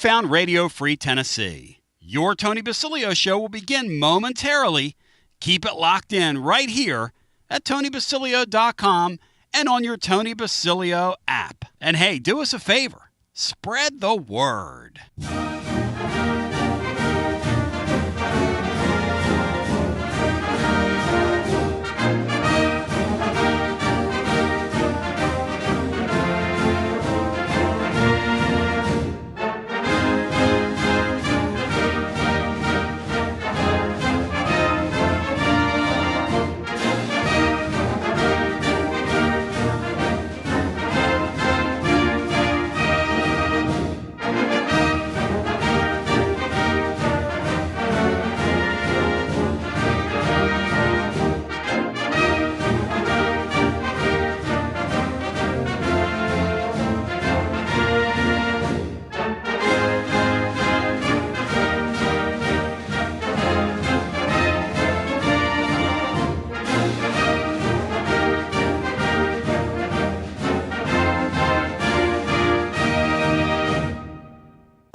found Radio Free Tennessee. Your Tony Basilio show will begin momentarily. Keep it locked in right here at TonyBasilio.com and on your Tony Basilio app. And hey, do us a favor. Spread the word.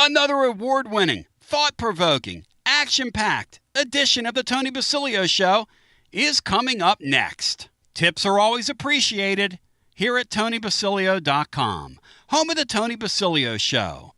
Another award-winning, thought-provoking, action-packed edition of the Tony Basilio Show is coming up next. Tips are always appreciated here at TonyBasilio.com, home of the Tony Basilio Show.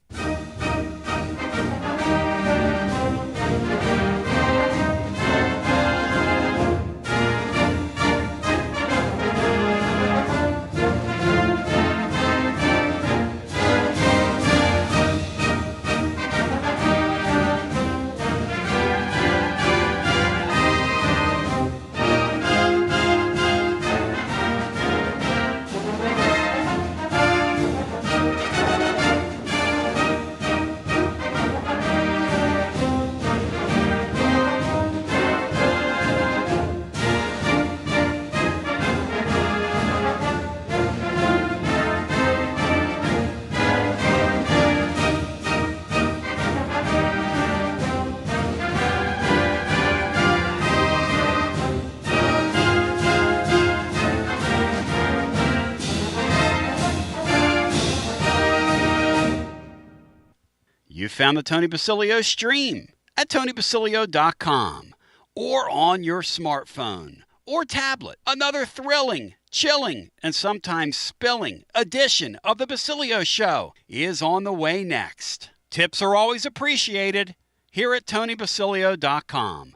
You found the Tony Basilio stream at TonyBasilio.com or on your smartphone or tablet. Another thrilling, chilling, and sometimes spilling edition of the Basilio Show is on the way next. Tips are always appreciated here at TonyBasilio.com.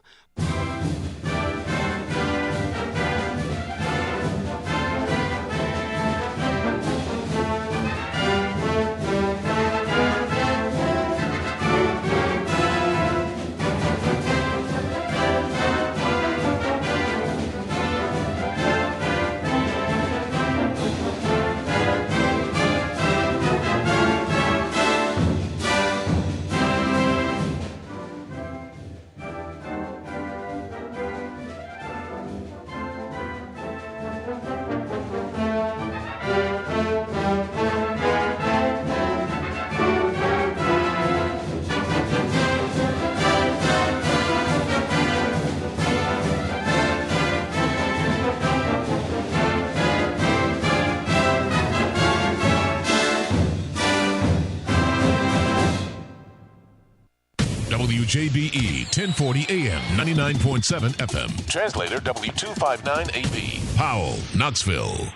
WJBE 1040 AM, 99.7 FM. Translator W259AB. Powell, Knoxville.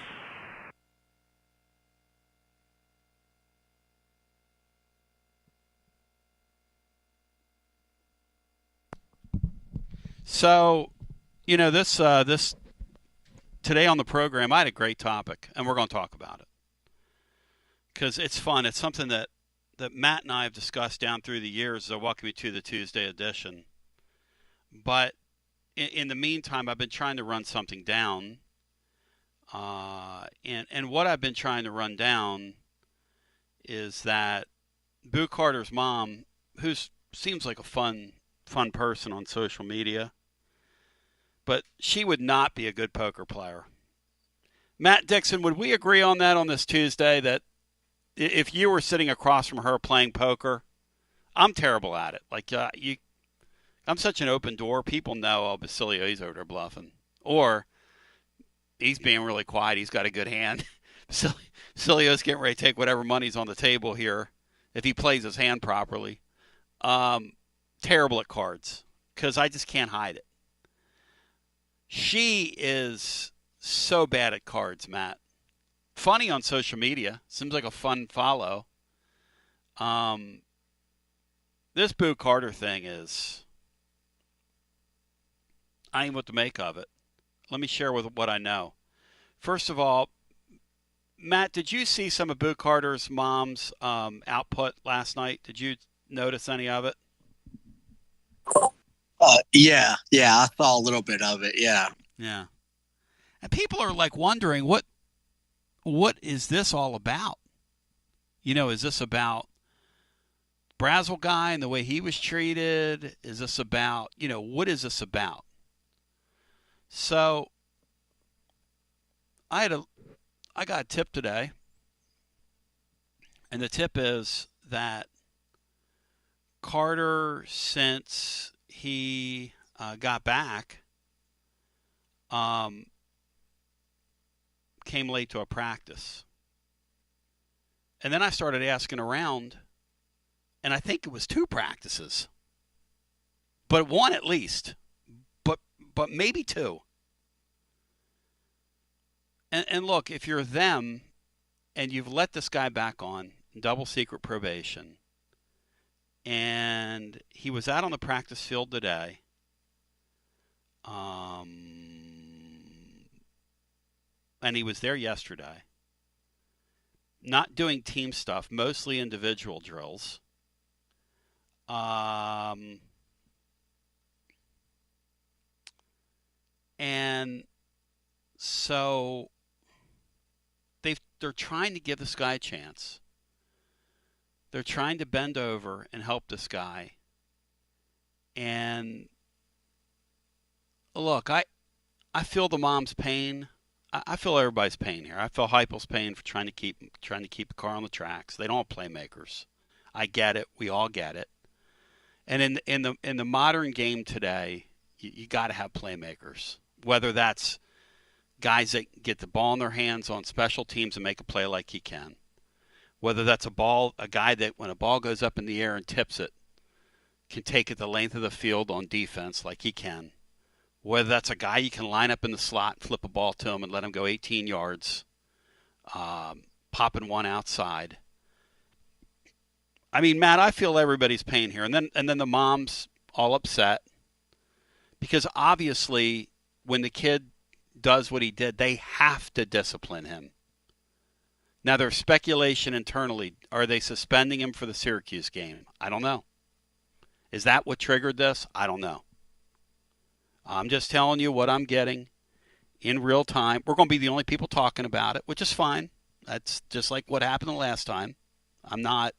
So, you know, this today on the program, I had a great topic, and we're going to talk about it because it's fun. It's something that Matt and I have discussed down through the years. So welcome you to the Tuesday edition. But in the meantime, I've been trying to run something down. And what I've been trying to run down is that Boo Carter's mom, who seems like a fun person on social media, but she would not be a good poker player. Matt Dixon, would we agree on that on this Tuesday, that if you were sitting across from her playing poker, I'm terrible at it. Like, I'm such an open door. People know, oh, Basilio, he's over there bluffing. Or he's being really quiet. He's got a good hand. Basilio's getting ready to take whatever money's on the table here if he plays his hand properly. Terrible at cards because I just can't hide it. She is so bad at cards, Matt. Funny on social media. Seems like a fun follow. This Boo Carter thing is, I ain't what to make of it. Let me share with what I know. First of all, Matt, did you see some of Boo Carter's mom's output last night? Did you notice any of it? Yeah, I saw a little bit of it. Yeah. And people are like wondering what is this all about? Is this about Brazel guy and the way he was treated? Is this about, what is this about? So I got a tip today, and the tip is that Carter, since he got back, came late to a practice. And then I started asking around, and I think it was 2 practices. But 1 at least. But maybe 2. And look, if you're them and you've let this guy back on double secret probation, and he was out on the practice field today, and he was there yesterday, not doing team stuff, mostly individual drills. And so they're trying to give this guy a chance. They're trying to bend over and help this guy. And look, I feel the mom's pain. I feel everybody's pain here. I feel Hypel's pain for trying to keep the car on the tracks. They don't have playmakers. I get it. We all get it. And in the modern game today, you got to have playmakers. Whether that's guys that get the ball in their hands on special teams and make a play like he can. Whether that's a guy that when a ball goes up in the air and tips it, can take it the length of the field on defense like he can. Whether that's a guy you can line up in the slot, flip a ball to him and let him go 18 yards, popping one outside. I mean, Matt, I feel everybody's pain here. And then the mom's all upset because obviously when the kid does what he did, they have to discipline him. Now, there's speculation internally. Are they suspending him for the Syracuse game? I don't know. Is that what triggered this? I don't know. I'm just telling you what I'm getting in real time. We're going to be the only people talking about it, which is fine. That's just like what happened the last time. I'm not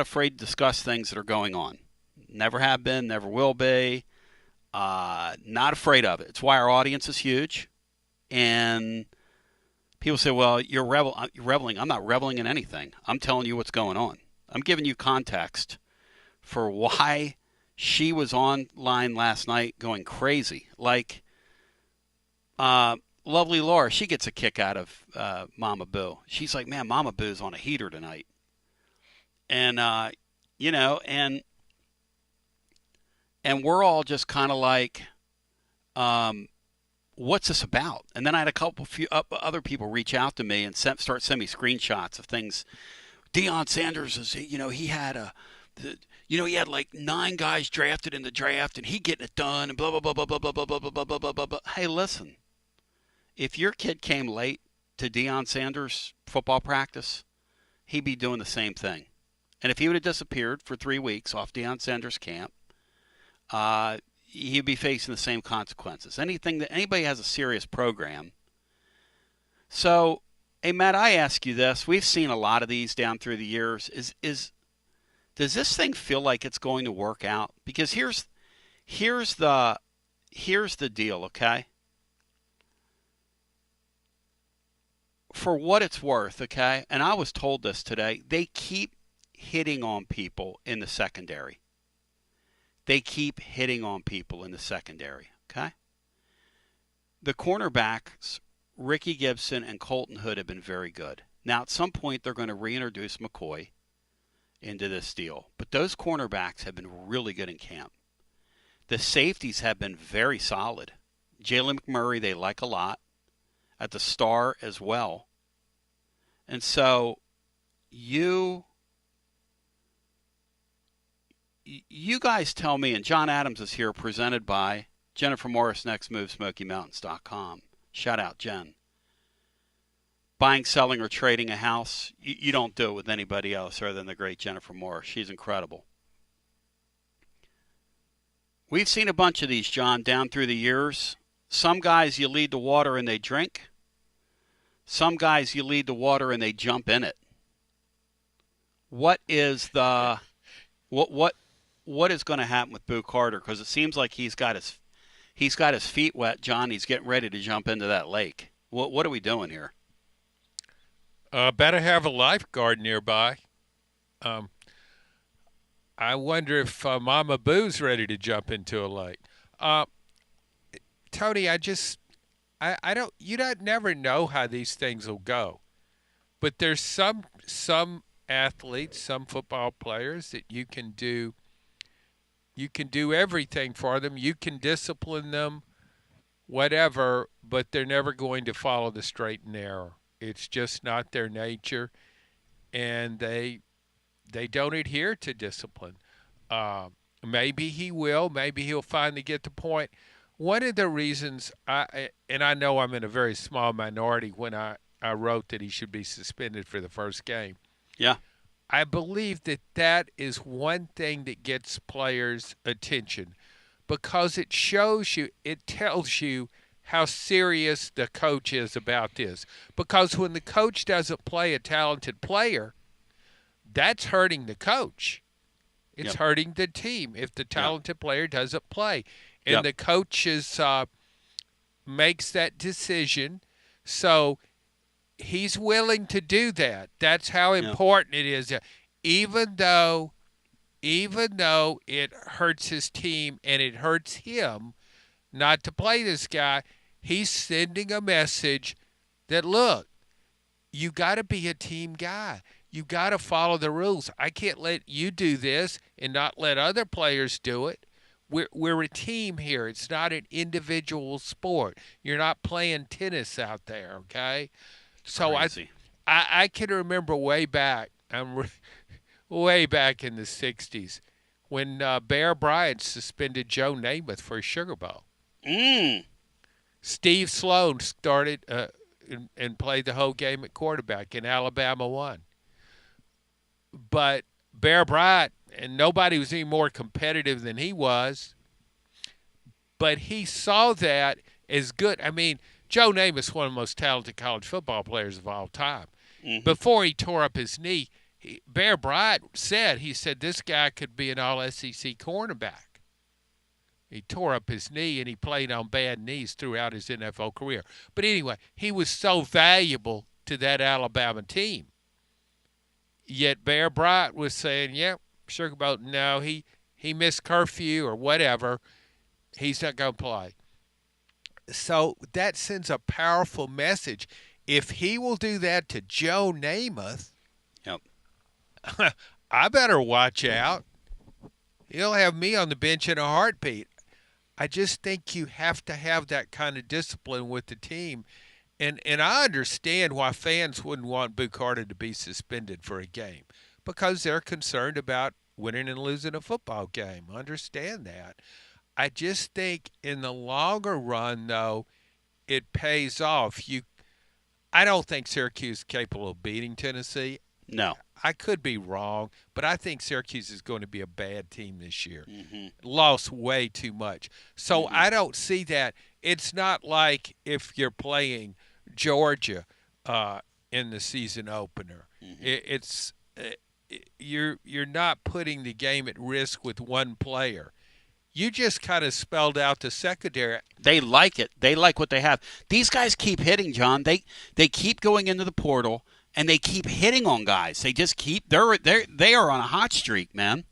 afraid to discuss things that are going on. Never have been, never will be. Not afraid of it. It's why our audience is huge. And people say, well, you're reveling. I'm not reveling in anything. I'm telling you what's going on. I'm giving you context for why she was online last night going crazy. Like, lovely Laura, she gets a kick out of Mama Boo. She's like, man, Mama Boo's on a heater tonight. And, and we're all just kind of like, what's this about? And then I had a few other people reach out to me and start sending me screenshots of things. Deion Sanders is, he had he had like 9 guys drafted in the draft and he getting it done and blah, blah, blah, blah, blah, blah, blah, blah, blah, blah, blah, blah, blah. Hey, listen, if your kid came late to Deion Sanders' football practice, he'd be doing the same thing. And if he would have disappeared for 3 weeks off Deion Sanders' camp, he'd be facing the same consequences. Anybody has a serious program. So, hey, Matt, I ask you this. We've seen a lot of these down through the years. Does this thing feel like it's going to work out? Because here's the deal, okay? For what it's worth, okay? And I was told this today. They keep hitting on people in the secondary. They keep hitting on people in the secondary, okay? The cornerbacks, Ricky Gibson and Colton Hood, have been very good. Now, at some point, they're going to reintroduce McCoy into this deal. But those cornerbacks have been really good in camp. The safeties have been very solid. Jalen McMurray, they like a lot. At the star as well. And so you guys tell me, and John Adams is here, presented by Jennifer Morris, Next Move, SmokyMountains.com. Shout out, Jen. Buying, selling, or trading a house, you don't do it with anybody else other than the great Jennifer Morris. She's incredible. We've seen a bunch of these, John, down through the years. Some guys you lead the water and they drink. Some guys you lead the water and they jump in it. What is the what is going to happen with Boo Carter? Because it seems like he's got his feet wet, John. He's getting ready to jump into that lake. What are we doing here? Better have a lifeguard nearby. I wonder if Mama Boo's ready to jump into a lake. Tony, I don't. You don't never know how these things will go, but there's some athletes, some football players that you can do. You can do everything for them. You can discipline them, whatever, but they're never going to follow the straight and narrow. It's just not their nature, and they don't adhere to discipline. Maybe he will. Maybe he'll finally get the point. One of the reasons, I know I'm in a very small minority when I wrote that he should be suspended for the first game. Yeah. I believe that is one thing that gets players' attention because it shows you, it tells you how serious the coach is about this. Because when the coach doesn't play a talented player, that's hurting the coach. It's hurting the team if the talented player doesn't play. And the coach makes that decision. So he's willing to do that. That's how important it is. Even though it hurts his team and it hurts him not to play this guy, he's sending a message that, look, you got to be a team guy. You got to follow the rules. I can't let you do this and not let other players do it. We're a team here. It's not an individual sport. You're not playing tennis out there, okay? So I can remember way back. Way back in the '60s when Bear Bryant suspended Joe Namath for a Sugar Bowl. Steve Sloan started and played the whole game at quarterback, and Alabama won. But Bear Bryant, and nobody was any more competitive than he was, but he saw that as good. I mean, Joe Namath's one of the most talented college football players of all time. Mm-hmm. Before he tore up his knee, Bear Bryant said, this guy could be an all-SEC cornerback. He tore up his knee, and he played on bad knees throughout his NFL career. But anyway, he was so valuable to that Alabama team. Yet Bear Bryant was saying, Sugar Bowl, no, he missed curfew or whatever. He's not going to play. So that sends a powerful message. If he will do that to Joe Namath, I better watch out. He'll have me on the bench in a heartbeat. I just think you have to have that kind of discipline with the team. And I understand why fans wouldn't want Boo Carter to be suspended for a game because they're concerned about winning and losing a football game. I understand that. I just think in the longer run, though, it pays off. I don't think Syracuse is capable of beating Tennessee. No. I could be wrong, but I think Syracuse is going to be a bad team this year. Mm-hmm. Lost way too much. So I don't see that. It's not like if you're playing Georgia in the season opener. Mm-hmm. You're not putting the game at risk with one player. You just kind of spelled out the secondary. They like it. They like what they have. These guys keep hitting, John. They keep going into the portal and they keep hitting on guys. They just keep they are on a hot streak, man.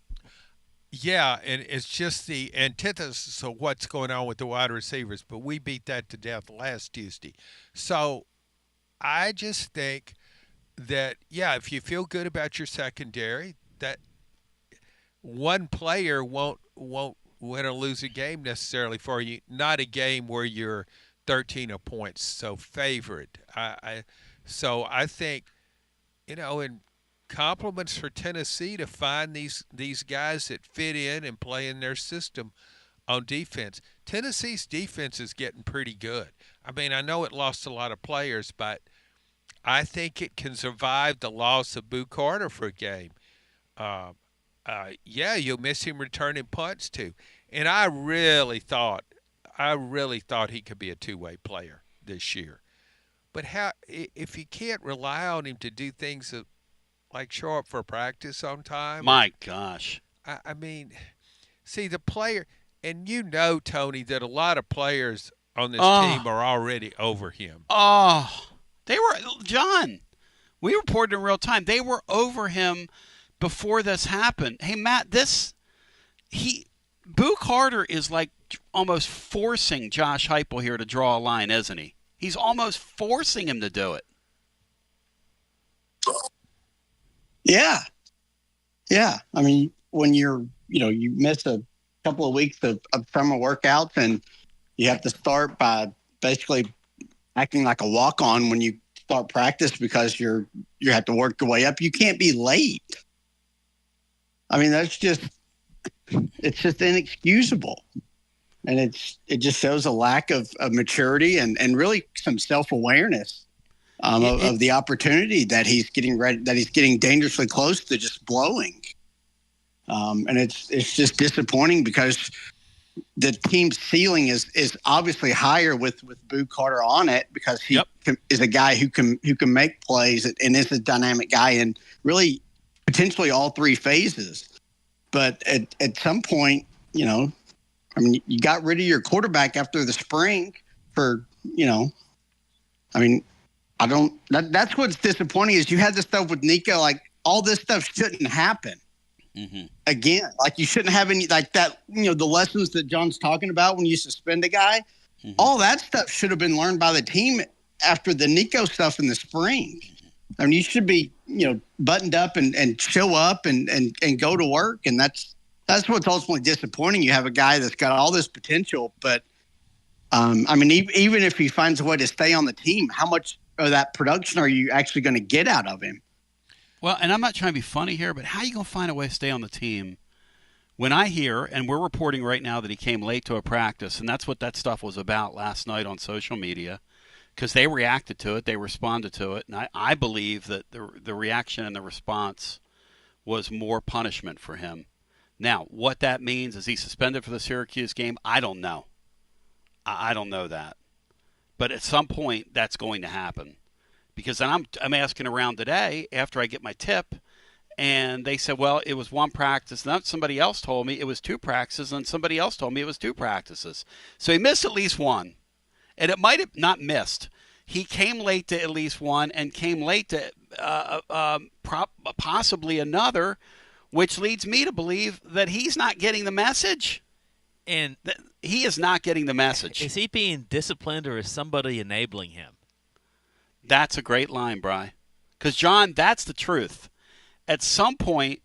Yeah, and it's just the antithesis of what's going on with the wide receivers, but we beat that to death last Tuesday. So I just think that, yeah, if you feel good about your secondary, that one player won't win or lose a game necessarily for you. Not a game where you're 13 points so favored. So I think, in compliments for Tennessee to find these guys that fit in and play in their system on defense. Tennessee's defense is getting pretty good. I mean, I know it lost a lot of players, but I think it can survive the loss of Boo Carter for a game. Uh, yeah, you'll miss him returning punts too. And I really thought he could be a two-way player this year. But if you can't rely on him to do things like show up for practice on time? My gosh. I mean, see the player, and Tony, that a lot of players on this team are already over him. Oh, they were, John. We reported in real time. They were over him before this happened. Hey, Matt, Boo Carter is like almost forcing Josh Hypel here to draw a line, isn't he? He's almost forcing him to do it. Yeah. Yeah. I mean, when you miss a couple of weeks of summer workouts and you have to start by basically acting like a walk-on when you start practice because you have to work your way up. You can't be late. I mean, it's just inexcusable. And it just shows a lack of maturity and really some self-awareness of the opportunity that he's getting dangerously close to just blowing. And it's just disappointing because the team's ceiling is obviously higher with Boo Carter on it because he is a guy who can make plays and is a dynamic guy in really potentially all three phases. But at some point, I mean, you got rid of your quarterback after the spring for, I mean, that's what's disappointing is you had this stuff with Nico, like all this stuff shouldn't happen. Mm-hmm. Again, like you shouldn't have any like that, the lessons that John's talking about when you suspend a guy, all that stuff should have been learned by the team after the Nico stuff in the spring. I mean, you should be, buttoned up and show up and go to work. And that's what's ultimately disappointing. You have a guy that's got all this potential, but I mean, even if he finds a way to stay on the team, how much of that production are you actually going to get out of him? Well, and I'm not trying to be funny here, but how are you going to find a way to stay on the team when I hear, and we're reporting right now that he came late to a practice, and that's what that stuff was about last night on social media, because they reacted to it, they responded to it, and I believe that the reaction and the response was more punishment for him. Now, what that means, is he suspended for the Syracuse game? I don't know. I don't know that. But at some point, that's going to happen. Because then I'm asking around today after I get my tip, and they said, well, it was one practice. And then somebody else told me it was two practices, and somebody else told me it was two practices. So he missed at least one. And it might have not missed. He came late to at least one and came late to possibly another, which leads me to believe that he's not getting the message. And he is not getting the message. Is he being disciplined or is somebody enabling him? That's a great line, Bri. Because, John, that's the truth. At some point,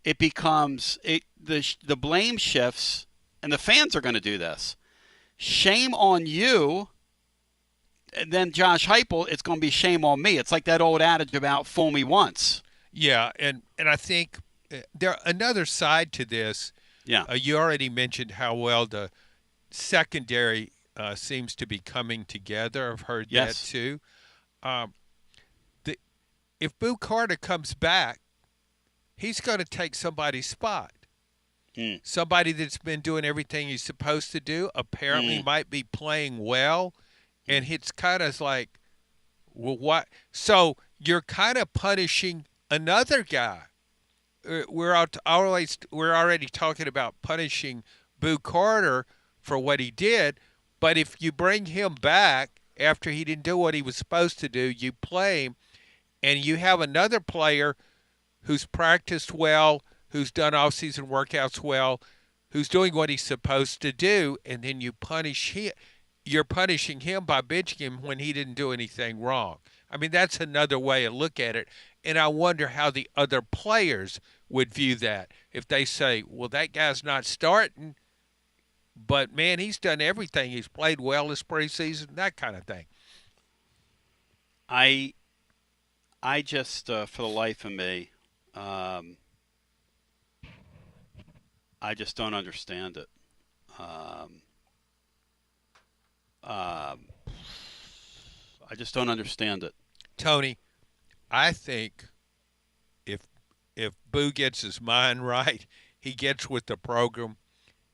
it becomes the blame shifts, and the fans are going to do this. Shame on you, and then Josh Hypel, it's going to be shame on me. It's like that old adage about fool me once. Yeah, and I think there another side to this. Yeah. You already mentioned how well the secondary seems to be coming together. I've heard that too. If Boo Carter comes back, he's going to take somebody's spot. Somebody that's been doing everything he's supposed to do, apparently might be playing well, and it's kind of like, well, what? So you're kind of punishing another guy. We're already talking about punishing Boo Carter for what he did, but if you bring him back after he didn't do what he was supposed to do, you play him, and you have another player who's practiced well, who's done off-season workouts well, who's doing what he's supposed to do, and then you punish him. You're punishing him by benching him when he didn't do anything wrong. I mean, that's another way to look at it. And I wonder how the other players would view that. If they say, well, that guy's not starting, but, man, he's done everything. He's played well this preseason, that kind of thing. I just, for the life of me, I just don't understand it. I just don't understand it. Tony, I think if Boo gets his mind right, he gets with the program,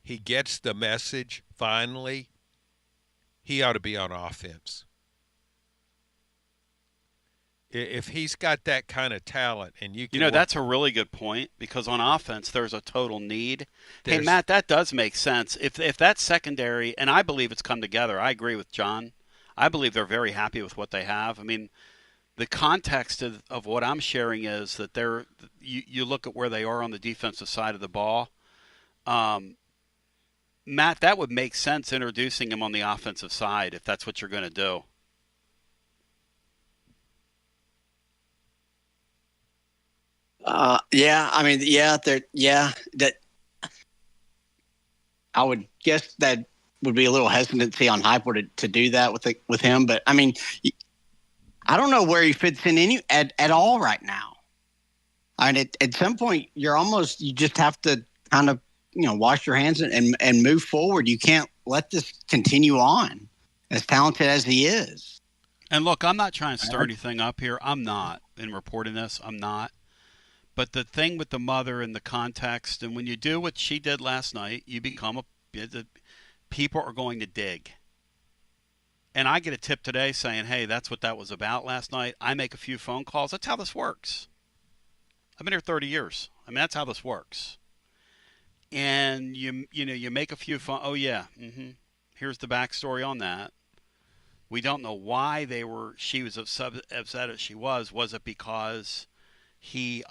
he gets the message finally, he ought to be on offense. If he's got that kind of talent and you can that's a really good point, because on offense there's a total need. Hey, There's- Matt, that does make sense. If that's secondary, and I believe it's come together, I agree with John. I believe they're very happy with what they have. I mean, the context of what I'm sharing is that you look at where they are on the defensive side of the ball. Matt, that would make sense introducing him on the offensive side if that's what you're going to do. That I would guess that would be a little hesitancy on Hypel to do that with him. But I mean, I don't know where he fits in at all right now. I mean, at some point, you just have to kind of wash your hands and move forward. You can't let this continue on, as talented as he is. And look, I'm not trying to stir anything up here. I'm not in reporting this. I'm not. But the thing with the mother and the context, and when you do what she did last night, you become people are going to dig. And I get a tip today saying, hey, that's what that was about last night. I make a few phone calls. That's how this works. I've been here 30 years. I mean, that's how this works. And you make a few phone. Oh yeah, here's the backstory on that. We don't know why she was upset as she was. Was it because he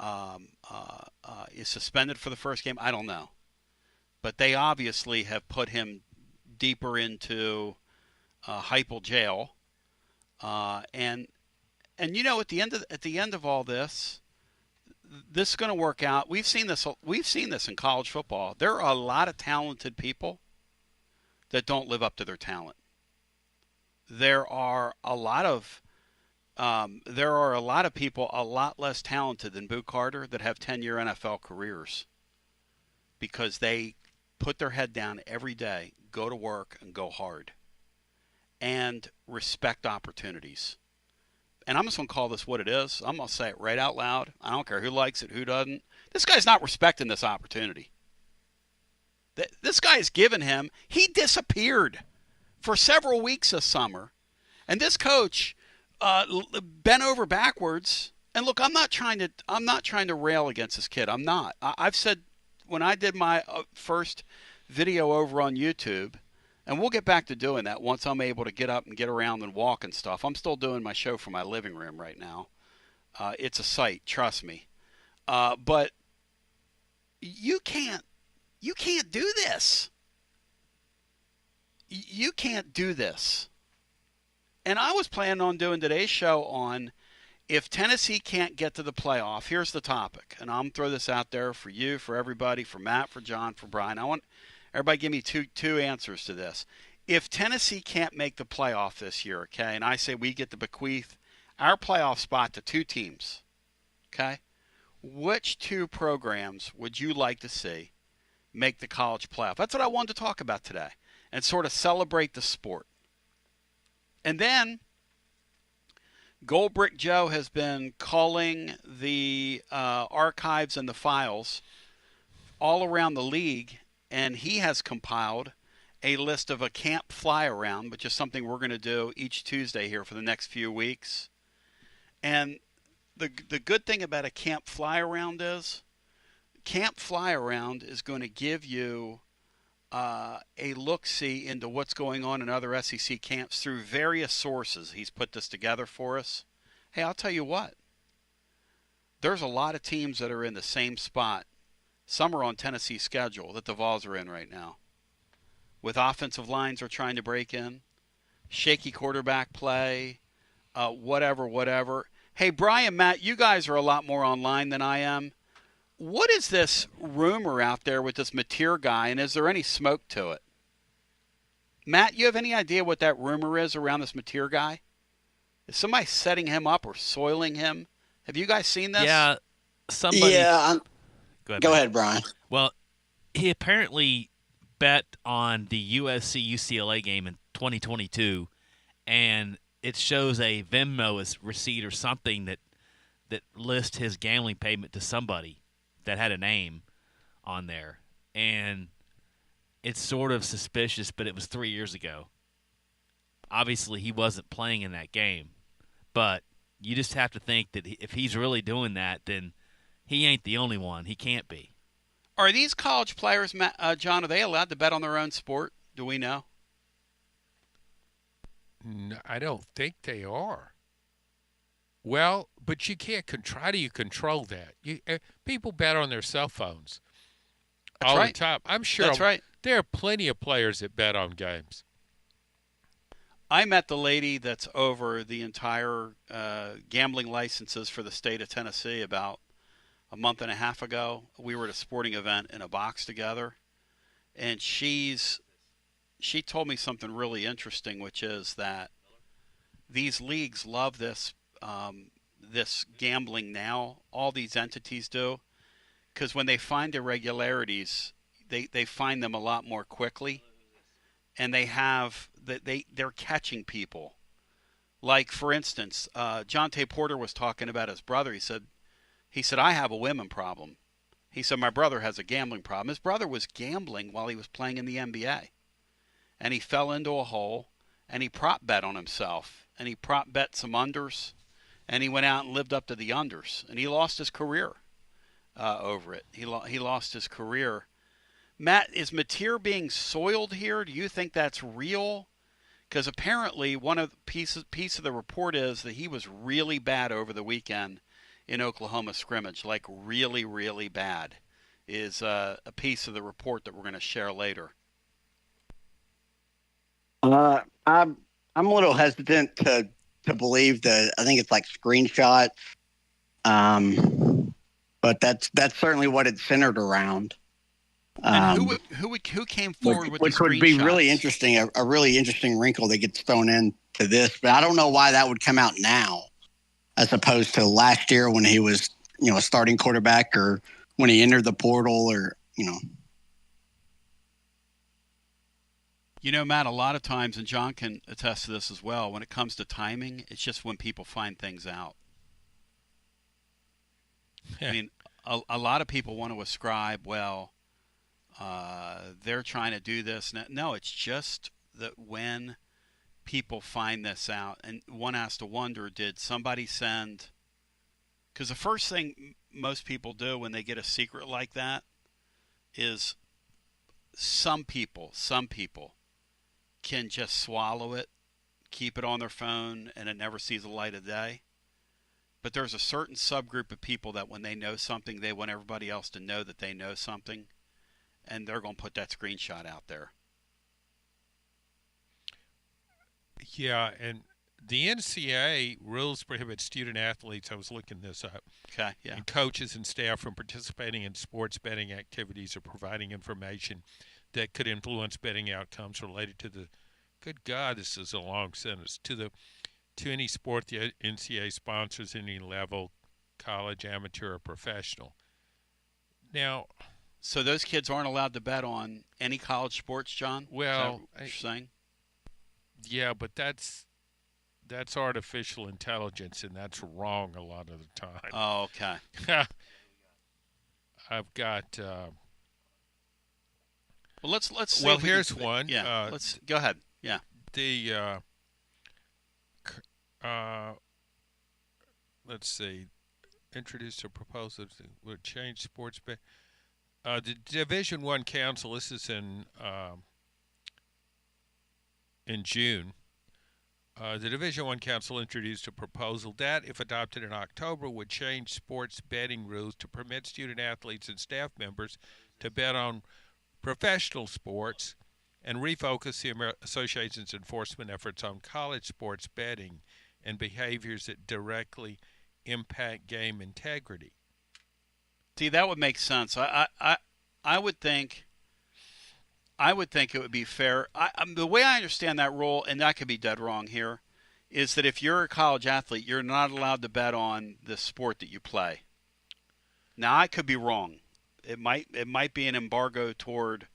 is suspended for the first game? I don't know. But they obviously have put him deeper into Hypel jail. And at the end of all this, this is going to work out. We've seen this in college football. There are a lot of talented people that don't live up to their talent. There are a lot of people a lot less talented than Boo Carter that have 10-year NFL careers because they put their head down every day, go to work, and go hard, and respect opportunities. And I'm just going to call this what it is. I'm going to say it right out loud. I don't care who likes it, who doesn't. This guy's not respecting this opportunity. This guy is giving him. He disappeared for several weeks this summer. And this coach bent over backwards. And look, I'm not trying to rail against this kid. I'm not. I've said when I did my first video over on YouTube, and we'll get back to doing that once I'm able to get up and get around and walk and stuff. I'm still doing my show from my living room right now. It's a sight, trust me. But you can't do this. You can't do this. And I was planning on doing today's show on if Tennessee can't get to the playoff. Here's the topic, and I'm going to throw this out there for you, for everybody, for Matt, for John, for Brian. I want everybody give me two answers to this. If Tennessee can't make the playoff this year, okay, and I say we get to bequeath our playoff spot to two teams, okay, which two programs would you like to see make the college playoff? That's what I wanted to talk about today and sort of celebrate the sport. And then Goldbrick Joe has been calling the archives and the files all around the league, and he has compiled a list of a camp fly-around, which is something we're going to do each Tuesday here for the next few weeks. And the good thing about a camp fly-around is going to give you a look-see into what's going on in other SEC camps through various sources. He's put this together for us. Hey, I'll tell you what. There's a lot of teams that are in the same spot. Some are on Tennessee's schedule that the Vols are in right now. With offensive lines are trying to break in, shaky quarterback play, whatever. Hey, Brian, Matt, you guys are a lot more online than I am. What is this rumor out there with this Mateer guy, and is there any smoke to it? Matt, you have any idea what that rumor is around this Mateer guy? Is somebody setting him up or soiling him? Have you guys seen this? Yeah, somebody. Yeah. Go Matt. ahead, Brian. Well, he apparently bet on the USC UCLA game in 2022, and it shows a Venmo receipt or something that lists his gambling payment to somebody that had a name on there, and it's sort of suspicious, but it was 3 years ago. Obviously, he wasn't playing in that game, but you just have to think that if he's really doing that, then he ain't the only one. He can't be. Are these college players, John, are they allowed to bet on their own sport? Do we know? No, I don't think they are. Well, but you can't how do you control that? People bet on their cell phones all the time. I'm sure That's right. There are plenty of players that bet on games. I met the lady that's over the entire gambling licenses for the state of Tennessee about a month and a half ago. We were at a sporting event in a box together, and she told me something really interesting, which is that these leagues love this this gambling now. All these entities do, because when they find irregularities, they find them a lot more quickly, and they're catching people. Like, for instance, John Tay Porter was talking about his brother. He said, I have a women problem. He said, my brother has a gambling problem. His brother was gambling while he was playing in the NBA. And he fell into a hole, and he prop bet on himself. And he prop bet some unders, and he went out and lived up to the unders. And he lost his career over it. He lost his career. Matt, is Mateer being soiled here? Do you think that's real? Because apparently one of the piece of the report is that he was really bad over the weekend in Oklahoma scrimmage, like really, really bad, is a piece of the report that we're going to share later. I'm a little hesitant to believe that. I think it's like screenshots, but that's certainly what it's centered around. And who came forward with which the would be screenshots? really interesting, a really interesting wrinkle that gets thrown into this. But I don't know why that would come out now, as opposed to last year when he was, a starting quarterback, or when he entered the portal, or. Matt, a lot of times, and John can attest to this as well, when it comes to timing, it's just when people find things out. I mean, a lot of people want to ascribe, they're trying to do this. No, it's just that when people find this out, and one has to wonder, did somebody send? Because the first thing most people do when they get a secret like that is some people can just swallow it, keep it on their phone, and it never sees the light of day. But there's a certain subgroup of people that when they know something, they want everybody else to know that they know something, and they're going to put that screenshot out there. Yeah, and the NCAA rules prohibit student athletes, I was looking this up, Okay, yeah. and coaches and staff from participating in sports betting activities or providing information that could influence betting outcomes related to the, good God, this is a long sentence, to any sport the NCAA sponsors at any level, college, amateur, or professional. Now, so those kids aren't allowed to bet on any college sports, John? Well, is that what you're saying? Yeah, but that's artificial intelligence, and that's wrong a lot of the time. Oh, okay. I've got. Well, let's see. Well, here's one. Yeah, let's go ahead. Yeah. The let's see. Introduced a proposal that would change sports bet. The Division I Council. This is in June. The Division I Council introduced a proposal that, if adopted in October, would change sports betting rules to permit student athletes and staff members to bet on professional sports and refocus the association's enforcement efforts on college sports betting and behaviors that directly impact game integrity. See, that would make sense. I would think it would be fair. The way I understand that rule, and I could be dead wrong here, is that if you're a college athlete, you're not allowed to bet on the sport that you play. Now, I could be wrong. It might be an embargo toward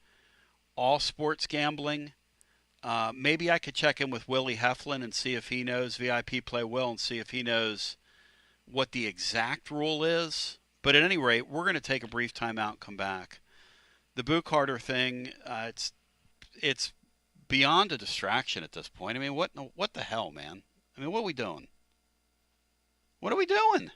all sports gambling. Maybe I could check in with Willie Heflin and see if he knows VIP Play Will and see if he knows what the exact rule is. But at any rate, we're going to take a brief timeout and come back. The Boo Carter thing, it's beyond a distraction at this point. I mean, what the hell, man? I mean, what are we doing? What are we doing?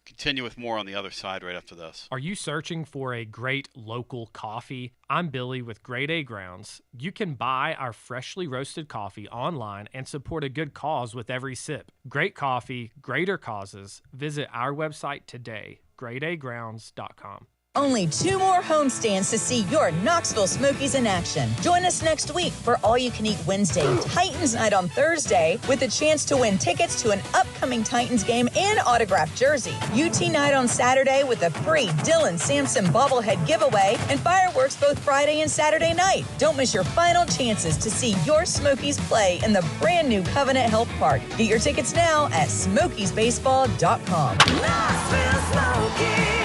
Continue with more on the other side right after this. Are you searching for a great local coffee? I'm Billy with Grade A Grounds. You can buy our freshly roasted coffee online and support a good cause with every sip. Great coffee, greater causes. Visit our website today, gradeagrounds.com. Only 2 more homestands to see your Knoxville Smokies in action. Join us next week for All-You-Can-Eat Wednesday, Titans Night on Thursday, with a chance to win tickets to an upcoming Titans game and autographed jersey. UT Night on Saturday with a free Dylan Sampson bobblehead giveaway and fireworks both Friday and Saturday night. Don't miss your final chances to see your Smokies play in the brand new Covenant Health Park. Get your tickets now at SmokiesBaseball.com. Knoxville Smokies.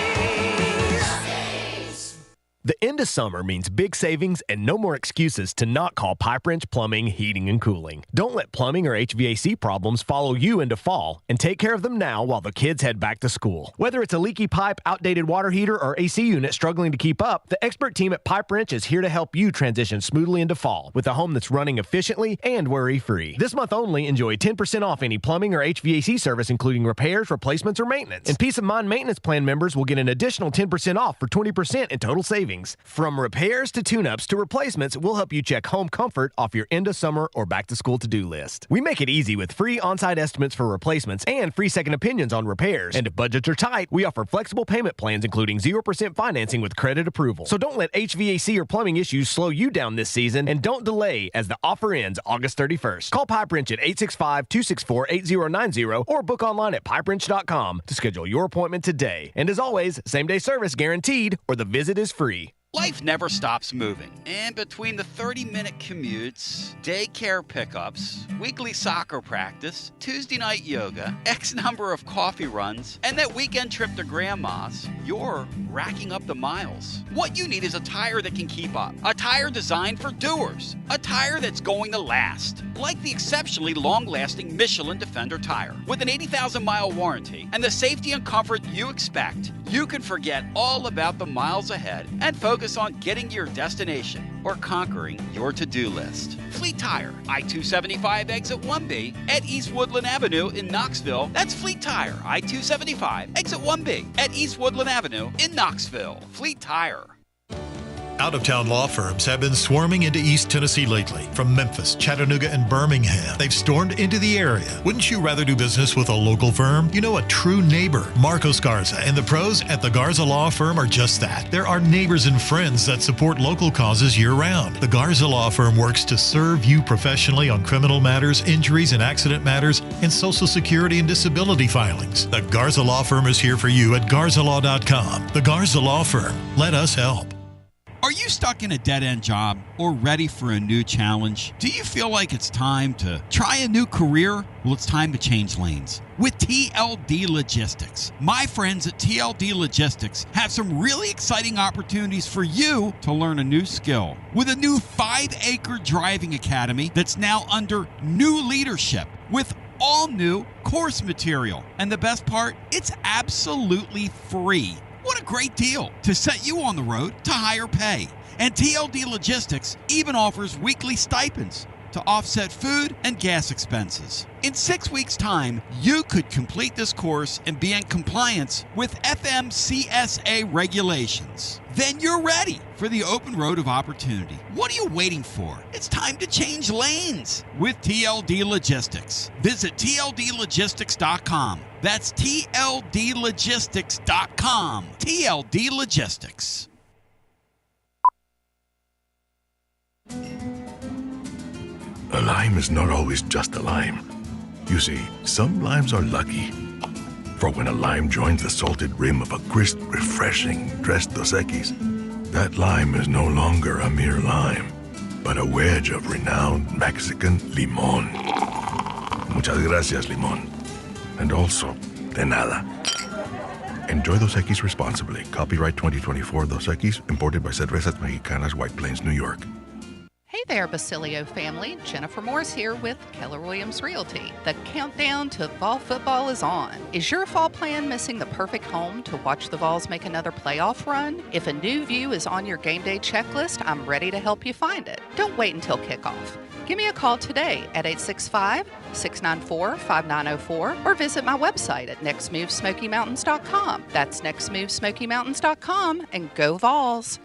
The end of summer means big savings and no more excuses to not call Pipe Wrench Plumbing, Heating, and Cooling. Don't let plumbing or HVAC problems follow you into fall, and take care of them now while the kids head back to school. Whether it's a leaky pipe, outdated water heater, or AC unit struggling to keep up, the expert team at Pipe Wrench is here to help you transition smoothly into fall with a home that's running efficiently and worry-free. This month only, enjoy 10% off any plumbing or HVAC service, including repairs, replacements, or maintenance. And Peace of Mind Maintenance Plan members will get an additional 10% off for 20% in total savings. From repairs to tune-ups to replacements, we'll help you check home comfort off your end of summer or back to school to-do list. We make it easy with free on-site estimates for replacements and free second opinions on repairs. And if budgets are tight, we offer flexible payment plans including 0% financing with credit approval. So don't let HVAC or plumbing issues slow you down this season, and don't delay as the offer ends August 31st. Call Pipe Wrench at 865-264-8090 or book online at pipewrench.com to schedule your appointment today. And as always, same-day service guaranteed or the visit is free. Life never stops moving, and between the 30-minute commutes, daycare pickups, weekly soccer practice, Tuesday night yoga, X number of coffee runs, and that weekend trip to Grandma's, you're racking up the miles. What you need is a tire that can keep up, a tire designed for doers, a tire that's going to last, like the exceptionally long-lasting Michelin Defender tire. With an 80,000-mile warranty and the safety and comfort you expect, you can forget all about the miles ahead and focus on getting to your destination or conquering your to-do list. Fleet Tire, I-275 exit 1B at East Woodland Avenue in Knoxville. That's Fleet Tire, I-275 exit 1B at East Woodland Avenue in Knoxville. Fleet Tire. Out-of-town law firms have been swarming into East Tennessee lately. From Memphis, Chattanooga, and Birmingham, they've stormed into the area. Wouldn't you rather do business with a local firm? You know, a true neighbor. Marcos Garza and the pros at the Garza Law Firm are just that. There are neighbors and friends that support local causes year-round. The Garza Law Firm works to serve you professionally on criminal matters, injuries and accident matters, and Social Security and disability filings. The Garza Law Firm is here for you at garzalaw.com. The Garza Law Firm. Let us help. Are you stuck in a dead-end job or ready for a new challenge? Do you feel like it's time to try a new career? Well, it's time to change lanes with TLD Logistics. My friends at TLD Logistics have some really exciting opportunities for you to learn a new skill. With a new 5-acre driving academy that's now under new leadership with all new course material. And the best part, it's absolutely free. What a great deal to set you on the road to higher pay. And TLD Logistics even offers weekly stipends to offset food and gas expenses. In 6 weeks' time, you could complete this course and be in compliance with FMCSA regulations. Then you're ready for the open road of opportunity. What are you waiting for? It's time to change lanes with TLD Logistics. Visit tldlogistics.com. That's tldlogistics.com. TLD Logistics. A lime is not always just a lime. You see, some limes are lucky. For when a lime joins the salted rim of a crisp, refreshing Tres Dos Equis, that lime is no longer a mere lime, but a wedge of renowned Mexican limón. Muchas gracias, limón. And also, de nada. Enjoy Dos Equis responsibly. Copyright 2024 Dos Equis, imported by Cervezas Mexicanas, White Plains, New York. Hey there, Basilio family. Jennifer Morse here with Keller Williams Realty. The countdown to fall football is on. Is your fall plan missing the perfect home to watch the Vols make another playoff run? If a new view is on your game day checklist, I'm ready to help you find it. Don't wait until kickoff. Give me a call today at 865-694-5904 or visit my website at nextmovesmokymountains.com. That's nextmovesmokymountains.com, and go Vols.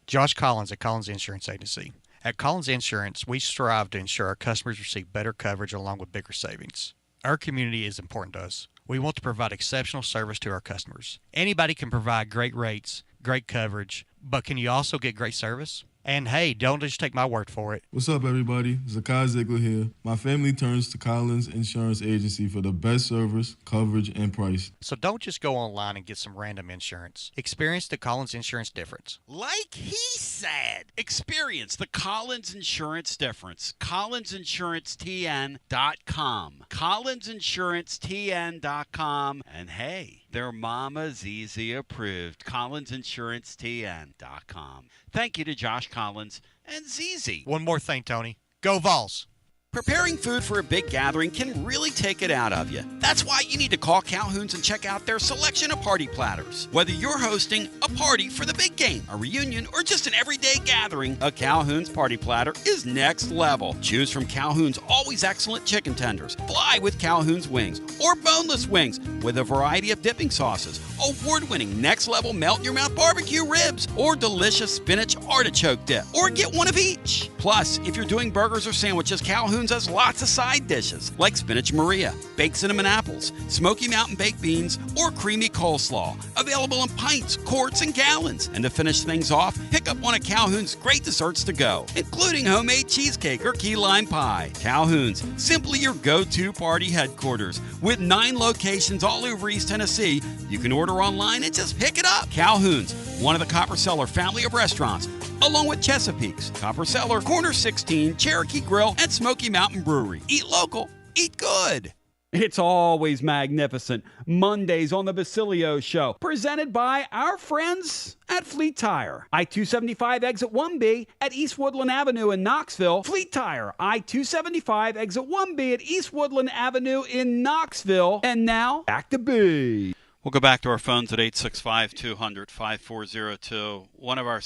Josh Collins at Collins Insurance Agency. At Collins Insurance, we strive to ensure our customers receive better coverage along with bigger savings. Our community is important to us. We want to provide exceptional service to our customers. Anybody can provide great rates, great coverage, but can you also get great service? And hey, don't just take my word for it. What's up, everybody? Zakai Ziegler here. My family turns to Collins Insurance Agency for the best service, coverage, and price. So don't just go online and get some random insurance. Experience the Collins Insurance difference. Like he said, experience the Collins Insurance difference. CollinsInsuranceTN.com. CollinsInsuranceTN.com. And hey, their Mama's Easy approved. CollinsInsuranceTN.com. Thank you to Josh Collins and ZZ. One more thing, Tony. Go Vols! Preparing food for a big gathering can really take it out of you. That's why you need to call Calhoun's and check out their selection of party platters. Whether you're hosting a party for the big game, a reunion, or just an everyday gathering, a Calhoun's party platter is next level. Choose from Calhoun's always excellent chicken tenders, fly with Calhoun's wings, or boneless wings with a variety of dipping sauces, award-winning next-level melt-in-your-mouth barbecue ribs, or delicious spinach artichoke dip, or get one of each. Plus, if you're doing burgers or sandwiches, Calhoun's has lots of side dishes like spinach Maria, baked cinnamon apples, Smoky Mountain baked beans, or creamy coleslaw. Available in pints, quarts, and gallons. And to finish things off, pick up one of Calhoun's great desserts to go, including homemade cheesecake or key lime pie. Calhoun's, simply your go-to party headquarters. With 9 locations all over East Tennessee, you can order online and just pick it up. Calhoun's, one of the Copper Cellar family of restaurants, along with Chesapeake's, Copper Cellar, Corner 16, Cherokee Grill, and Smoky Mountain Brewery. Eat local, eat good. It's always magnificent. Mondays on the Basilio Show, presented by our friends at Fleet Tire. I-275 exit 1B at East Woodland Avenue in Knoxville. Fleet Tire, I-275 exit 1B at East Woodland Avenue in Knoxville. And now, back to B. We'll go back to our phones at 865-200-5402. One of our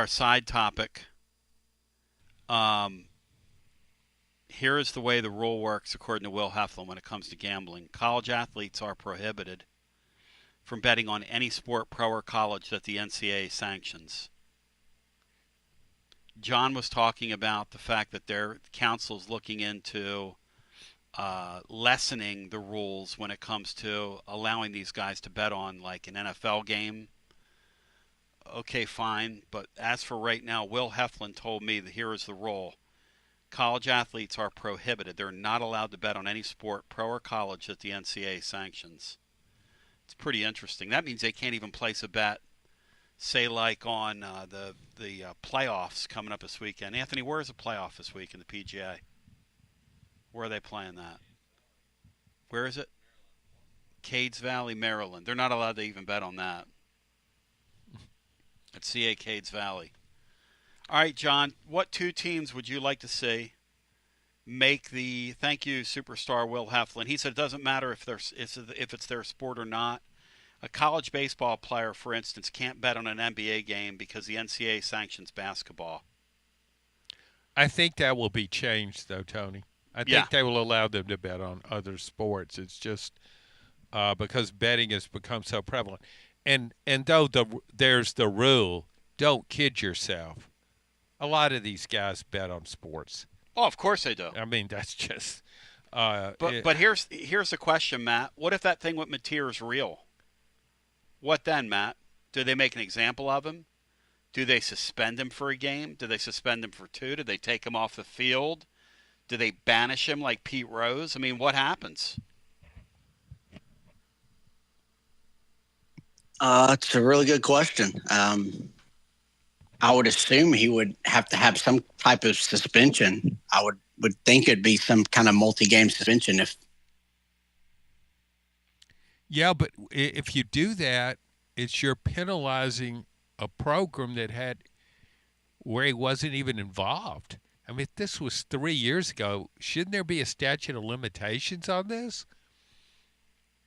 side topic. Here is the way the rule works according to Will Heflin when it comes to gambling. College athletes are prohibited from betting on any sport, pro or college, that the NCAA sanctions. John was talking about the fact that their council is looking into lessening the rules when it comes to allowing these guys to bet on like an NFL game. Okay, fine. But as for right now, Will Heflin told me that here is the rule. College athletes are prohibited. They're not allowed to bet on any sport, pro or college, that the NCAA sanctions. It's pretty interesting. That means they can't even place a bet, say like on the playoffs coming up this weekend. Anthony, where's the playoff this week in the PGA? Where are they playing that? Where is it? Cades Valley, Maryland. They're not allowed to even bet on that. At CA Cades Valley. All right, John, what 2 teams would you like to see make the – thank you, superstar Will Heflin. He said it doesn't matter if it's their sport or not. A college baseball player, for instance, can't bet on an NBA game because the NCAA sanctions basketball. I think that will be changed, though, Tony. I think they will allow them to bet on other sports. It's just because betting has become so prevalent. And though there's the rule, don't kid yourself. A lot of these guys bet on sports. Oh, of course they do. I mean, that's just. But here's the question, Matt. What if that thing with Mateer is real? What then, Matt? Do they make an example of him? Do they suspend him for a game? Do they suspend him for 2? Do they take him off the field? Do they banish him like Pete Rose? I mean, what happens? It's a really good question. I would assume he would have to have some type of suspension. I would think it'd be some kind of multi-game suspension. Yeah, but if you do that, you're penalizing a program that had where he wasn't even involved. I mean, if this was 3 years ago, shouldn't there be a statute of limitations on this?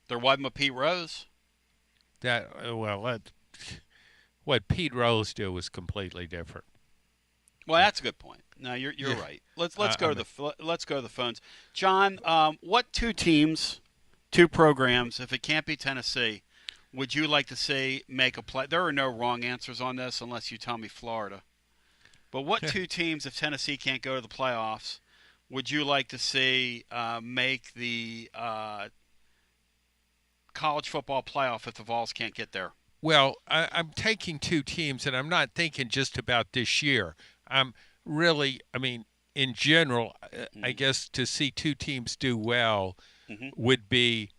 There wasn't a Pete Rose. What Pete Rose did was completely different. Well, that's a good point. No, you're right. Let's go to the phones. John, what two programs, if it can't be Tennessee, would you like to see make a play? There are no wrong answers on this unless you tell me Florida. But what two teams, if Tennessee can't go to the playoffs, would you like to see make the college football playoff if the Vols can't get there? Well, I'm taking two teams, and I'm not thinking just about this year. I'm really, in general, I guess to see two teams do well would be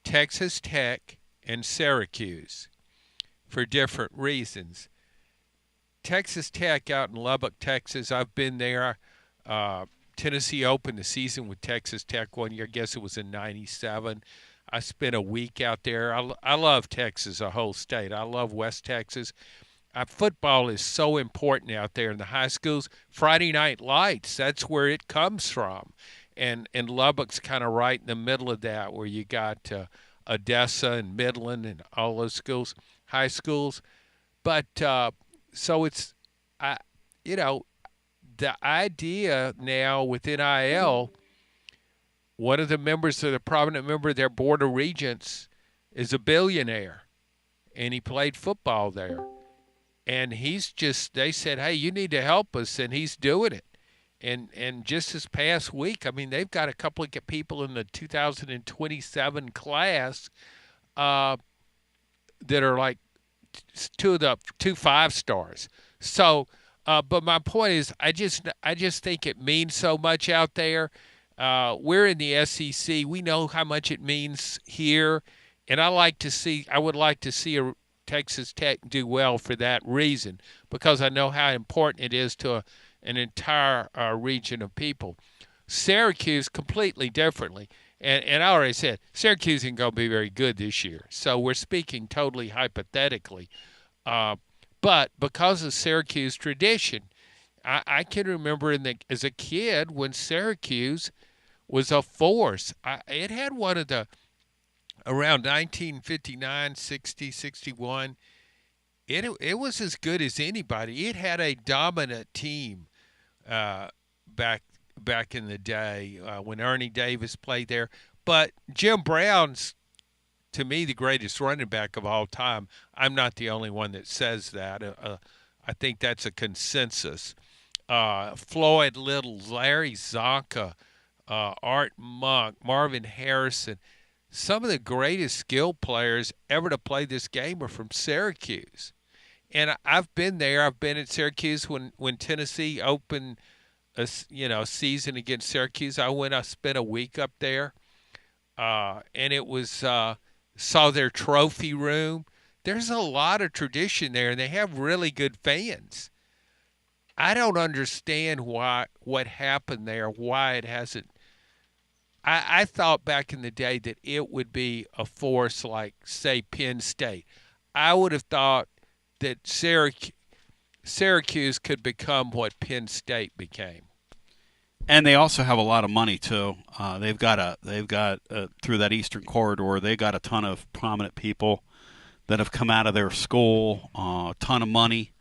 Texas Tech and Syracuse for different reasons. Texas Tech out in Lubbock, Texas, I've been there. Tennessee opened the season with Texas Tech one year. I guess it was in '97. I spent a week out there. I love Texas, a whole state. I love West Texas. Football is so important out there in the high schools. Friday Night Lights, that's where it comes from. And Lubbock's kind of right in the middle of that, where you got Odessa and Midland and all those schools, high schools. But so it's, the idea now with NIL, one of the prominent member of their board of regents is a billionaire, and he played football there. And they said, hey, you need to help us, and he's doing it. And just this past week, they've got a couple of people in the 2027 class that are like two 5-stars. So, but my point is, I just think it means so much out there. We're in the SEC. We know how much it means here, and I would like to see a Texas Tech do well for that reason, because I know how important it is to an entire region of people. Syracuse, completely differently, and I already said Syracuse isn't going to be very good this year, so we're speaking totally hypothetically. But because of Syracuse tradition, I can remember as a kid when Syracuse was a force. It had one of the, around 1959, 60, 61, it was as good as anybody. It had a dominant team back in the day when Ernie Davis played there. But Jim Brown's, to me, the greatest running back of all time. I'm not the only one that says that. I think that's a consensus. Floyd Little, Larry Zonka, Art Monk, Marvin Harrison, some of the greatest skill players ever to play this game are from Syracuse. And I've been there. I've been at Syracuse when Tennessee opened a season against Syracuse. I spent a week up there, and it was saw their trophy room. There's a lot of tradition there, and they have really good fans. I don't understand what happened there, why it hasn't. I thought back in the day that it would be a force like, say, Penn State. I would have thought that Syracuse could become what Penn State became. And they also have a lot of money too. They've got through that Eastern Corridor, they got a ton of prominent people that have come out of their school. A ton of money.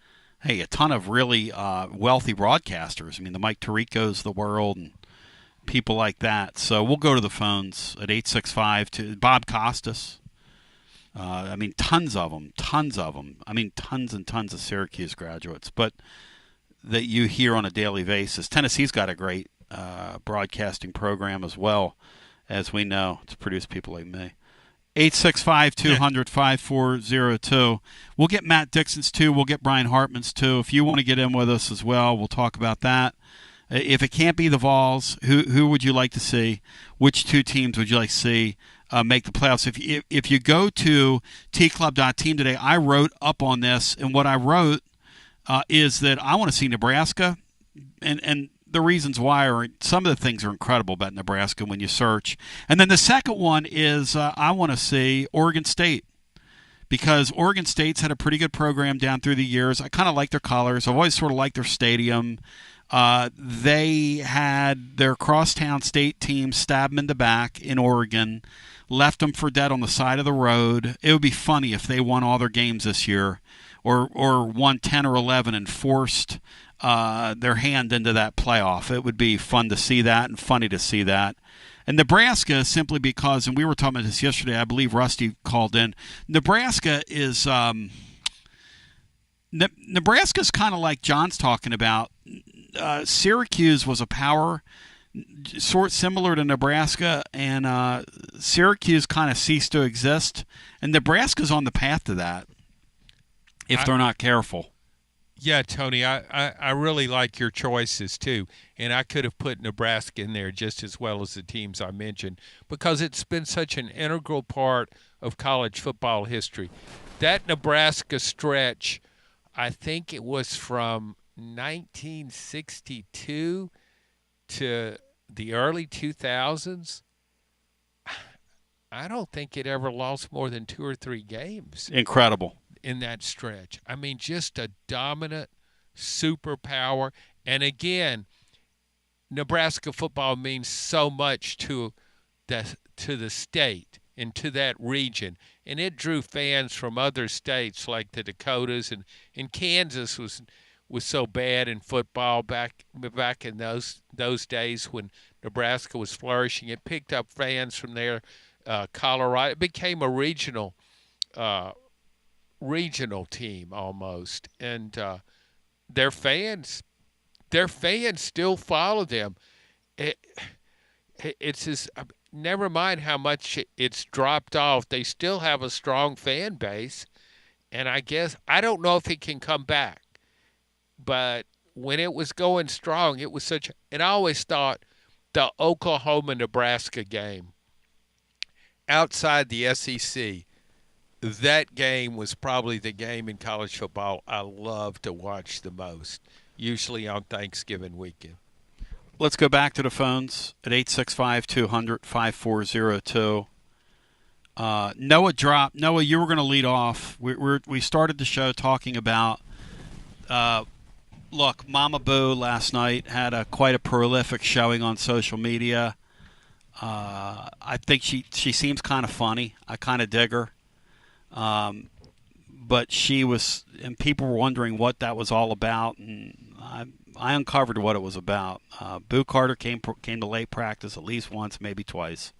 Hey, a ton of really wealthy broadcasters. The Mike Tiricos of the world and people like that. So we'll go to the phones at 865 to Bob Costas. Tons of them. Tons and tons of Syracuse graduates, but that you hear on a daily basis. Tennessee's got a great broadcasting program as well, as we know. It's produced people like me. 865-200-5402. We'll get Matt Dixon's too. We'll get Brian Hartman's too. If you want to get in with us as well, we'll talk about that. If it can't be the Vols, who would you like to see? Which two teams would you like to see make the playoffs? If you go to tclub.team today, I wrote up on this, and what I wrote is that I want to see Nebraska, and the reasons why are some of the things are incredible about Nebraska when you search. And then the second one is I want to see Oregon State, because Oregon State's had a pretty good program down through the years. I kind of like their colors. I've always sort of liked their stadium. They had their crosstown state team stab them in the back in Oregon, left them for dead on the side of the road. It would be funny if they won all their games this year, or won 10 or 11 and forced their hand into that playoff. It would be fun to see that and funny to see that. And Nebraska, simply because, and we were talking about this yesterday, I believe Rusty called in, Nebraska is Nebraska's kind of like John's talking about. Syracuse was a power, sort similar to Nebraska, and Syracuse kind of ceased to exist, and Nebraska's on the path to that if they're not careful. Yeah, Tony, I really like your choices too, and I could have put Nebraska in there just as well as the teams I mentioned, because it's been such an integral part of college football history. That Nebraska stretch, I think it was from 1962 to the early 2000s. I don't think it ever lost more than 2 or 3 games. Incredible. In that stretch. I mean, just a dominant superpower. And again, Nebraska football means so much to the state and to that region. And it drew fans from other states like the Dakotas, and Kansas was so bad in football back in those days when Nebraska was flourishing. It picked up fans from there. Colorado, it became a regional team almost, and their fans still follow them. It's just, never mind how much it's dropped off, they still have a strong fan base, and I don't know if it can come back, but when it was going strong, it was and I always thought the Oklahoma-Nebraska game outside the SEC, that game was probably the game in college football I love to watch the most, usually on Thanksgiving weekend. Let's go back to the phones at 865-200-5402. Noah dropped. Noah, you were going to lead off. We started the show talking about, look, Mama Boo last night had quite a prolific showing on social media. I think she seems kind of funny. I kind of dig her. But she was, and people were wondering what that was all about, and I uncovered what it was about. Boo Carter came to late practice at least once, maybe twice.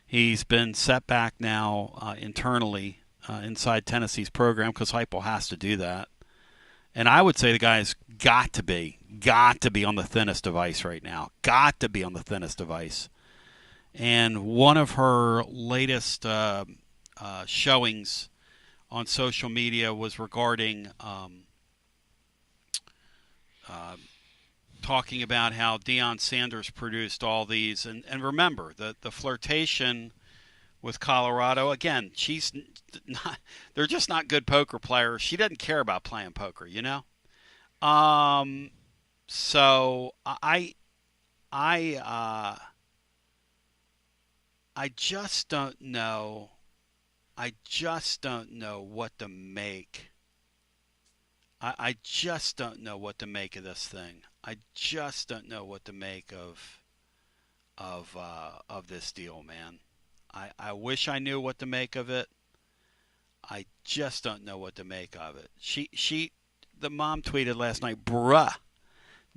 He's been set back now internally inside Tennessee's program because Hypel has to do that. And I would say the guy's got to be on the thinnest of ice right now. Got to be on the thinnest of ice. And one of her latest showings on social media was regarding talking about how Deion Sanders produced all these. And remember, the flirtation with Colorado, again, they're just not good poker players. She doesn't care about playing poker, you know? So I just don't know. I just don't know what to make. I just don't know what to make of this thing. I just don't know what to make of this deal, man. I wish I knew what to make of it. I just don't know what to make of it. The mom tweeted last night, bruh,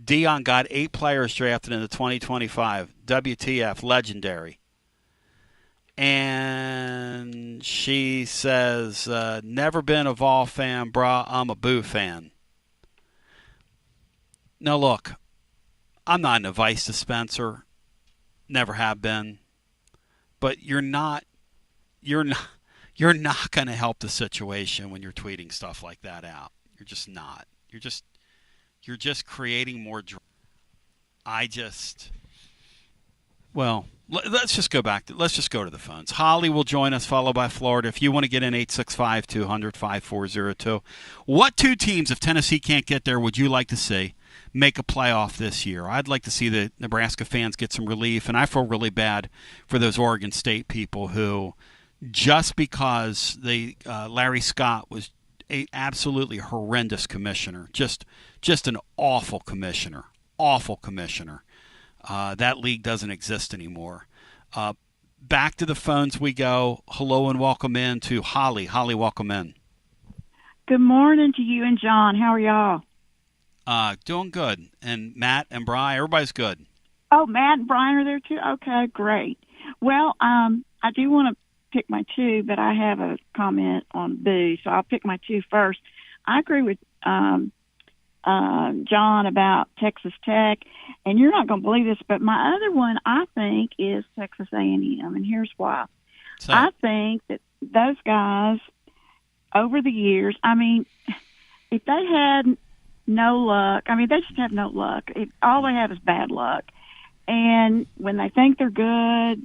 Deion got 8 players drafted in the 2025. WTF, legendary. And she says, never been a Vol fan, brah, I'm a Boo fan. Now look, I'm not an advice dispenser. Never have been. But you're not going to help the situation when you're tweeting stuff like that out. You're just not. You're just creating more let's just go let's just go to the phones. Holly will join us, followed by Florida. If you want to get in, 865-200-5402. What two teams, if Tennessee can't get there, would you like to see make a playoff this year? I'd like to see the Nebraska fans get some relief, and I feel really bad for those Oregon State people who, just because Larry Scott was an absolutely horrendous commissioner, just an awful commissioner. That league doesn't exist anymore. Back to the phones we go. Hello and welcome in to Holly. Holly, welcome in. Good morning to you and John. How are y'all? Doing good. And Matt and Bri, everybody's good. Oh, Matt and Brian are there too? Okay, great. Well, I do want to pick my two, but I have a comment on Boo, so I'll pick my two first. I agree with John about Texas Tech, and you're not going to believe this, but my other one I think is Texas A&M, and here's why. I think that those guys over the years, I mean, if they had no luck, I mean, they just have no luck. All they have is bad luck. And when they think they're good,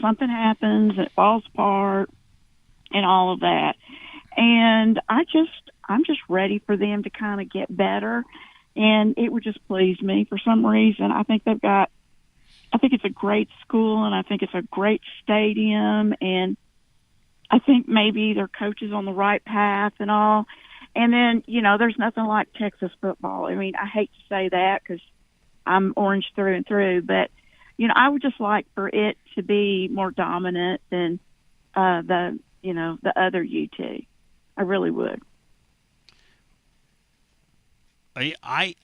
something happens, it falls apart, and all of that. And I'm just ready for them to kind of get better, and it would just please me for some reason. I think it's a great school, and I think it's a great stadium, and I think maybe their coach is on the right path and all. And then, there's nothing like Texas football. I mean, I hate to say that because I'm orange through and through, but, I would just like for it to be more dominant than the other UT. I really would. I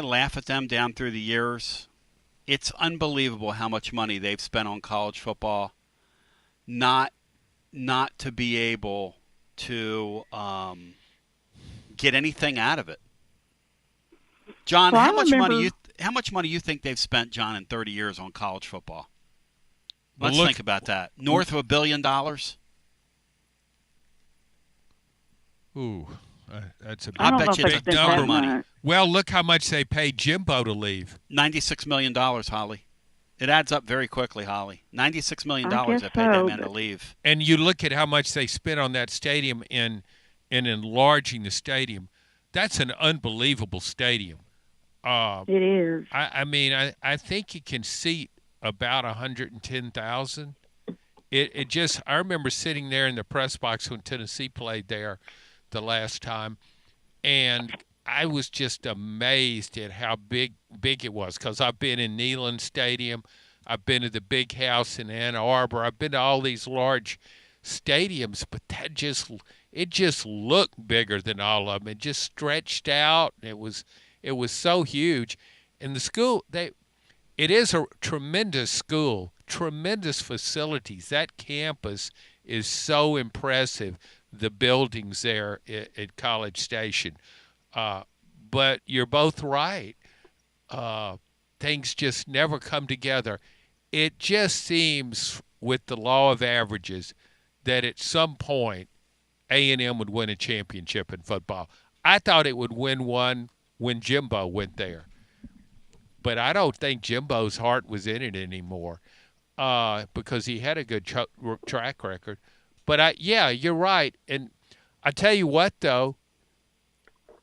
laugh at them down through the years. It's unbelievable how much money they've spent on college football, not to be able to get anything out of it. John, well, how much money you think they've spent, John, in 30 years on college football? Let's think about that. North of $1 billion? Ooh, that's a big, I bet you it's a ton of money. Well, look how much they paid Jimbo to leave. $96 million, Holly. It adds up very quickly, Holly. $96 million they paid that man to leave. And you look at how much they spent on that stadium in enlarging the stadium. That's an unbelievable stadium. It is. I think it can seat about 110,000. It just, I remember sitting there in the press box when Tennessee played there the last time, and I was just amazed at how big it was, because I've been in Neyland Stadium, I've been to the Big House in Ann Arbor, I've been to all these large stadiums, but it just looked bigger than all of them. It just stretched out. It was so huge, and the school it is a tremendous school, tremendous facilities. That campus is so impressive. The buildings there at College Station. But you're both right. Things just never come together. It just seems, with the law of averages, that at some point A&M would win a championship in football. I thought it would win one when Jimbo went there. But I don't think Jimbo's heart was in it anymore because he had a good track record. But, you're right. And I tell you what, though,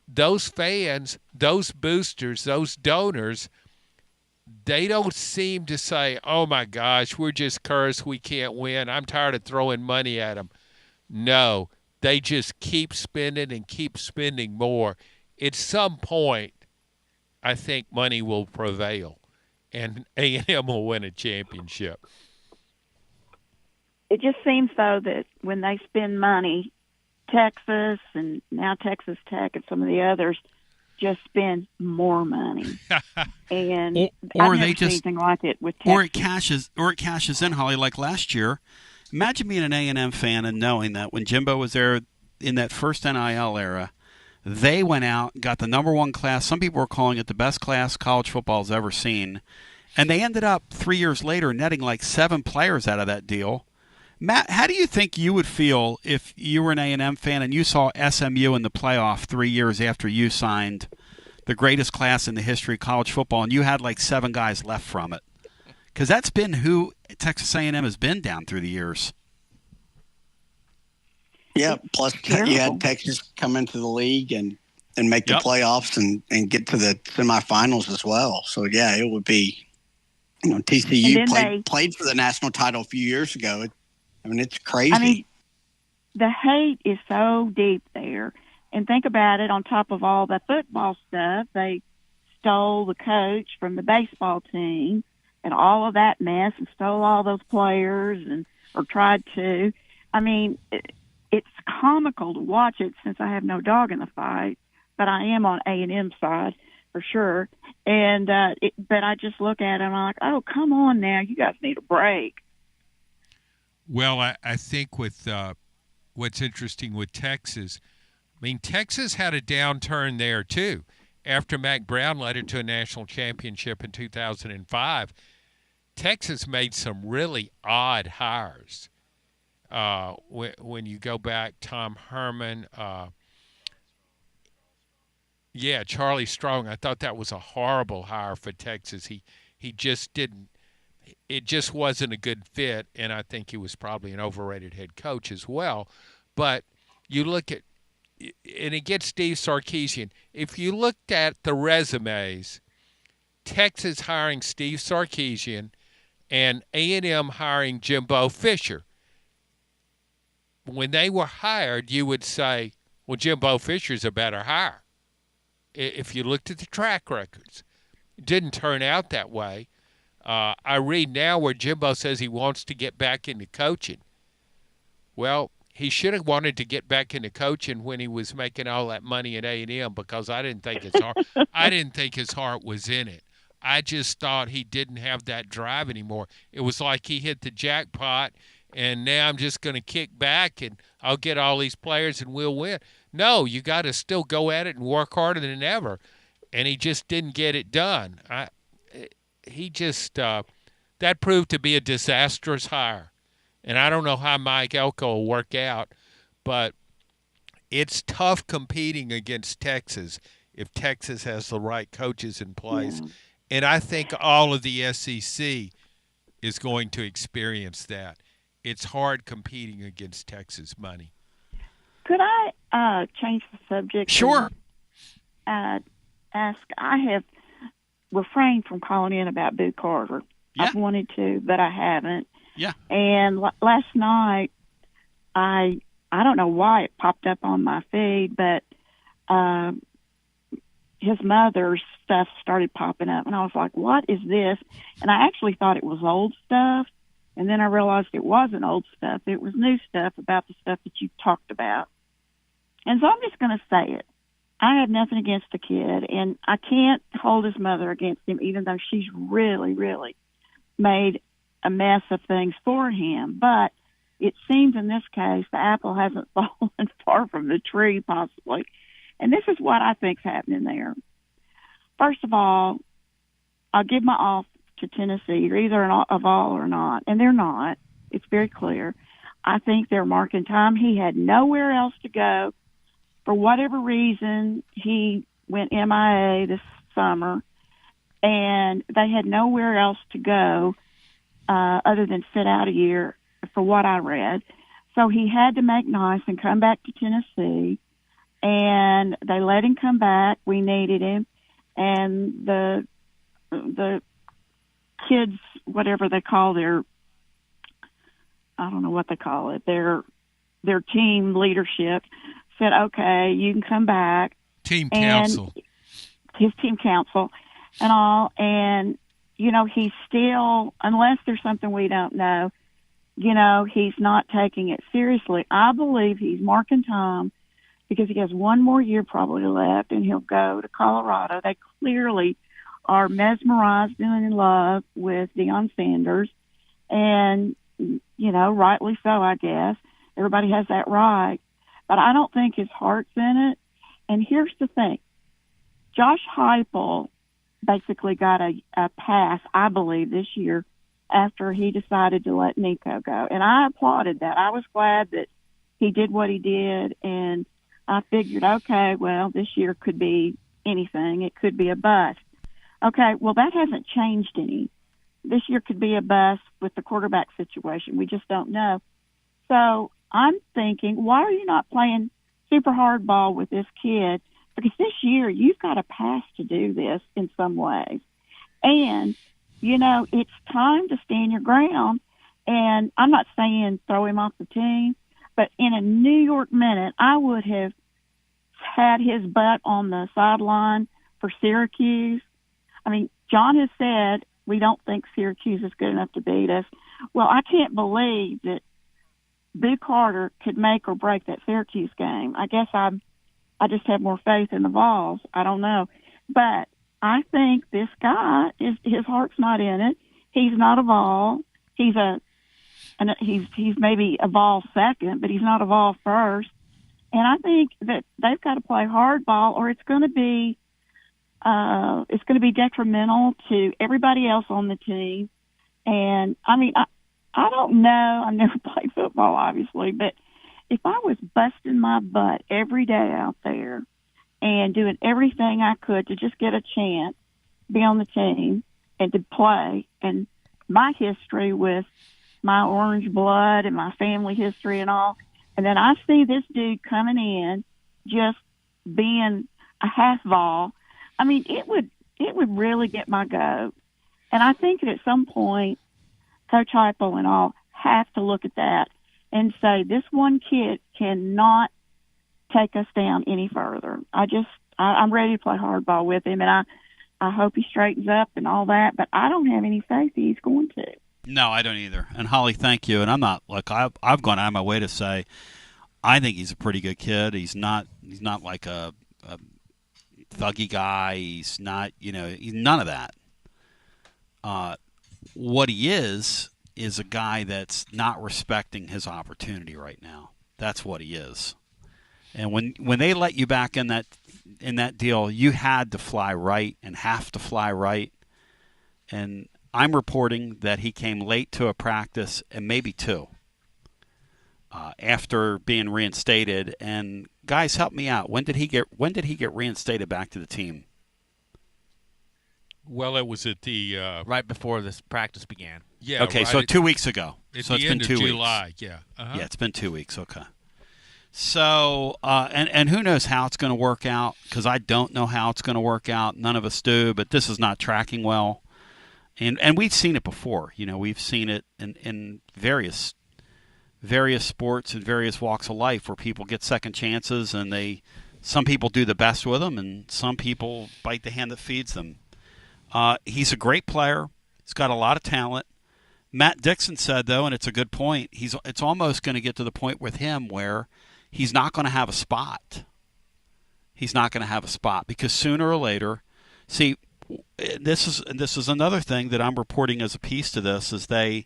those fans, those boosters, those donors, they don't seem to say, oh, my gosh, we're just cursed, we can't win, I'm tired of throwing money at them. No, they just keep spending and keep spending more. At some point, I think money will prevail, and A&M will win a championship. It just seems, though, that when they spend money, Texas and now Texas Tech and some of the others just spend more money. And I've never seen anything like it with Texas. Or it cashes in, Holly, like last year. Imagine being an A&M fan and knowing that when Jimbo was there in that first NIL era, they went out, got the number one class. Some people were calling it the best class college football's ever seen. And they ended up 3 years later netting like 7 players out of that deal. Matt, how do you think you would feel if you were an A&M fan and you saw SMU in the playoff 3 years after you signed the greatest class in the history of college football, and you had like 7 guys left from it. Because that's been who Texas A&M has been down through the years. Yeah, plus you had Texas come into the league and make the playoffs and get to the semifinals as well. So, yeah, it would be, TCU played for the national title a few years ago. It's crazy. I mean, the hate is so deep there. And think about it, on top of all the football stuff, they stole the coach from the baseball team and all of that mess and stole all those players or tried to. I mean, it's comical to watch it since I have no dog in the fight, but I am on A&M's side for sure. And but I just look at it and I'm like, oh, come on now, you guys need a break. Well, I think with what's interesting with Texas, I mean, Texas had a downturn there too. After Mac Brown led it to a national championship in 2005, Texas made some really odd hires. When you go back, Tom Herman, Charlie Strong. I thought that was a horrible hire for Texas. He just didn't. It just wasn't a good fit, and I think he was probably an overrated head coach as well. But you look at, and it gets Steve Sarkisian. If you looked at the resumes, Texas hiring Steve Sarkisian and A&M hiring Jimbo Fisher, when they were hired, you would say, well, Jimbo Fisher's a better hire. If you looked at the track records, it didn't turn out that way. I read now where Jimbo says he wants to get back into coaching. Well, he should have wanted to get back into coaching when he was making all that money at A&M, because I didn't think his heart was in it. I just thought he didn't have that drive anymore. It was like he hit the jackpot, and now I'm just going to kick back and I'll get all these players and we'll win. No, you got to still go at it and work harder than ever. And he just didn't get it done. That proved to be a disastrous hire. And I don't know how Mike Elko will work out, but it's tough competing against Texas if Texas has the right coaches in place. Yeah. And I think all of the SEC is going to experience that. It's hard competing against Texas money. Could I change the subject? Sure. And ask, I have refrained from calling in about Boo Carter. Yeah. I've wanted to, but I haven't. Yeah. And last night, I don't know why it popped up on my feed, but his mother's stuff started popping up, and I was like, what is this? And I actually thought it was old stuff, and then I realized it wasn't old stuff. It was new stuff about the stuff that you talked about. And so I'm just going to say it. I have nothing against the kid, and I can't hold his mother against him, even though she's really, really made a mess of things for him. But it seems in this case the apple hasn't fallen far from the tree, possibly. And this is what I think's happening there. First of all, I'll give my off to Tennessee. You're either a Vol or not, and they're not. It's very clear. I think they're marking time. He had nowhere else to go. For whatever reason, he went MIA this summer, and they had nowhere else to go other than sit out a year, for what I read. So he had to make nice and come back to Tennessee, and they let him come back. We needed him, and the kids, whatever they call their, I don't know what they call it, their team leadership said, okay, you can come back. Team council. His team council and all. And, he's still, unless there's something we don't know, he's not taking it seriously. I believe he's marking time because he has one more year probably left, and he'll go to Colorado. They clearly are mesmerized and in love with Deion Sanders. And, rightly so, I guess. Everybody has that right. But I don't think his heart's in it. And here's the thing. Josh Hypel basically got a pass, I believe, this year after he decided to let Nico go. And I applauded that. I was glad that he did what he did. And I figured, okay, well, this year could be anything. It could be a bust. Okay, well, that hasn't changed any. This year could be a bust with the quarterback situation. We just don't know. So I'm thinking, why are you not playing super hardball with this kid? Because this year you've got a pass to do this in some ways. And, you know, it's time to stand your ground. And I'm not saying throw him off the team, but in a New York minute, I would have had his butt on the sideline for Syracuse. I mean, John has said we don't think Syracuse is good enough to beat us. Well, I can't believe that Boo Carter could make or break that Syracuse game. I guess I just have more faith in the Vols. I don't know. But I think this guy, his heart's not in it. He's not a Vol. He's maybe a Vol second, but he's not a Vol first. And I think that they've got to play hardball, or it's going to be detrimental to everybody else on the team. And I mean, I don't know. I've never played football, obviously, but if I was busting my butt every day out there and doing everything I could to just get a chance to be on the team and to play, and my history with my orange blood and my family history and all, and then I see this dude coming in just being a half Vol, I mean, it would really get my goat. And I think that at some point, Coach Hypel and all have to look at that and say, this one kid cannot take us down any further. I'm ready to play hardball with him, and I hope he straightens up and all that, but I don't have any faith that he's going to. No, I don't either. And Holly, thank you. And I'm not like I've gone out of my way to say I think he's a pretty good kid. He's not like a thuggy guy. He's not, he's none of that. What he is a guy that's not respecting his opportunity right now. That's what he is. And when they let you back in that deal, you had to fly right and have to fly right. And I'm reporting that he came late to a practice and maybe two after being reinstated. And guys, help me out. When did he get reinstated back to the team? Well, it was at the right before this practice began. Yeah. Okay, right so 2 weeks ago. So it's been 2 weeks. July. Yeah. Uh-huh. Yeah, it's been 2 weeks. Okay. So and who knows how it's going to work out? Because I don't know how it's going to work out. None of us do. But this is not tracking well. And we've seen it before. We've seen it in various sports and various walks of life where people get second chances, and some people do the best with them, and some people bite the hand that feeds them. He's a great player. He's got a lot of talent. Matt Dixon said, though, and it's a good point, it's almost going to get to the point with him where he's not going to have a spot. He's not going to have a spot because sooner or later, see, this is another thing that I'm reporting as a piece to this as they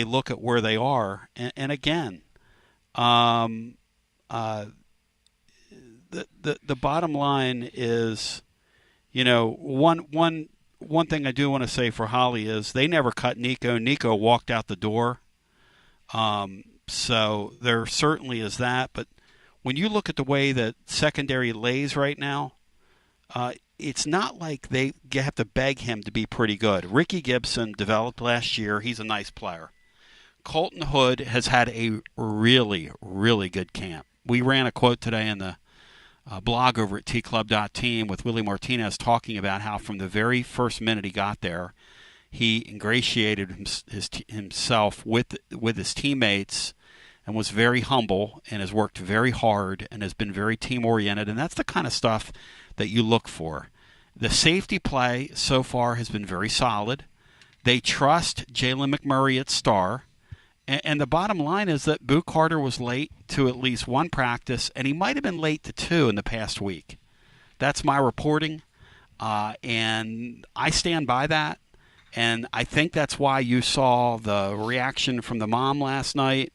look at where they are, and again, the bottom line is, one thing I do want to say for Holly is they never cut Nico. Nico walked out the door, so there certainly is that. But when you look at the way that secondary lays right now, it's not like they have to beg him to be pretty good. Ricky Gibson developed last year. He's a nice player. Colton Hood has had a really, really good camp. We ran a quote today in the blog over at tclub.team with Willie Martinez talking about how from the very first minute he got there, he ingratiated himself with his teammates and was very humble and has worked very hard and has been very team-oriented, and that's the kind of stuff that you look for. The safety play so far has been very solid. They trust Jalen McMurray at star. And the bottom line is that Boo Carter was late to at least one practice, and he might have been late to two in the past week. That's my reporting, and I stand by that. And I think that's why you saw the reaction from the mom last night.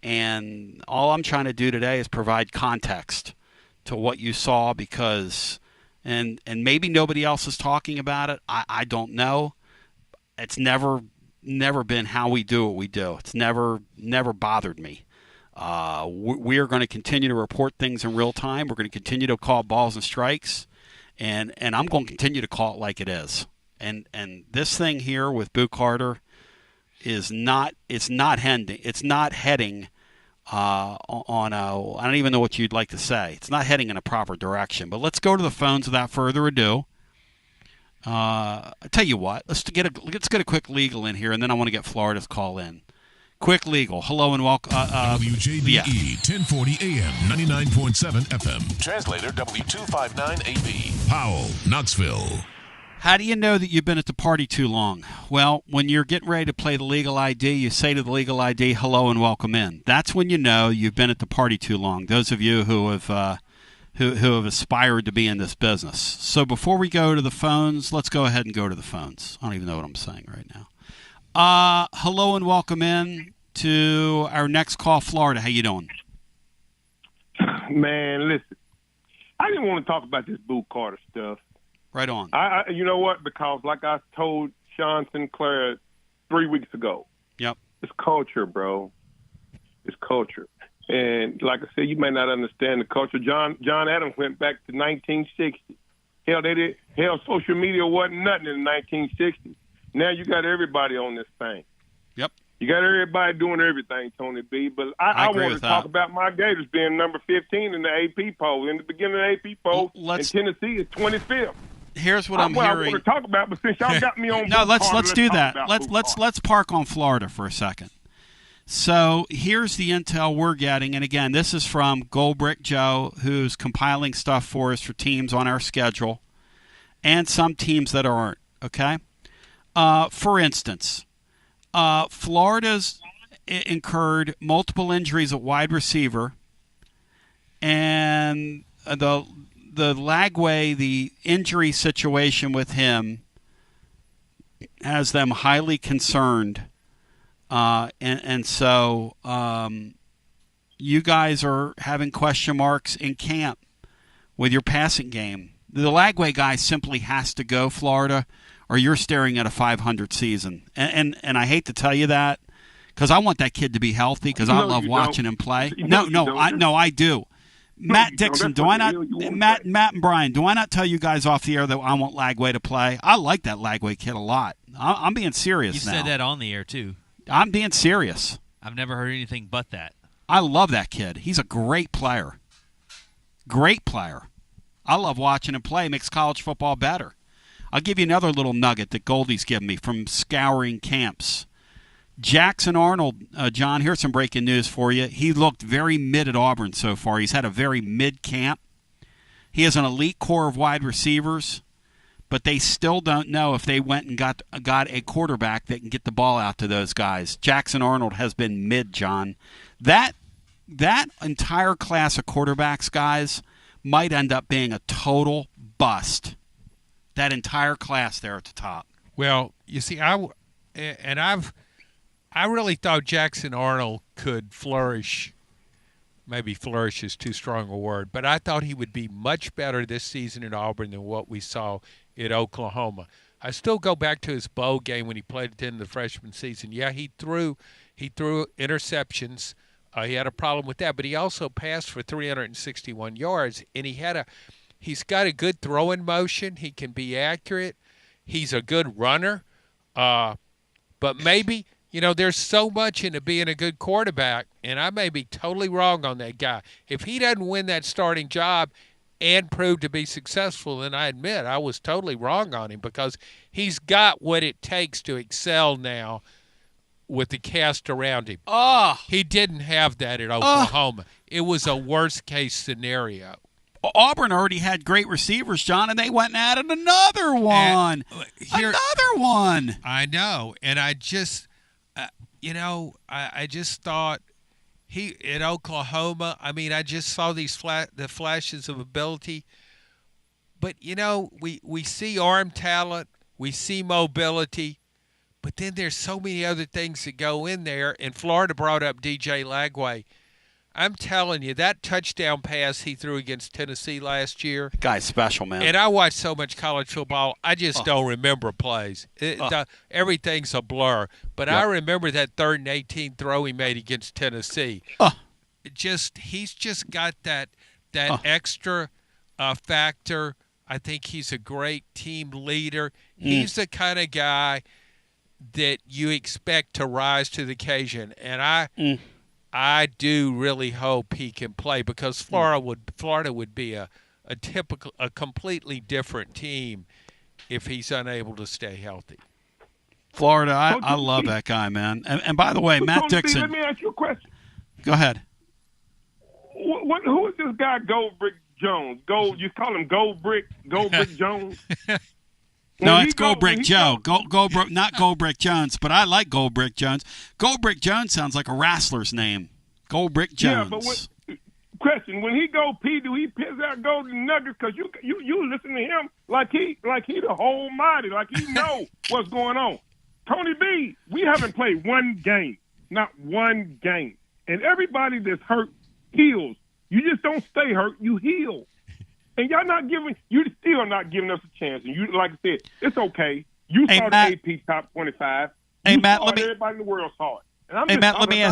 And all I'm trying to do today is provide context to what you saw because, and maybe nobody else is talking about it. I don't know. It's never been how we do what we do. It's never bothered me. We are going to continue to report things in real time. We're going to continue to call balls and strikes. and I'm going to continue to call it like it is. And this thing here with Boo Carter is not heading on a, I don't even know what you'd like to say. It's not heading in a proper direction. But let's go to the phones without further ado. I tell you what, let's get a quick legal in here, and then I want to get Florida's call in. Quick legal. Hello and welcome. WJBE 1040 AM 99.7 FM. Translator W259AB. Powell, Knoxville. How do you know that you've been at the party too long? Well, when you're getting ready to play the legal ID, you say to the legal ID, hello and welcome in. That's when you know you've been at the party too long. Those of you who have who have aspired to be in this business. So before we go to the phones, let's go ahead and go to the phones. I don't even know what I'm saying right now. Hello and welcome in to our next call, Florida. How you doing? Man, listen, I didn't want to talk about this Boo Carter stuff. Right on. I you know what? Because like I told Sean Sinclair 3 weeks ago. Yep. It's culture, bro. It's culture. And like I said, you may not understand the culture. John Adams went back to 1960. Hell, social media wasn't nothing in the 1960s. Now you got everybody on this thing. Yep. You got everybody doing everything, Tony B. But I want to talk about my Gators being number 15 in the AP poll. In the beginning of the AP poll, and Tennessee is 25th. Here's what I'm hearing. I want to talk about, but since y'all got me on, no, let's do that. Let's park on Florida for a second. So here's the intel we're getting, and again, this is from Goldbrick Joe, who's compiling stuff for us for teams on our schedule, and some teams that aren't. Okay. For instance, Florida's incurred multiple injuries at wide receiver, and the Lagway, the injury situation with him has them highly concerned. And so you guys are having question marks in camp with your passing game. The Lagway guy simply has to go, Florida, or you're staring at a 500 season. And I hate to tell you that because I want that kid to be healthy because I love watching him play. I do. Matt Dixon, do I not? Matt and Brian, do I not tell you guys off the air that I want Lagway to play? I like that Lagway kid a lot. I'm being serious now. You said that on the air too. I'm being serious. I've never heard anything but that. I love that kid. He's a great player. Great player. I love watching him play. Makes college football better. I'll give you another little nugget that Goldie's given me from scouring camps. Jackson Arnold, John, here's some breaking news for you. He looked very mid at Auburn so far. He's had a very mid camp. He has an elite core of wide receivers, but they still don't know if they went and got a quarterback that can get the ball out to those guys. Jackson Arnold has been mid, John. That entire class of quarterbacks, guys, might end up being a total bust. That entire class there at the top. Well, you see, I really thought Jackson Arnold could flourish. Maybe flourish is too strong a word, but I thought he would be much better this season at Auburn than what we saw at Oklahoma. I still go back to his bowl game when he played at the end of the freshman season. Yeah, he threw interceptions. He had a problem with that, but he also passed for 361 yards, and he's got a good throwing motion. He can be accurate. He's a good runner, but maybe. There's so much into being a good quarterback, and I may be totally wrong on that guy. If he doesn't win that starting job and prove to be successful, then I admit I was totally wrong on him because he's got what it takes to excel now with the cast around him. He didn't have that at Oklahoma. It was a worst-case scenario. Auburn already had great receivers, John, and they went and added another one. Another one. I know, and I just – I just thought he at Oklahoma. I mean, I just saw the flashes of ability, but we see arm talent, we see mobility, but then there's so many other things that go in there. And Florida brought up DJ Lagway. I'm telling you, that touchdown pass he threw against Tennessee last year. Guy's special, man. And I watch so much college football, I just don't remember plays. Everything's a blur. But I remember that 3rd and 18 throw he made against Tennessee. He's just got that extra factor. I think he's a great team leader. He's the kind of guy that you expect to rise to the occasion, and I do really hope he can play, because Florida would be a completely different team if he's unable to stay healthy. Florida, I love that guy, man. And by the way, Matt Dixon. Let me ask you a question. Go ahead. Who is this guy, Goldbrick Jones? You call him Goldbrick Jones? No, it's Goldbrick Joe. Goldbrick, not Goldbrick Jones, but I like Goldbrick Jones. Goldbrick Jones sounds like a wrestler's name. Goldbrick Jones. Yeah, but question: when he go pee, do he piss out golden nuggets? Because you listen to him like he the whole mighty, like he know what's going on. Tony B, we haven't played one game, not one game, and everybody that's hurt heals. You just don't stay hurt; you heal. And you still not giving us a chance. And you, like I said, it's okay. You saw Matt, the AP top 25. Hey, Matt, everybody in the world saw it. Hey, Matt, let me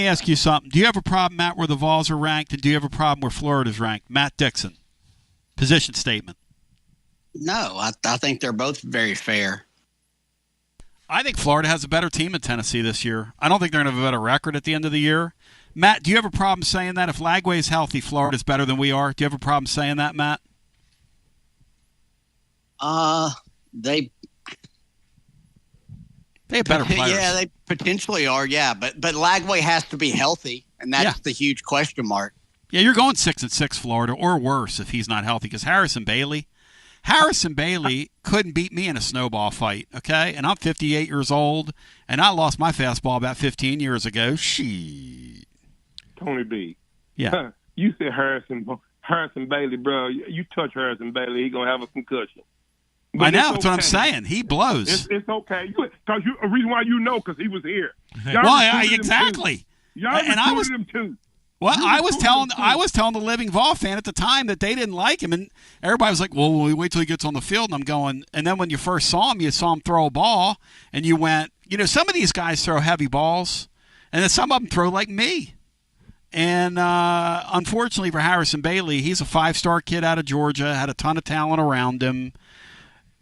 ask you something. Do you have a problem, Matt, where the Vols are ranked, and do you have a problem where Florida's ranked? Matt Dixon, position statement. No, I think they're both very fair. I think Florida has a better team than Tennessee this year. I don't think they're going to have a better record at the end of the year. Matt, do you have a problem saying that? If Lagway is healthy, Florida's better than we are. Do you have a problem saying that, Matt? They have better players. Yeah, they potentially are, yeah. But Lagway has to be healthy, and that's the huge question mark. Yeah, you're going 6-6 Florida, or worse if he's not healthy, because Harrison Bailey couldn't beat me in a snowball fight, okay? And I'm 58 years old, and I lost my fastball about 15 years ago. Tony B. Yeah. You said Harrison Bailey, bro. You touch Harrison Bailey, he's going to have a concussion. But I know. That's what I'm saying. He blows. It's okay. Because the reason why because he was here. Exactly. Y'all recruited him too. Well, I was telling the Living Vol fan at the time that they didn't like him, and everybody was like, well, we wait till he gets on the field. And I'm going, and then when you first saw him, you saw him throw a ball, and you went, some of these guys throw heavy balls, and then some of them throw like me. And unfortunately for Harrison Bailey, he's a 5-star kid out of Georgia, had a ton of talent around him.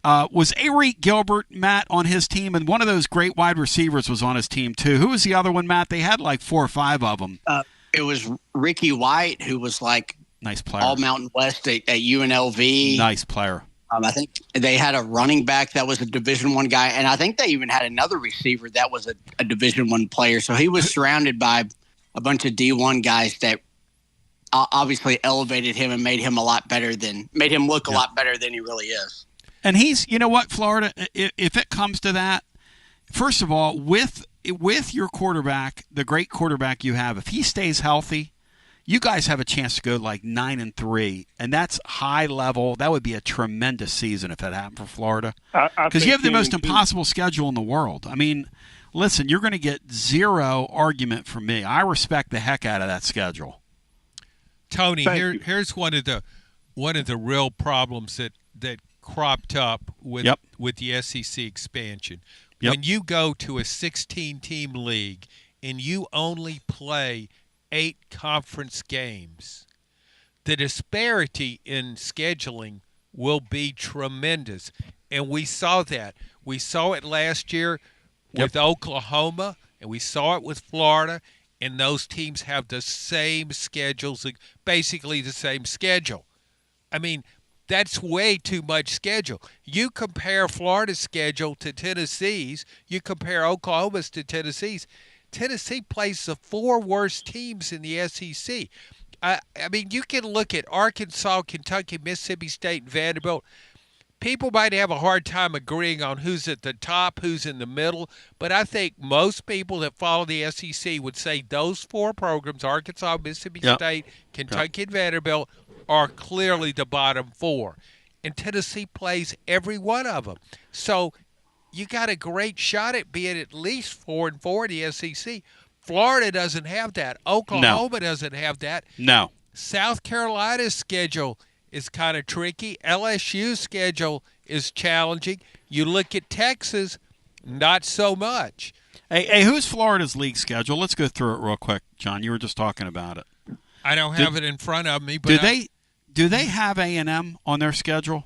Was Arik Gilbert, Matt, on his team? And one of those great wide receivers was on his team, too. Who was the other one, Matt? They had like 4 or 5 of them. It was Ricky White, who was like nice player, all Mountain West at UNLV. Nice player. I think they had a running back that was a Division I guy, and I think they even had another receiver that was a Division I player. So he was surrounded by a bunch of D1 guys that obviously elevated him and made him look a lot better than he really is. And he's, you know what, Florida, if it comes to that, first of all, with your quarterback, the great quarterback you have, if he stays healthy, you guys have a chance to go like 9-3, and that's high level. That would be a tremendous season if that happened for Florida, because you have the most impossible schedule in the world. I mean, listen, you're going to get zero argument from me. I respect the heck out of that schedule. Tony, here's one of the real problems that cropped up with the SEC expansion. When you go to a 16-team league and you only play 8 conference games, the disparity in scheduling will be tremendous. And we saw that. We saw it last year with Oklahoma, and we saw it with Florida, and those teams have the same schedules, basically the same schedule. I mean, that's way too much schedule. You compare Florida's schedule to Tennessee's, you compare Oklahoma's to Tennessee's. Tennessee plays the 4 worst teams in the SEC. I mean, you can look at Arkansas, Kentucky, Mississippi State, and Vanderbilt. People might have a hard time agreeing on who's at the top, who's in the middle, but I think most people that follow the SEC would say those 4 programs, Arkansas, Mississippi State, Kentucky, and Vanderbilt, are clearly the bottom 4. And Tennessee plays every one of them. So you got a great shot at being at least 4-4 in the SEC. Florida doesn't have that. Oklahoma doesn't have that. No. South Carolina's schedule is kind of tricky. LSU's schedule is challenging. You look at Texas, not so much. Hey, who's Florida's league schedule? Let's go through it real quick, John. You were just talking about it. I don't have it in front of me. But Do they have A&M on their schedule?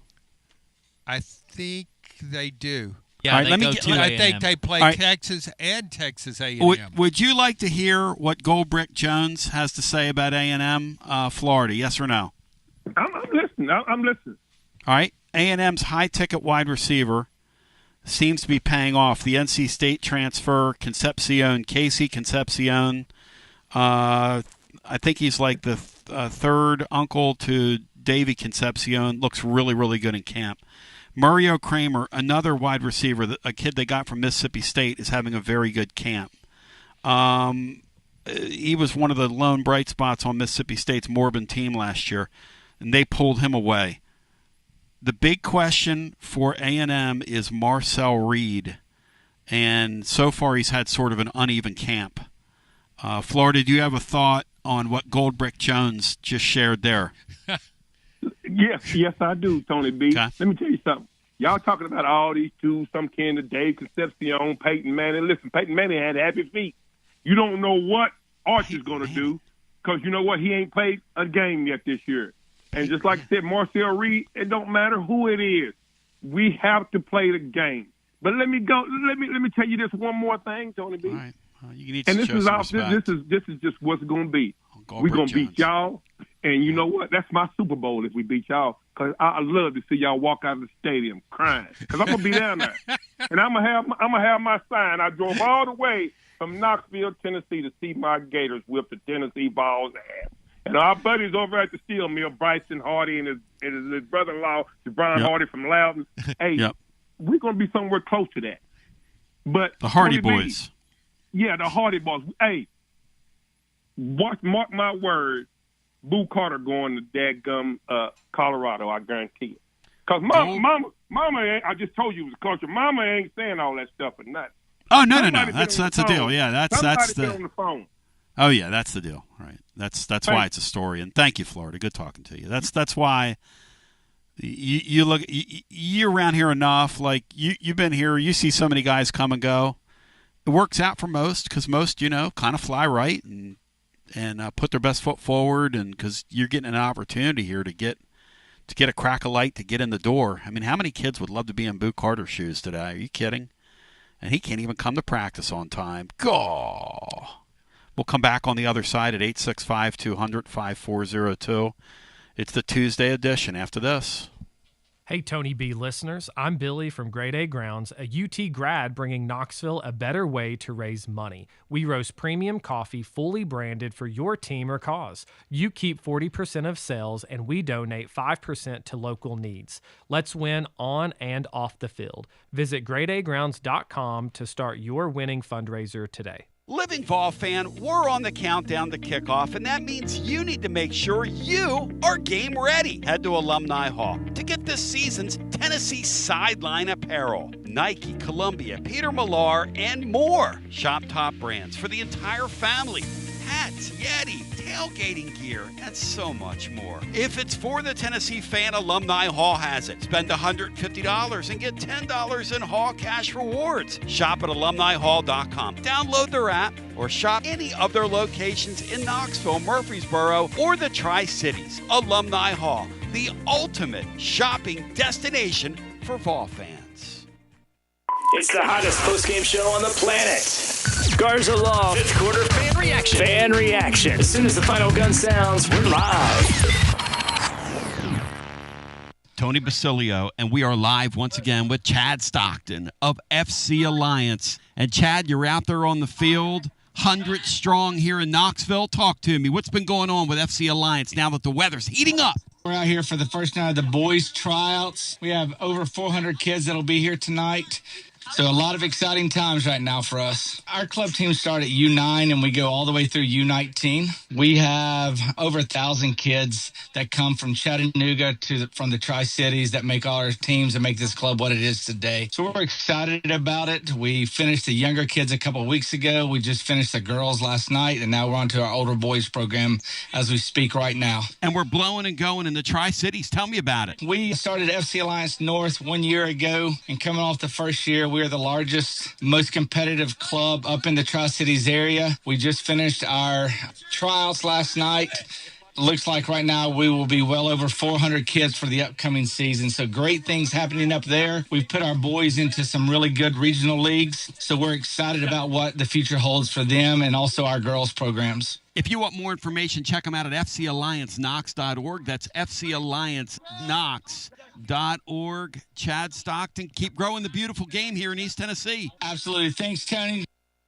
I think they do. Yeah, right, I think they play right. Texas and Texas A&M. Would you like to hear what Goldbrick Jones has to say about A&M, Florida? Yes or no? I'm listening. I'm listening. All right. A&M's high-ticket wide receiver seems to be paying off. The NC State transfer, Casey Concepcion. I think he's like the third uncle to Davy Concepcion. Looks really, really good in camp. Mario Kramer, another wide receiver, a kid they got from Mississippi State, is having a very good camp. He was one of the lone bright spots on Mississippi State's Morban team last year, and they pulled him away. The big question for A&M is Marcel Reed, and so far he's had sort of an uneven camp. Florida, do you have a thought on what Goldbrick Jones just shared there? Yes, I do, Tony B. Okay. Let me tell you something. Y'all talking about all these two, some kind of Dave Concepcion, Peyton Manning. Listen, Peyton Manning had happy feet. You don't know what Archer's going to do because you know what? He ain't played a game yet this year. And just like I said, Marcel Reed, it don't matter who it is. We have to play the game. But let me go. Let me tell you this one more thing, Tony B. All right. You need and to this show is some all. respect. This is just what's going to be. We're going to beat y'all. And you know what? That's my Super Bowl if we beat y'all. Because I love to see y'all walk out of the stadium crying. Because I'm going to be down there. And I'm going to have my sign. I drove all the way from Knoxville, Tennessee to see my Gators whip the Tennessee Vols ass. And our buddies over at the steel mill, Bryson Hardy and his brother-in-law, Brian Hardy from Loudon. Hey, we're going to be somewhere close to that. But the Hardy boys. Yeah, the Hardy boys. Hey, mark my words. Boo Carter going to dadgum Colorado, I guarantee it. Because Mama ain't, I just told you it was culture. Mama ain't saying all that stuff or nothing. Oh, no. That's the deal. Yeah, that's the on the phone. Oh, yeah, that's the deal. Right. That's why it's a story. And thank you, Florida. Good talking to you. That's why you look you're around here enough. Like you've been here. You see so many guys come and go. It works out for most because most, kind of fly right and put their best foot forward, and because you're getting an opportunity here to get a crack of light to get in the door. I mean, how many kids would love to be in Boo Carter's shoes today? Are you kidding? And he can't even come to practice on time. Go. We'll come back on the other side at 865-200-5402. It's the Tuesday edition after this. Hey, Tony B listeners, I'm Billy from Grade A Grounds, a UT grad bringing Knoxville a better way to raise money. We roast premium coffee fully branded for your team or cause. You keep 40% of sales, and we donate 5% to local needs. Let's win on and off the field. Visit gradeagrounds.com to start your winning fundraiser today. Living Vol fan, we're on the countdown to kickoff, and that means you need to make sure you are game ready. Head to Alumni Hall to get this season's Tennessee sideline apparel. Nike, Columbia, Peter Millar, and more. Shop top brands for the entire family. Hats, Yeti, tailgating gear, and so much more. If it's for the Tennessee fan, Alumni Hall has it. Spend $150 and get $10 in Hall cash rewards. Shop at alumnihall.com. Download their app or shop any of their locations in Knoxville, Murfreesboro, or the Tri-Cities. Alumni Hall, the ultimate shopping destination for Vol fans. It's the hottest post-game show on the planet. Garza Law, fifth quarter fan reaction. Fan reaction. As soon as the final gun sounds, we're live. Tony Basilio, and we are live once again with Chad Stockton of FC Alliance. And Chad, you're out there on the field, 100 strong here in Knoxville. Talk to me. What's been going on with FC Alliance now that the weather's heating up? We're out here for the first night of the boys' tryouts. We have over 400 kids that'll be here tonight. So a lot of exciting times right now for us. Our club team start at U9 and we go all the way through U19. We have over 1,000 kids that come from Chattanooga from the Tri-Cities that make all our teams and make this club what it is today. So we're excited about it. We finished the younger kids a couple of weeks ago. We just finished the girls last night, and now we're on to our older boys program as we speak right now. And we're blowing and going in the Tri-Cities. Tell me about it. We started FC Alliance North 1 year ago, and coming off the first year, we are the largest, most competitive club up in the Tri-Cities area. We just finished our tryouts last night. Looks like right now we will be well over 400 kids for the upcoming season. So great things happening up there. We've put our boys into some really good regional leagues. So we're excited about what the future holds for them and also our girls programs. If you want more information, check them out at fcallianceknox.org. That's fcallianceknox.org. Chad Stockton, keep growing the beautiful game here in East Tennessee. Absolutely. Thanks, Tony.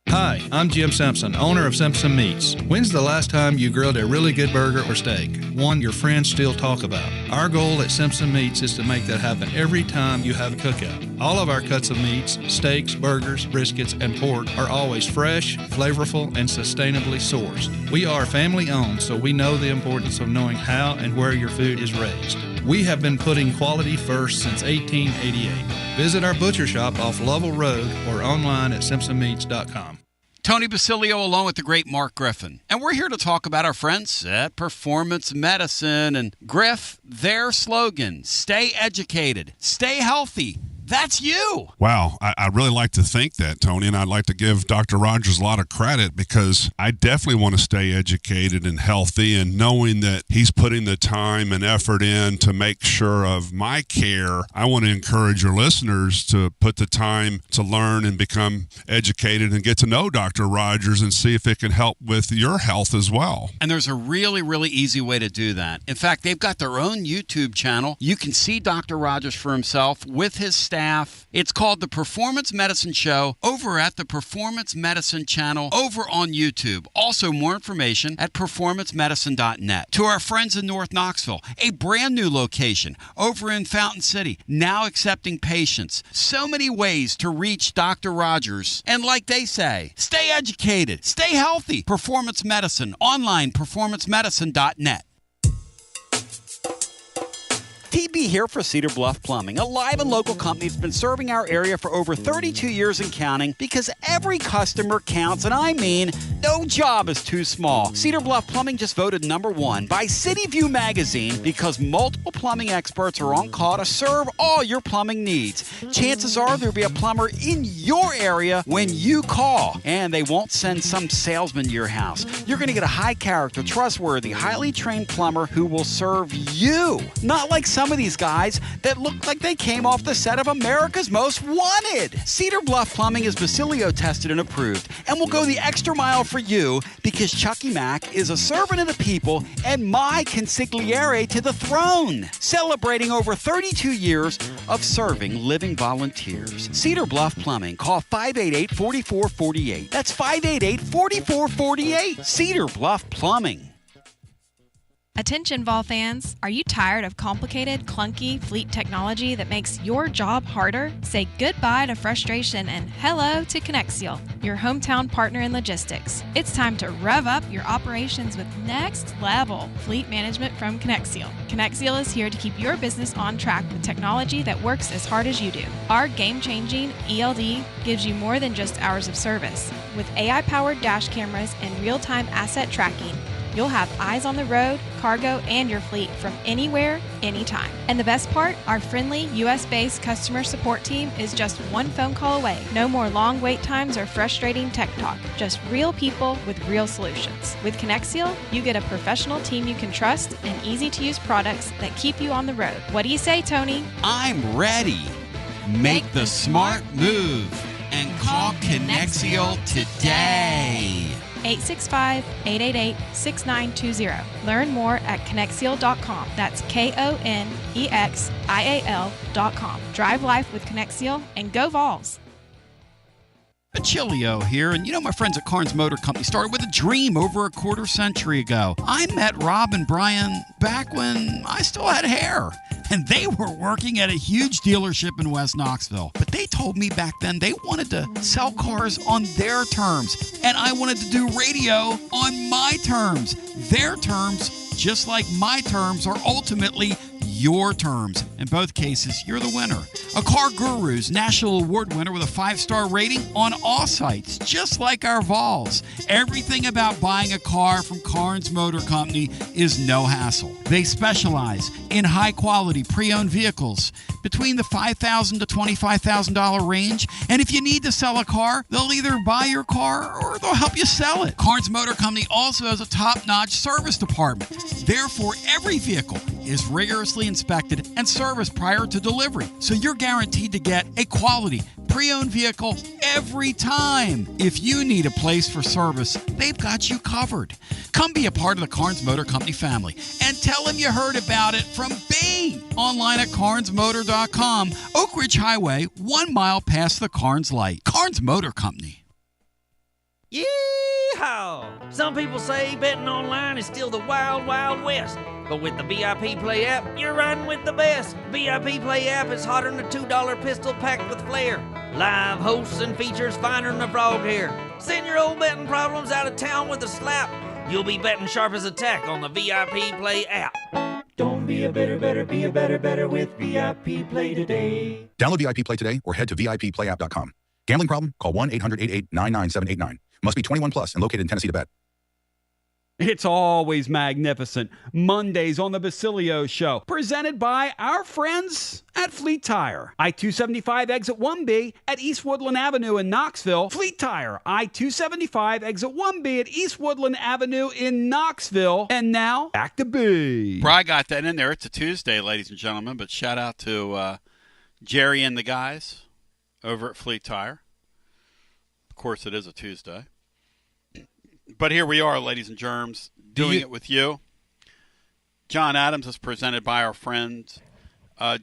Hi, I'm Jim Simpson, owner of Simpson Meats. When's the last time you grilled a really good burger or steak? One your friends still talk about. Our goal at Simpson Meats is to make that happen every time you have a cookout. All of our cuts of meats, steaks, burgers, briskets, and pork are always fresh, flavorful, and sustainably sourced. We are family owned, so we know the importance of knowing how and where your food is raised. We have been putting quality first since 1888. Visit our butcher shop off Lovell Road or online at simpsonmeats.com. Tony Basilio along with the great Mark Griffin. And we're here to talk about our friends at Performance Medicine. And Griff, their slogan, stay educated, stay healthy. That's you. Wow. I really like to think that, Tony, and I'd like to give Dr. Rogers a lot of credit because I definitely want to stay educated and healthy, and knowing that he's putting the time and effort in to make sure of my care, I want to encourage your listeners to put the time to learn and become educated and get to know Dr. Rogers and see if it can help with your health as well. And there's a really, really easy way to do that. In fact, they've got their own YouTube channel. You can see Dr. Rogers for himself with his staff. It's called The Performance Medicine Show over at the Performance Medicine channel over on YouTube. Also, more information at performancemedicine.net. To our friends in North Knoxville, a brand new location over in Fountain City, now accepting patients. So many ways to reach Dr. Rogers. And like they say, stay educated, stay healthy. Performance Medicine, online, performancemedicine.net. TB here for Cedar Bluff Plumbing, a live and local company that's been serving our area for over 32 years and counting because every customer counts, and I mean no job is too small. Cedar Bluff Plumbing just voted #1 by City View magazine because multiple plumbing experts are on call to serve all your plumbing needs. Chances are there'll be a plumber in your area when you call, and they won't send some salesman to your house. You're going to get a high-character, trustworthy, highly trained plumber who will serve you, not like some of these guys that look like they came off the set of America's Most Wanted. Cedar Bluff Plumbing is Basilio tested and approved and will go the extra mile for you because Chucky Mack is a servant of the people and my consigliere to the throne, celebrating over 32 years of serving living volunteers. Cedar Bluff Plumbing. Call 588-4448. That's 588-4448. Cedar Bluff Plumbing. Attention Vol fans, are you tired of complicated, clunky fleet technology that makes your job harder? Say goodbye to frustration and hello to Connexial, your hometown partner in logistics. It's time to rev up your operations with next level fleet management from Connexial. Connexial is here to keep your business on track with technology that works as hard as you do. Our game-changing ELD gives you more than just hours of service. With AI-powered dash cameras and real-time asset tracking, you'll have eyes on the road, cargo, and your fleet from anywhere, anytime. And the best part, our friendly US-based customer support team is just one phone call away. No more long wait times or frustrating tech talk. Just real people with real solutions. With Connexial, you get a professional team you can trust and easy-to-use products that keep you on the road. What do you say, Tony? I'm ready. Make the smart move and call Connexial today. 865-888-6920. Learn more at Connexial.com. That's Konexial.com. Drive life with Connexial and go Vols. Basilio here, and you know my friends at Carnes Motor Company started with a dream over a quarter century ago. I met Rob and Brian back when I still had hair, and they were working at a huge dealership in West Knoxville. But they told me back then they wanted to sell cars on their terms, and I wanted to do radio on my terms. Their terms, just like my terms, are ultimately your terms. In both cases, you're the winner. A Car Guru's national award winner with a 5-star rating on all sites, just like our Vols. Everything about buying a car from Carnes Motor Company is no hassle. They specialize in high-quality pre-owned vehicles between the $5,000 to $25,000 range. And if you need to sell a car, they'll either buy your car or they'll help you sell it. Carnes Motor Company also has a top-notch service department. Therefore, every vehicle is rigorously inspected and serviced prior to delivery. So you're guaranteed to get a quality pre-owned vehicle every time. If you need a place for service, they've got you covered. Come be a part of the Carnes Motor Company family and tell them you heard about it from B. Online at carnesmotor.com. Oak Ridge Highway, 1 mile past the Carnes light. Carnes Motor Company. Yeehaw! Some people say betting online is still the wild, wild west. But with the VIP Play app, you're riding with the best. VIP Play app is hotter than a $2 pistol packed with flair. Live hosts and features finer than a frog hair. Send your old betting problems out of town with a slap. You'll be betting sharp as a tack on the VIP Play app. Don't be a better, be a better with VIP Play today. Download VIP Play today or head to VIPPlayApp.com. Gambling problem? Call 1-800-88-99789. Must be 21 plus and located in Tennessee to bet. It's always magnificent. Mondays on the Basilio Show, presented by our friends at Fleet Tire. I-275 exit 1B at East Woodland Avenue in Knoxville. Fleet Tire, I-275 exit 1B at East Woodland Avenue in Knoxville. And now, back to B. Bry got that in there. It's a Tuesday, ladies and gentlemen, but shout out to Jerry and the guys over at Fleet Tire. Of course, it is a Tuesday. But here we are, ladies and germs, doing it with you. John Adams is presented by our friend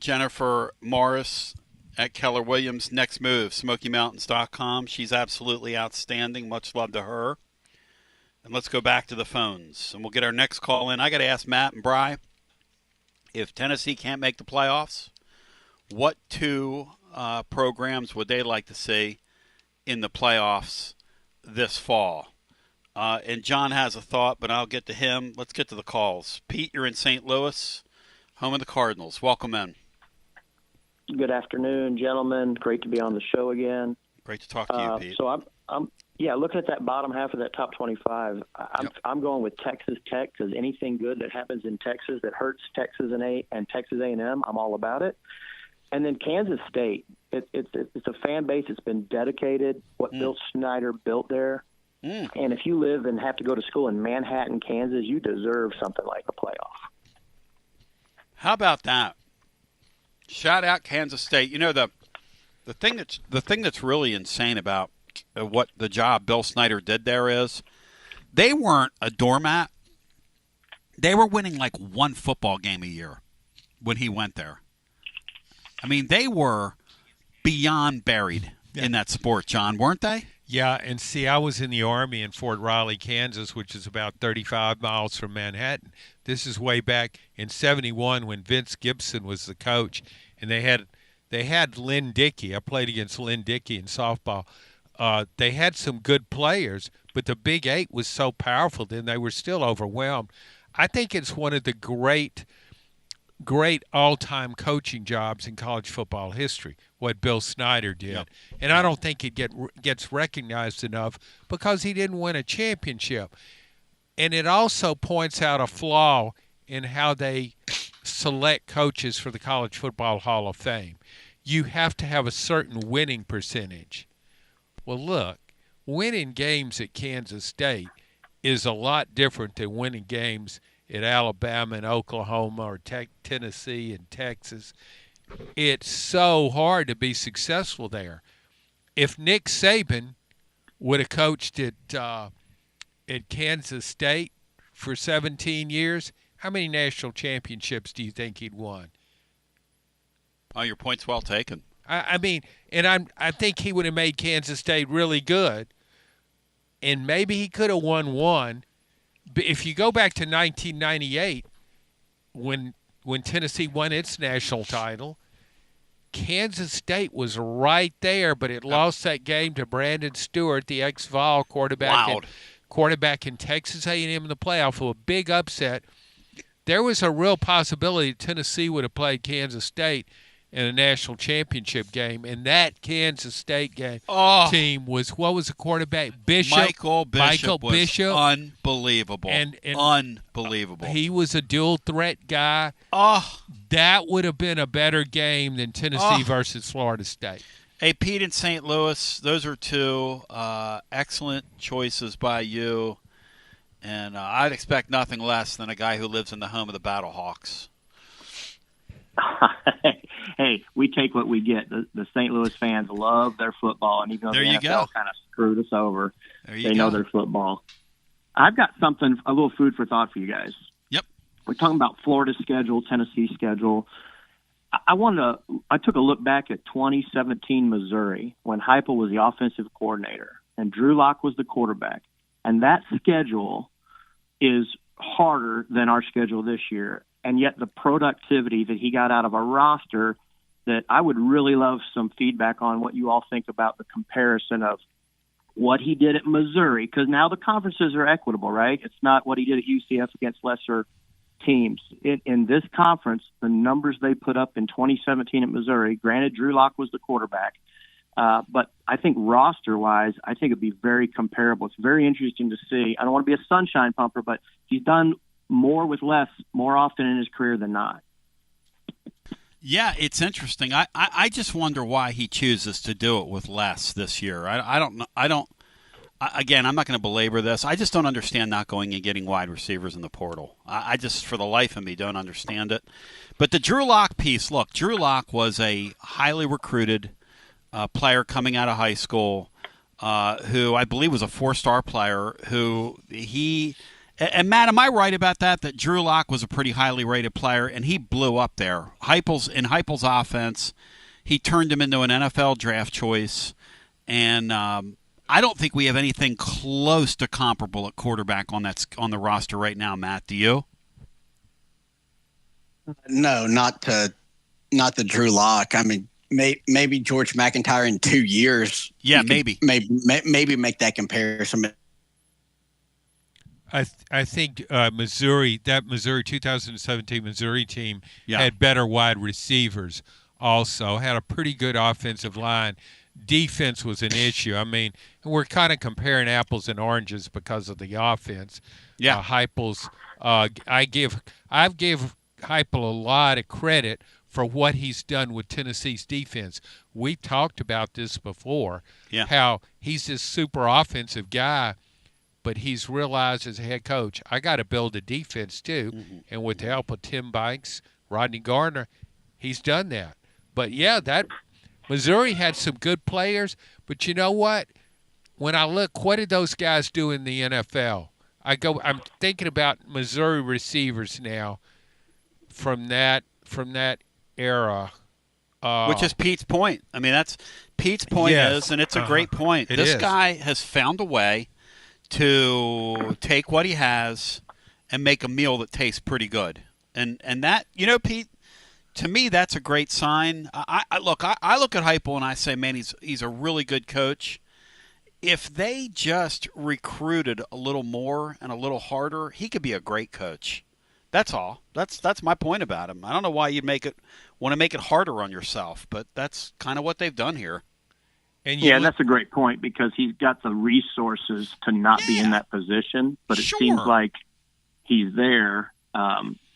Jennifer Morris at Keller Williams. Next move, SmokyMountains.com. She's absolutely outstanding. Much love to her. And let's go back to the phones, and we'll get our next call in. I got to ask Matt and Bry, if Tennessee can't make the playoffs, what two programs would they like to see in the playoffs this fall? And John has a thought, but I'll get to him. Let's get to the calls. Pete, you're in St. Louis, home of the Cardinals. Welcome in. Good afternoon, gentlemen. Great to be on the show again. Great to talk to you, Pete. So I'm looking at that bottom half of that top 25. I'm going with Texas Tech because anything good that happens in Texas that hurts Texas and Texas A&M, I'm all about it. And then Kansas State. It's a fan base that's been dedicated. What Bill Snyder built there. And if you live and have to go to school in Manhattan, Kansas, you deserve something like a playoff. How about that? Shout out Kansas State. You know, the thing that's really insane about what the job Bill Snyder did there is they weren't a doormat. They were winning like one football game a year when he went there. I mean, they were beyond buried in that sport, John, weren't they? Yeah, and see, I was in the Army in Fort Riley, Kansas, which is about 35 miles from Manhattan. This is way back in '71 when Vince Gibson was the coach, and they had Lynn Dickey. I played against Lynn Dickey in softball. They had some good players, but the Big Eight was so powerful then they were still overwhelmed. I think it's one of the great all-time coaching jobs in college football history, what Bill Snyder did. Yep. And I don't think it gets recognized enough because he didn't win a championship. And it also points out a flaw in how they select coaches for the College Football Hall of Fame. You have to have a certain winning percentage. Well, look, winning games at Kansas State is a lot different than winning games at Alabama and Oklahoma or Tennessee and Texas. It's so hard to be successful there. If Nick Saban would have coached at Kansas State for 17 years, how many national championships do you think he'd won? Oh, your point's well taken. I mean, and I think he would have made Kansas State really good, and maybe he could have won one. But if you go back to 1998, when Tennessee won its national title, Kansas State was right there, but it lost that game to Brandon Stewart, the ex-Vol quarterback in Texas A&M in the playoff. A big upset. there was a real possibility Tennessee would have played Kansas State in a national championship game, and that Kansas State team was, what was the quarterback? Bishop. Michael Bishop was Bishop. Unbelievable. And unbelievable. He was a dual threat guy. That would have been a better game than Tennessee versus Florida State. Hey, Pete and St. Louis, those are two excellent choices by you. And I'd expect nothing less than a guy who lives in the home of the Battlehawks. Hey, we take what we get. The St. Louis fans love their football, and even though the NFL kind of screwed us over, they know their football. I've got something, a little food for thought for you guys. Yep. We're talking about Florida's schedule, Tennessee's schedule. I took a look back at 2017 Missouri when Hypel was the offensive coordinator and Drew Lock was the quarterback. And that schedule is harder than our schedule this year. And yet the productivity that he got out of a roster, that I would really love some feedback on what you all think about the comparison of what he did at Missouri, because now the conferences are equitable, right? It's not what he did at UCF against lesser teams. In this conference, the numbers they put up in 2017 at Missouri, granted Drew Lock was the quarterback, but I think roster-wise, I think it'd be very comparable. It's very interesting to see. I don't want to be a sunshine pumper, but he's done more with less more often in his career than not. Yeah, it's interesting. I just wonder why he chooses to do it with less this year. I don't know. Again, I'm not going to belabor this. I just don't understand not going and getting wide receivers in the portal. I just, for the life of me, don't understand it. But the Drew Lock piece, look, Drew Lock was a highly recruited player coming out of high school who I believe was a 4-star player who he – and, Matt, am I right about that Drew Lock was a pretty highly rated player, and he blew up there? Hypel's offense, he turned him into an NFL draft choice, and I don't think we have anything close to comparable at quarterback on the roster right now, Matt. Do you? No, not the Drew Lock. I mean, maybe George McIntyre in 2 years. Yeah, maybe make that comparison. I think Missouri 2017 Missouri team had better wide receivers. Also had a pretty good offensive line. Defense was an issue. I mean, we're kind of comparing apples and oranges because of the offense. Yeah, Hypel's. I've give Hypel a lot of credit for what he's done with Tennessee's defense. We talked about this before. Yeah, how he's this super offensive guy, but he's realized as a head coach, I got to build a defense too. Mm-hmm. And with the help of Tim Banks, Rodney Garner, he's done that. But yeah, that Missouri had some good players. But you know what? When I look, what did those guys do in the NFL? I'm thinking about Missouri receivers now from that era. Which is Pete's point. I mean, that's Pete's point is, and it's a great point. This guy has found a way to take what he has and make a meal that tastes pretty good. And that, Pete, to me, that's a great sign. I look at Hypel and I say, man, he's a really good coach. If they just recruited a little more and a little harder, he could be a great coach. That's all. That's my point about him. I don't know why you'd want to make it harder on yourself, but that's kind of what they've done here. And that's a great point because he's got the resources to not be in that position, but it seems like he's there.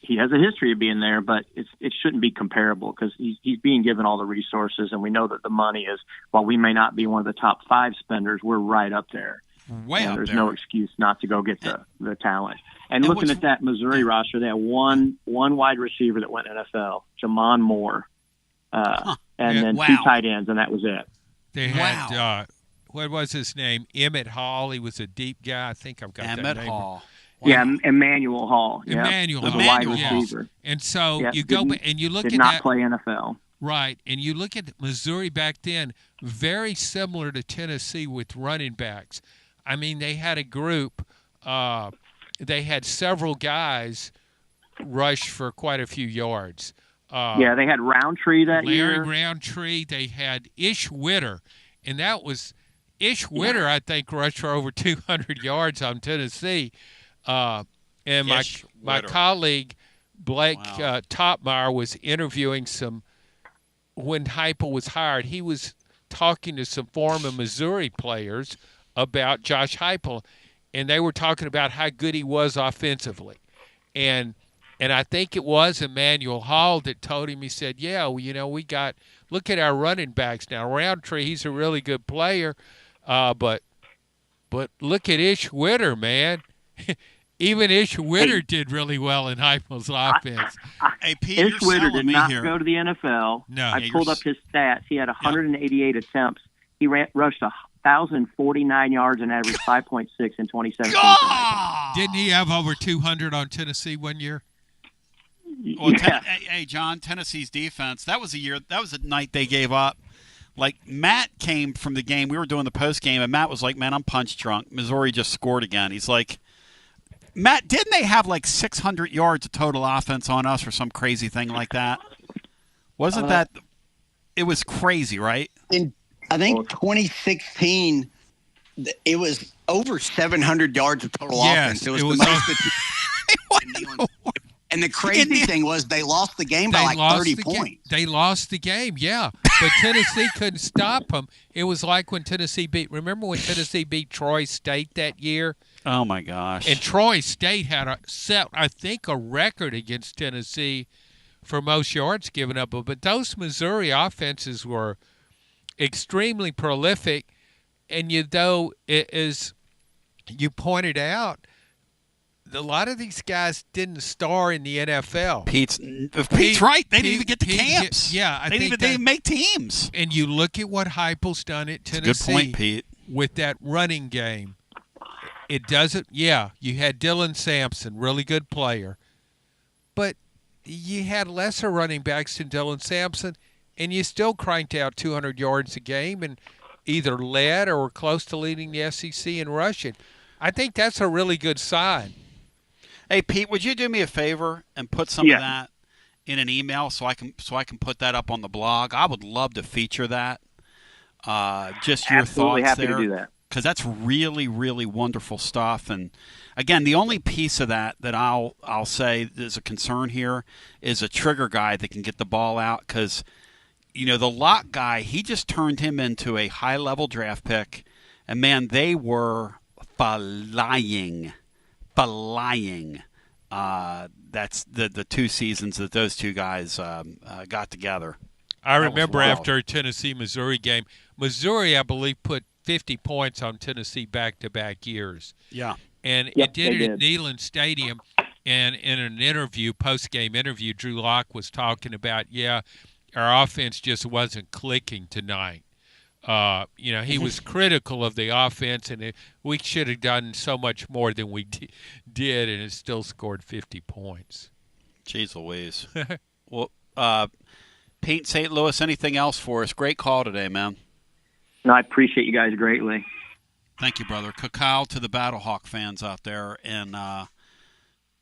He has a history of being there, but it shouldn't be comparable because he's being given all the resources, and we know that the money is, while we may not be one of the top 5 spenders, we're right up there. Way up there. There's no excuse not to go get the talent. And looking at that Missouri roster, they have one wide receiver that went NFL, Jamon Moore, and then 2 tight ends, and that was it. They had, what was his name? Emmett Hall. He was a deep guy. I think I've got that name. Emmett Hall. Yeah, Emmanuel Hall. Emmanuel Hall. Was a wide receiver. And so you go and you look at that. Did not play NFL. Right, and you look at Missouri back then, very similar to Tennessee with running backs. I mean, they had a group. They had several guys rush for quite a few yards. They had Roundtree that year. Larry Roundtree. They had Ish Witter, and that was Ish Witter. I think rushed for over 200 yards on Tennessee. And my colleague Blake Topmeyer was interviewing when Hypel was hired, he was talking to some former Missouri players about Josh Hypel, and they were talking about how good he was offensively. And I think it was Emmanuel Hall that told him, he said, yeah, well, look at our running backs now. Roundtree, he's a really good player, but look at Ish Witter, man. Even Ish Witter did really well in Hypel's offense. Hey, Pete, Ish Witter did not here. go to the NFL. No. I pulled up his stats. He had 188 attempts. He rushed 1,049 yards and averaged 5.6 in 2017. Didn't he have over 200 on Tennessee one year? Well, hey, John, Tennessee's defense, that was a night they gave up. Like, Matt came from the game. We were doing the post game, and Matt was like, man, I'm punch drunk. Missouri just scored again. He's like, Matt, didn't they have like 600 yards of total offense on us or some crazy thing like that? Wasn't that – it was crazy, right? In, I think, 2016, it was over 700 yards of total offense. It was the most – And the crazy thing was they lost the game by like 30 points. They lost the game, yeah. But Tennessee couldn't stop them. It was like when Tennessee remember when Tennessee beat Troy State that year? Oh, my gosh. And Troy State had set, I think, a record against Tennessee for most yards given up. But those Missouri offenses were extremely prolific. And as you pointed out, a lot of these guys didn't star in the NFL. Pete's right. They didn't even get to camps. Yeah, they didn't even make teams. And you look at what Hypel's done at Tennessee. Good point, Pete. With that running game. It doesn't. Yeah, you had Dylan Sampson, really good player, but you had lesser running backs than Dylan Sampson, and you still cranked out 200 yards a game and either led or were close to leading the SEC in rushing. I think that's a really good sign. Hey, Pete, would you do me a favor and put some of that in an email so I can put that up on the blog? I would love to feature that. Just your Absolutely thoughts happy there. to do that. Because that's really, really wonderful stuff. And, again, the only piece of that I'll say is a concern here is a trigger guy that can get the ball out. Because, the lock guy, he just turned him into a high-level draft pick. And, man, they were flying. That's the 2 seasons that those two guys got together. I remember after a Tennessee-Missouri game, Missouri, I believe, put 50 points on Tennessee back-to-back years. Yeah. And it did it at Neyland Stadium. And in an interview, post-game interview, Drew Lock was talking about, our offense just wasn't clicking tonight. He was critical of the offense, and we should have done so much more than we did, and it still scored 50 points. Jeez Louise. Well, Pete, St. Louis, anything else for us? Great call today, man. No, I appreciate you guys greatly. Thank you, brother. Cacao to the Battlehawk fans out there, and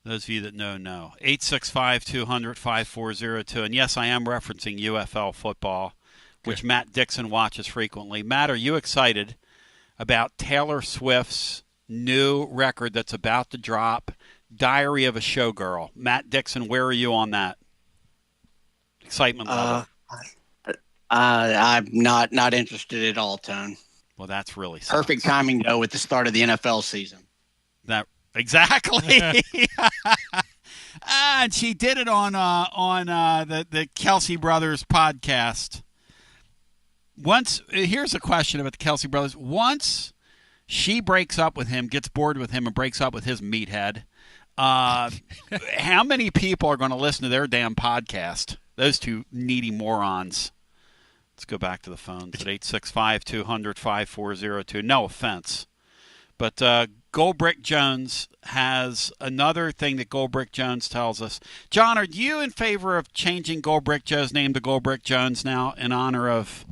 those of you that know. 865-200-5402. And, yes, I am referencing UFL football, which Matt Dixon watches frequently. Matt, are you excited about Taylor Swift's new record that's about to drop, Diary of a Showgirl? Matt Dixon, where are you on that? Excitement level. I'm not interested at all, Tone. Well, that's really perfect timing, though, with the start of the NFL season. Exactly. And she did it on the Kelsey Brothers podcast. Here's a question about the Kelsey Brothers. Once she breaks up with him, gets bored with him, and breaks up with his meathead, how many people are going to listen to their damn podcast? Those two needy morons. Let's go back to the phones at 865-200-5402. No offense. But Goldbrick Jones has another thing that Goldbrick Jones tells us. John, are you in favor of changing Goldbrick Joe's name to Goldbrick Jones now in honor of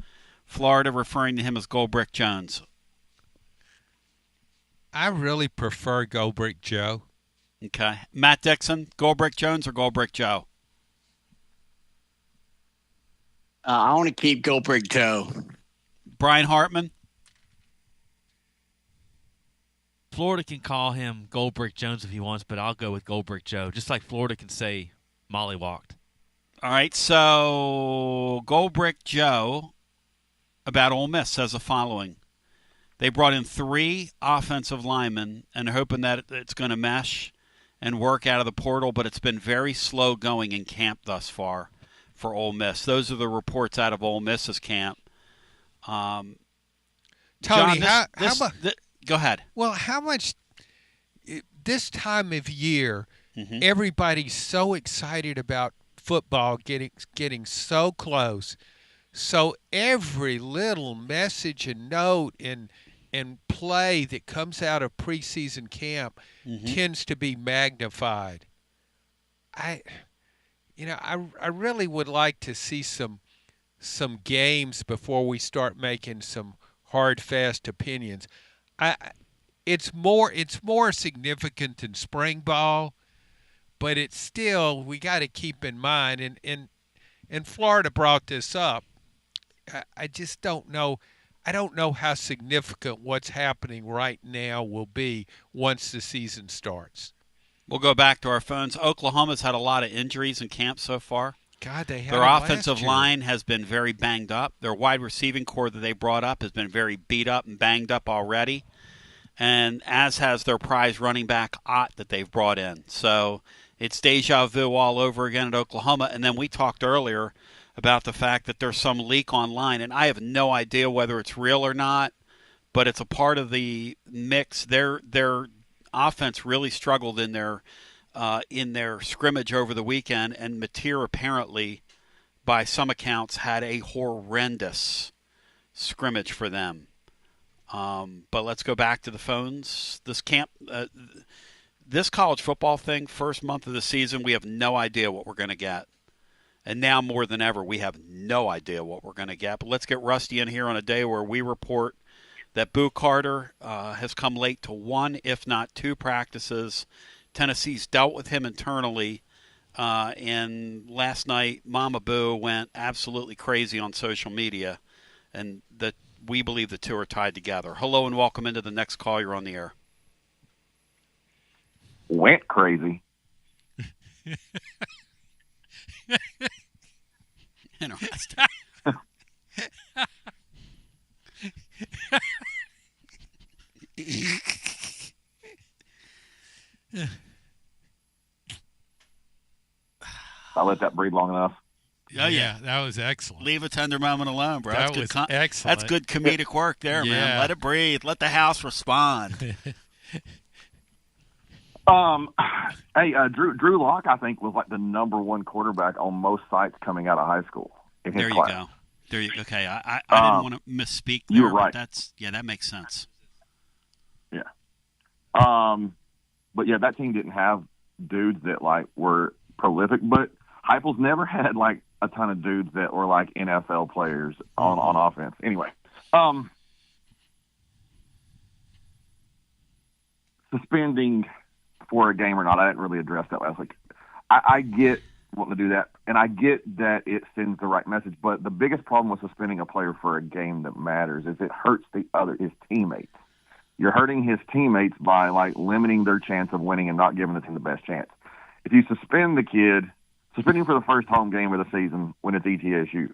Florida referring to him as Goldbrick Jones? I really prefer Goldbrick Joe. Okay. Matt Dixon, Goldbrick Jones or Goldbrick Joe? I want to keep Goldbrick Joe. Brian Hartman? Florida can call him Goldbrick Jones if he wants, but I'll go with Goldbrick Joe. Just like Florida can say mollywalked. All right, so Goldbrick Joe about Ole Miss says the following. They brought in 3 offensive linemen and are hoping that it's going to mesh and work out of the portal, but it's been very slow going in camp thus far for Ole Miss. Those are the reports out of Ole Miss's camp. Tony, John, how much? Go ahead. Well, how much this time of year, Mm-hmm. everybody's so excited about football getting so close. So every little message and note and play that comes out of preseason camp tends to be magnified. I really would like to see some games before we start making some hard, fast opinions. It's more significant than spring ball, but it's still, we got to keep in mind, and Florida brought this up. I just don't know. I don't know how significant what's happening right now will be once the season starts. We'll go back to our phones. Oklahoma's had a lot of injuries in camp so far. God, they had Their them offensive last year. line has been very banged up. Their wide receiving core that they brought up has been very beat up and banged up already, and as has their prize running back Ott that they've brought in. So it's deja vu all over again at Oklahoma. And then we talked earlier about the fact that there's some leak online, and I have no idea whether it's real or not, but it's a part of the mix. Their offense really struggled in their scrimmage over the weekend, and Mateer apparently, by some accounts, had a horrendous scrimmage for them. But let's go back to the phones. This camp, this college football thing, first month of the season, we have no idea what we're going to get. And now more than ever, we have no idea what we're going to get. But let's get Rusty in here on a day where we report that Boo Carter has come late to 1, if not 2 practices. Tennessee's dealt with him internally. And last night, Mama Boo went absolutely crazy on social media. And that we believe the two are tied together. Hello and welcome into the next call. You're on the air. Went crazy. Interesting. I let that breathe long enough. Oh, yeah. That was excellent. Leave a tender moment alone, bro. That That's was good excellent. That's good comedic work there, man. Let it breathe. Let the house respond. Hey, Drew Lock, I think, was like the number 1 quarterback on most sites coming out of high school. In his There you class. go. There you Okay, I didn't want to misspeak there, you were right. but that makes sense. Yeah. But yeah, that team didn't have dudes that like were prolific, but Hypel's never had like a ton of dudes that were like NFL players on offense. Anyway, suspending for a game or not, I didn't really address that last week. I get wanting to do that, and I get that it sends the right message, but the biggest problem with suspending a player for a game that matters is it hurts his teammates. You're hurting his teammates by like limiting their chance of winning and not giving the team the best chance. If you suspend the kid, suspending for the first home game of the season when it's ETSU,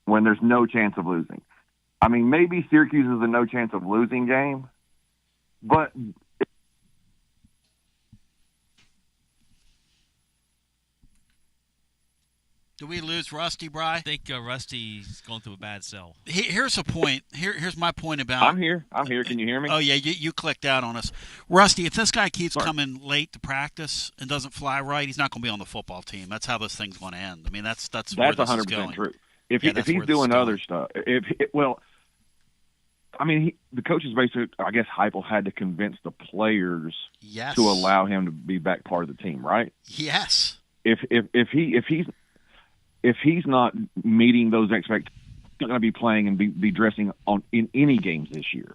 when there's no chance of losing. I mean, maybe Syracuse is a no chance of losing game, but Do we lose Rusty, Bry? I think Rusty's going through a bad cell. Here's a point. Here's my point about. I'm here. Can you hear me? Oh yeah, you clicked out on us, Rusty. If this guy keeps coming late to practice and doesn't fly right, he's not going to be on the football team. That's how this thing's going to end. I mean, that's where this is going. 100% true. If he's doing other stuff, the coaches basically, I guess Hypel had to convince the players to allow him to be back part of the team, right? Yes. If he's not meeting those expectations, he's not going to be playing and be dressing in any games this year,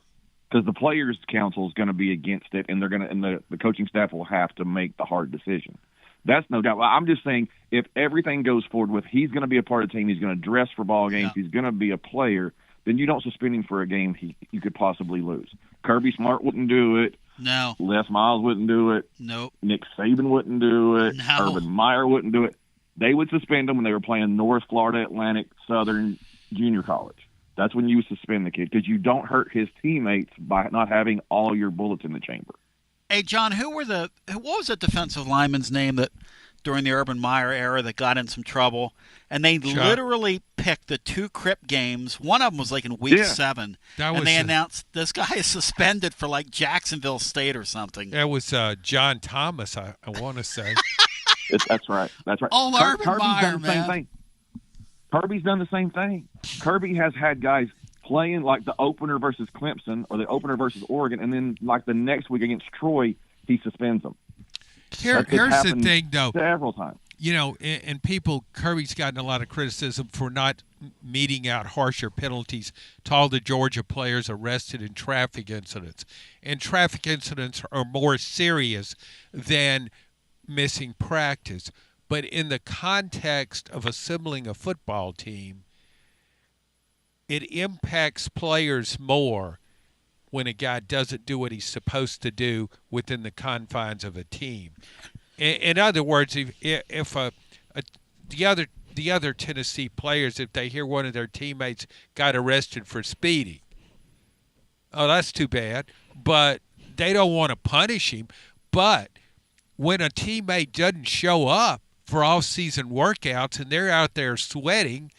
because the players' council is going to be against it, and the coaching staff will have to make the hard decision. That's no doubt. I'm just saying, if everything goes forward with he's going to be a part of the team, he's going to dress for ball games, he's going to be a player, then you don't suspend him for a game you could possibly lose. Kirby Smart wouldn't do it. No. Les Miles wouldn't do it. Nope. Nick Saban wouldn't do it. No. Urban Meyer wouldn't do it. They would suspend them when they were playing North Florida Atlantic Southern Junior College. That's when you would suspend the kid because you don't hurt his teammates by not having all your bullets in the chamber. Hey, John, what was that defensive lineman's name that during the Urban Meyer era that got in some trouble? And they literally picked the 2 Crip games. One of them was like in week 7. And they announced this guy is suspended for like Jacksonville State or something. That was John Thomas, I want to say. That's right. That's right. Oh, Urban Meyer, done the same thing. Kirby's done the same thing. Kirby has had guys playing like the opener versus Clemson or the opener versus Oregon, and then like the next week against Troy, he suspends them. Here's the thing, though. Several times. You know, and Kirby's gotten a lot of criticism for not meting out harsher penalties to all the Georgia players arrested in traffic incidents. And traffic incidents are more serious than missing practice. But in the context of assembling a football team, it impacts players more when a guy doesn't do what he's supposed to do within the confines of a team. In other words, if the other Tennessee players, if they hear one of their teammates got arrested for speeding, oh, that's too bad. But they don't want to punish him. But when a teammate doesn't show up for off-season workouts and they're out there sweating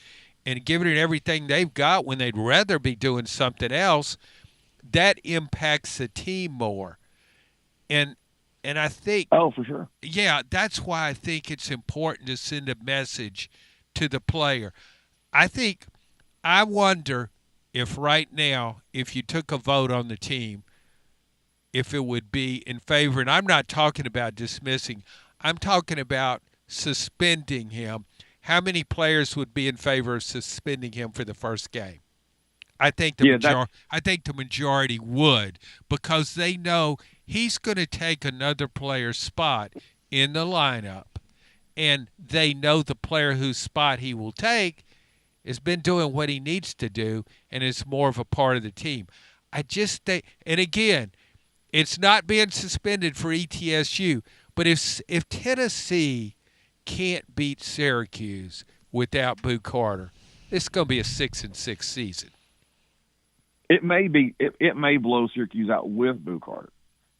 and giving it everything they've got when they'd rather be doing something else, that impacts the team more. And I think... Oh, for sure. Yeah, that's why I think it's important to send a message to the player. I wonder if right now, if you took a vote on the team, if it would be in favor, and I'm not talking about dismissing, I'm talking about suspending him. How many players would be in favor of suspending him for the first game? I think the majority would, because they know he's going to take another player's spot in the lineup, and they know the player whose spot he will take has been doing what he needs to do and is more of a part of the team. I just think, and again, it's not being suspended for ETSU, but if Tennessee can't beat Syracuse without Boo Carter, it's going to be a 6-6 season. It may be. It may blow Syracuse out with Boo Carter.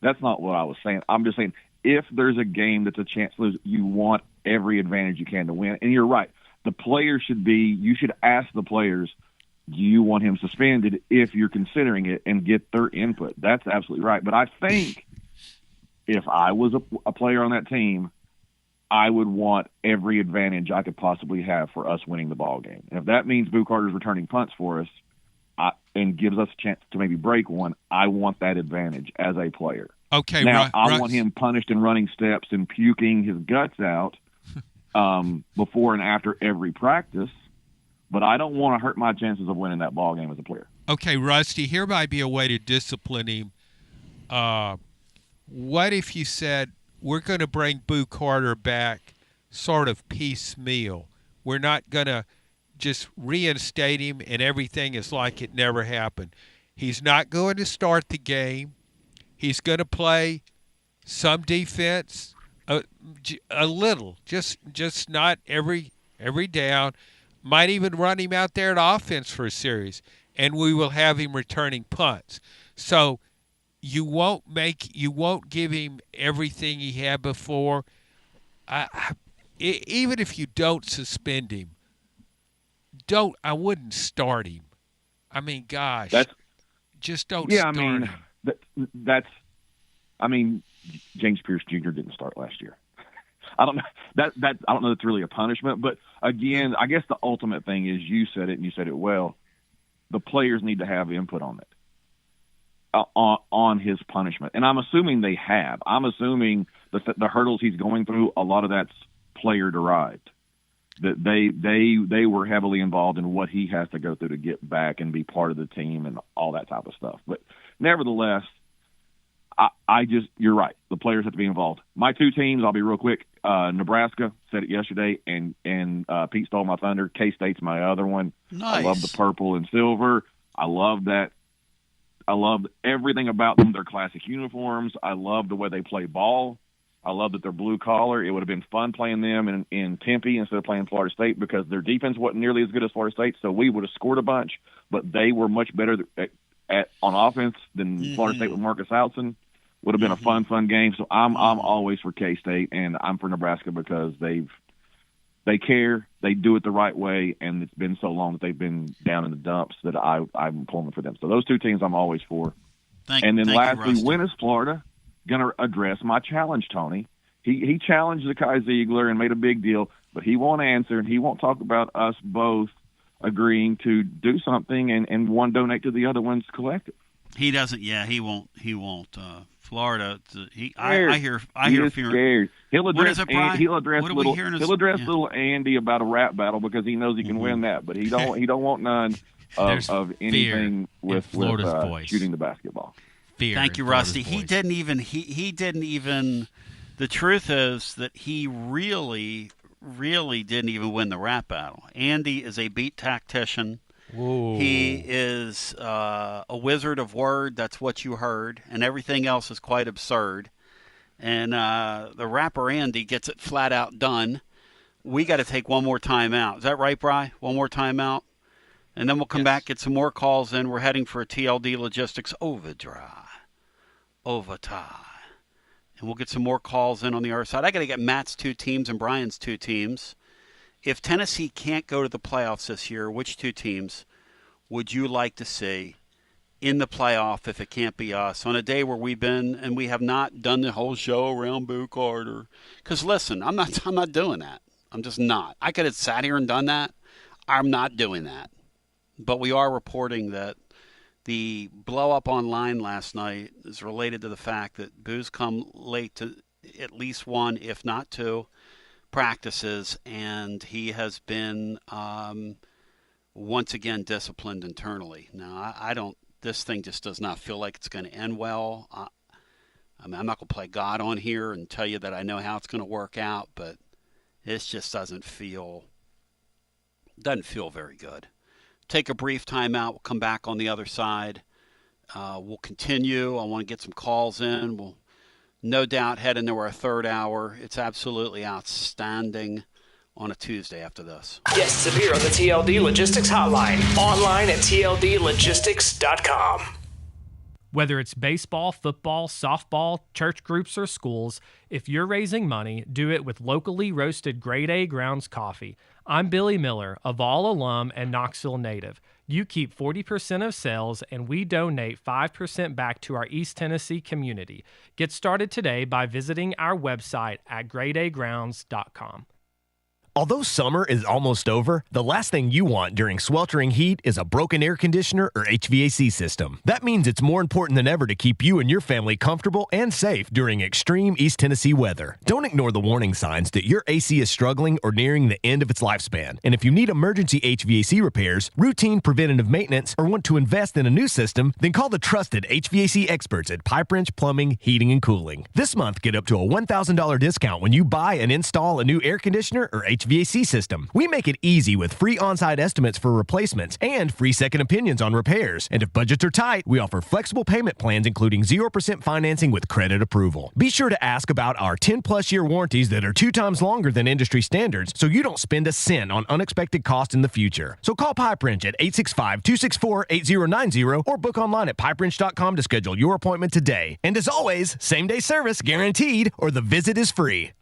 That's not what I was saying. I'm just saying if there's a game that's a chance to lose, you want every advantage you can to win. And you're right. The players you should ask the players, do you want him suspended if you're considering it, and get their input. That's absolutely right. But I think if I was a player on that team, I would want every advantage I could possibly have for us winning the ball game. And if that means Boo Carter's returning punts for us and gives us a chance to maybe break one, I want that advantage as a player. Okay, now I want him punished and running steps and puking his guts out before and after every practice, but I don't want to hurt my chances of winning that ball game as a player. Okay, Rusty, here might be a way to discipline him. What if you said, we're going to bring Boo Carter back sort of piecemeal? We're not going to just reinstate him and everything is like it never happened. He's not going to start the game. He's going to play some defense, a little, just not every down. Might even run him out there at offense for a series, and we will have him returning punts. So you won't give him everything he had before. Even if you don't suspend him, I wouldn't start him. I mean, gosh, just don't start him. James Pierce Jr. didn't start last year. I don't know I don't know that's really a punishment, but again, I guess the ultimate thing is, you said it and you said it well. The players need to have input on it, on his punishment, and I'm assuming they have. I'm assuming the hurdles he's going through, a lot of that's player derived. That they were heavily involved in what he has to go through to get back and be part of the team and all that type of stuff. But nevertheless, you're right. The players have to be involved. My two teams, I'll be real quick. Nebraska, said it yesterday, and Pete stole my thunder. K-State's my other one. Nice. I love the purple and silver. I love that I loved everything about them. Their classic uniforms. I love the way they play ball. I love that they're blue collar. It would have been fun playing them in Tempe instead of playing Florida State because their defense wasn't nearly as good as Florida State. So we would have scored a bunch, but they were much better on offense than Florida State with Marcus Housen. Would have been a fun game. So I'm always for K-State, and I'm for Nebraska because they care, they do it the right way, and it's been so long that they've been down in the dumps that I'm pulling for them. So those two teams I'm always for. Lastly, when is Florida going to address my challenge, Tony? He challenged Zakai Ziegler and made a big deal, but he won't answer, and he won't talk about us both agreeing to do something and one donate to the other one's collective. He doesn't. Yeah, he won't. Florida. I hear fear. Scared. He'll address. He'll address little little Andy about a rap battle because he knows he can win that, but he don't want none of anything with shooting the basketball. Fear. Thank you, Rusty. He didn't even. The truth is that he really didn't even win the rap battle. Andy is a beat tactician. Whoa. He is a wizard of word. That's what you heard. And everything else is quite absurd. And the rapper Andy gets it flat out done. We got to take one more time out. Is that right, Bri? One more time out? And then we'll come back, get some more calls in. We're heading for a TLD Logistics overtime. And we'll get some more calls in on the other side. I got to get Matt's two teams and Brian's two teams. If Tennessee can't go to the playoffs this year, which two teams would you like to see in the playoff if it can't be us on a day where we have not done the whole show around Boo Carter? Because listen, I'm not doing that. I'm just not. I could have sat here and done that. I'm not doing that. But we are reporting that the blow up online last night is related to the fact that Boo's come late to at least one, if not two, practices, and he has been once again disciplined internally. Now, this thing just does not feel like it's going to end well. I'm not going to play God on here and tell you that I know how it's going to work out, but it just doesn't feel very good. Take a brief timeout. We'll come back on the other side. We'll continue. I want to get some calls in. We'll no doubt head into our third hour. It's absolutely outstanding on a Tuesday after this. Guests appear on the TLD Logistics Hotline. Online at tldlogistics.com. Whether it's baseball, football, softball, church groups, or schools, if you're raising money, do it with locally roasted Grade A Grounds coffee. I'm Billy Miller, a Vol alum and Knoxville native. You keep 40% of sales, and we donate 5% back to our East Tennessee community. Get started today by visiting our website at gradeagrounds.com. Although summer is almost over, the last thing you want during sweltering heat is a broken air conditioner or HVAC system. That means it's more important than ever to keep you and your family comfortable and safe during extreme East Tennessee weather. Don't ignore the warning signs that your AC is struggling or nearing the end of its lifespan. And if you need emergency HVAC repairs, routine preventative maintenance, or want to invest in a new system, then call the trusted HVAC experts at Pipe Wrench Plumbing, Heating, and Cooling. This month, get up to a $1,000 discount when you buy and install a new air conditioner or HVAC system. We make it easy with free on-site estimates for replacements and free second opinions on repairs. And if budgets are tight, we offer flexible payment plans including 0% financing with credit approval. Be sure to ask about our 10-plus year warranties that are 2 times longer than industry standards so you don't spend a cent on unexpected costs in the future. So call Pipe Wrench at 865-264-8090 or book online at pipewrench.com to schedule your appointment today. And as always, same-day service guaranteed or the visit is free.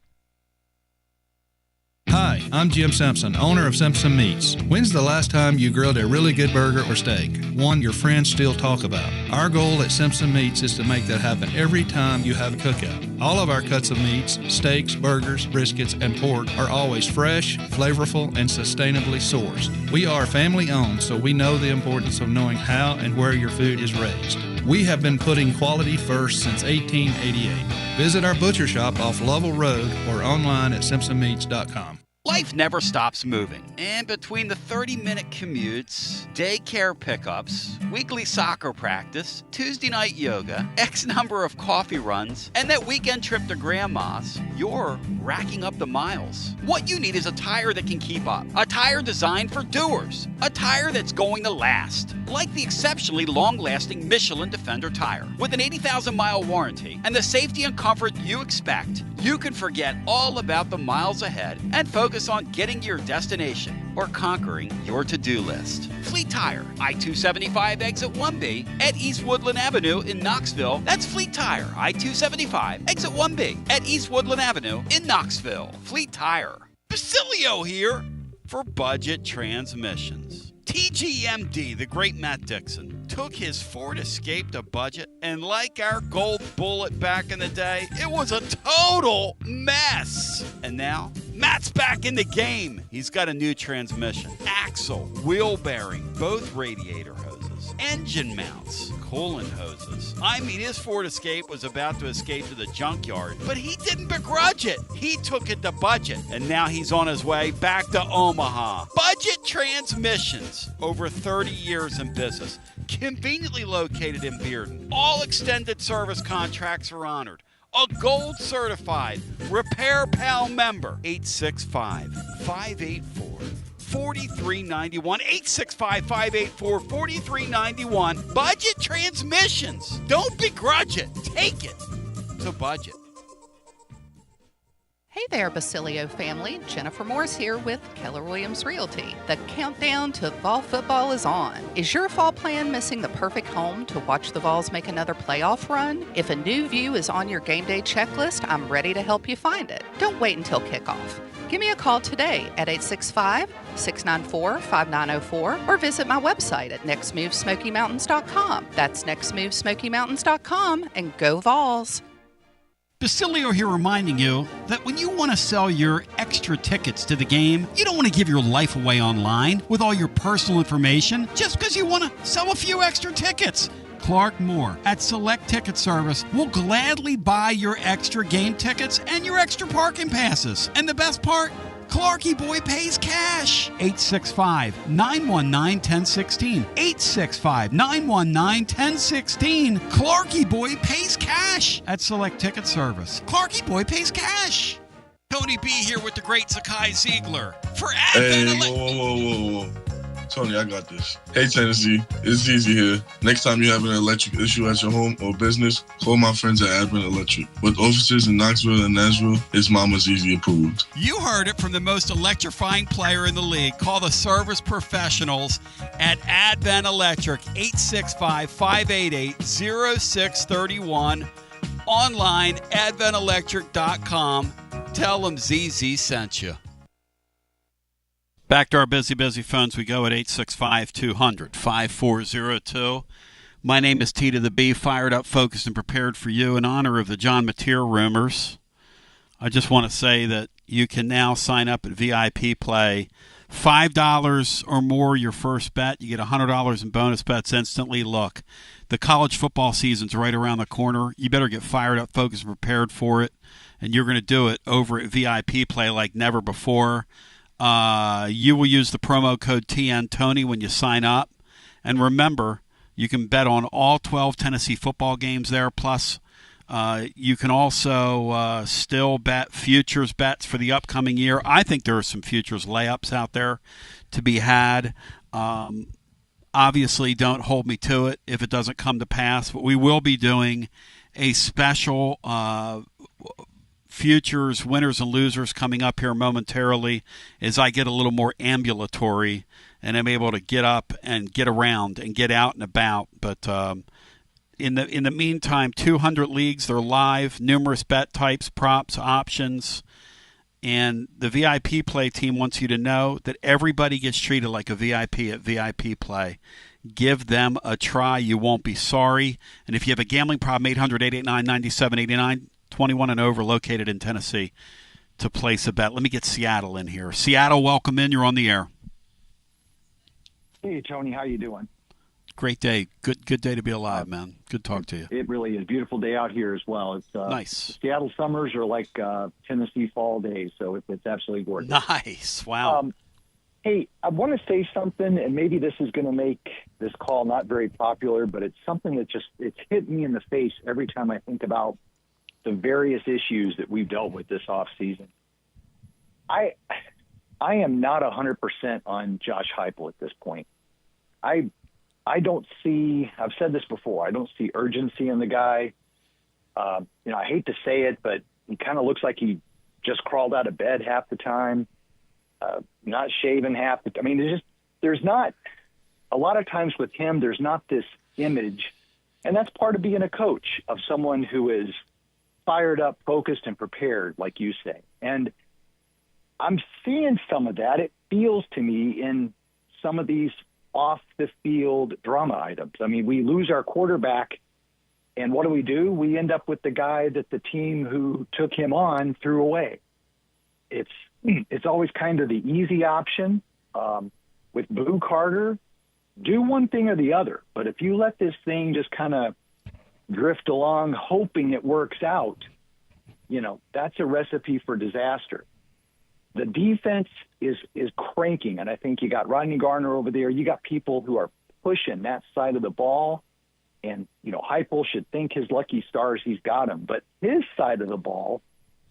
Hi, I'm Jim Simpson, owner of Simpson Meats. When's the last time you grilled a really good burger or steak? One your friends still talk about. Our goal at Simpson Meats is to make that happen every time you have a cookout. All of our cuts of meats, steaks, burgers, briskets, and pork are always fresh, flavorful, and sustainably sourced. We are family owned, so we know the importance of knowing how and where your food is raised. We have been putting quality first since 1888. Visit our butcher shop off Lovell Road or online at simpsonmeats.com. Life never stops moving, and between the 30-minute commutes, daycare pickups, weekly soccer practice, Tuesday night yoga, X number of coffee runs, and that weekend trip to Grandma's, you're racking up the miles. What you need is a tire that can keep up, a tire designed for doers, a tire that's going to last, like the exceptionally long-lasting Michelin Defender tire. With an 80,000-mile warranty and the safety and comfort you expect, you can forget all about the miles ahead and focus on getting to your destination or conquering your to-do list. Fleet Tire, I-275 exit 1B at East Woodland Avenue in Knoxville. That's Fleet Tire, I-275 exit 1B at East Woodland Avenue in Knoxville. Fleet Tire. Basilio here for Budget Transmissions. TGMD, the great Matt Dixon, took his Ford Escape to budget, and like our Gold Bullet back in the day, it was a total mess. And now, Matt's back in the game. He's got a new transmission, axle, wheel bearing, both radiator hoses, engine mounts, coolant hoses. I mean, his Ford Escape was about to escape to the junkyard, but he didn't begrudge it. He took it to budget, and now he's on his way back to Omaha. Budget Transmissions, over 30 years in business, conveniently located in Bearden. All extended service contracts are honored. A gold certified Repair Pal member. 865-584-4391. 865-584-4391. Budget Transmissions. Don't begrudge it. Take it. So budget. Hey there, Basilio family. Jennifer Morris here with Keller Williams Realty. The countdown to fall football is on. Is your fall plan missing the perfect home to watch the Vols make another playoff run? If a new view is on your game day checklist, I'm ready to help you find it. Don't wait until kickoff. Give me a call today at 865-694-5904 or visit my website at nextmovesmokymountains.com. That's nextmovesmokymountains.com, and go Vols! Basilio here reminding you that when you want to sell your extra tickets to the game, you don't want to give your life away online with all your personal information just because you want to sell a few extra tickets. Clark Moore at Select Ticket Service will gladly buy your extra game tickets and your extra parking passes. And the best part? Clarky Boy pays cash. 865-919-1016. 865-919-1016. Clarky Boy pays cash at Select Ticket Service. Clarky Boy pays cash. Tony B here with the great Zakai Ziegler for Advent. Hey, whoa. Tony, I got this. Hey, Tennessee, it's Easy here. Next time you have an electric issue at your home or business, call my friends at Advent Electric. With offices in Knoxville and Nashville, it's Mama's Easy approved. You heard it from the most electrifying player in the league. Call the service professionals at Advent Electric, 865-588-0631. Online, adventelectric.com. Tell them ZZ sent you. Back to our busy phones we go at 865-200-5402. My name is T to the B, fired up, focused, and prepared for you in honor of the John Mateer rumors. I just want to say that you can now sign up at VIP Play. $5 or more your first bet. You get $100 in bonus bets instantly. Look, the college football season's right around the corner. You better get fired up, focused, and prepared for it. And you're going to do it over at VIP Play like never before. You will use the promo code TNTony when you sign up. And remember, you can bet on all 12 Tennessee football games there. Plus, you can also still bet futures bets for the upcoming year. I think there are some futures layups out there to be had. Obviously, don't hold me to it if it doesn't come to pass. But we will be doing a special futures winners and losers coming up here momentarily as I get a little more ambulatory and I'm able to get up and get around and get out and about. But in the meantime, 200 leagues, they're live, numerous bet types, props, options, and the VIP Play team wants you to know that everybody gets treated like a VIP at VIP Play. Give them a try. You won't be sorry. And if you have a gambling problem, 800-889-9789, 21 and over, located in Tennessee, to place a bet. Let me get Seattle in here. Seattle, welcome in. You're on the air. Hey, Tony. How you doing? Great day. Good day to be alive, man. Good talk to you. It really is. Beautiful day out here as well. It's nice. Seattle summers are like Tennessee fall days, so it's absolutely gorgeous. Nice. Wow. Hey, I want to say something, and maybe this is going to make this call not very popular, but it's something that it's hit me in the face every time I think about the various issues that we've dealt with this offseason. I am not 100% on Josh Hypel at this point. I don't see, I've said this before, I don't see urgency in the guy. I hate to say it, but he kind of looks like he just crawled out of bed half the time. Not shaven half the time. I mean, there's not a lot of times with him, there's not this image. And that's part of being a coach, of someone who is fired up, focused, and prepared, like you say. And I'm seeing some of that. It feels to me in some of these off-the-field drama items. I mean, we lose our quarterback, and what do? We end up with the guy that the team who took him on threw away. It's always kind of the easy option. With Boo Carter, do one thing or the other. But if you let this thing just kind of drift along, hoping it works out, that's a recipe for disaster. The defense is cranking, and I think you got Rodney Garner over there. You got people who are pushing that side of the ball, and, Hypel should thank his lucky stars he's got him. But his side of the ball,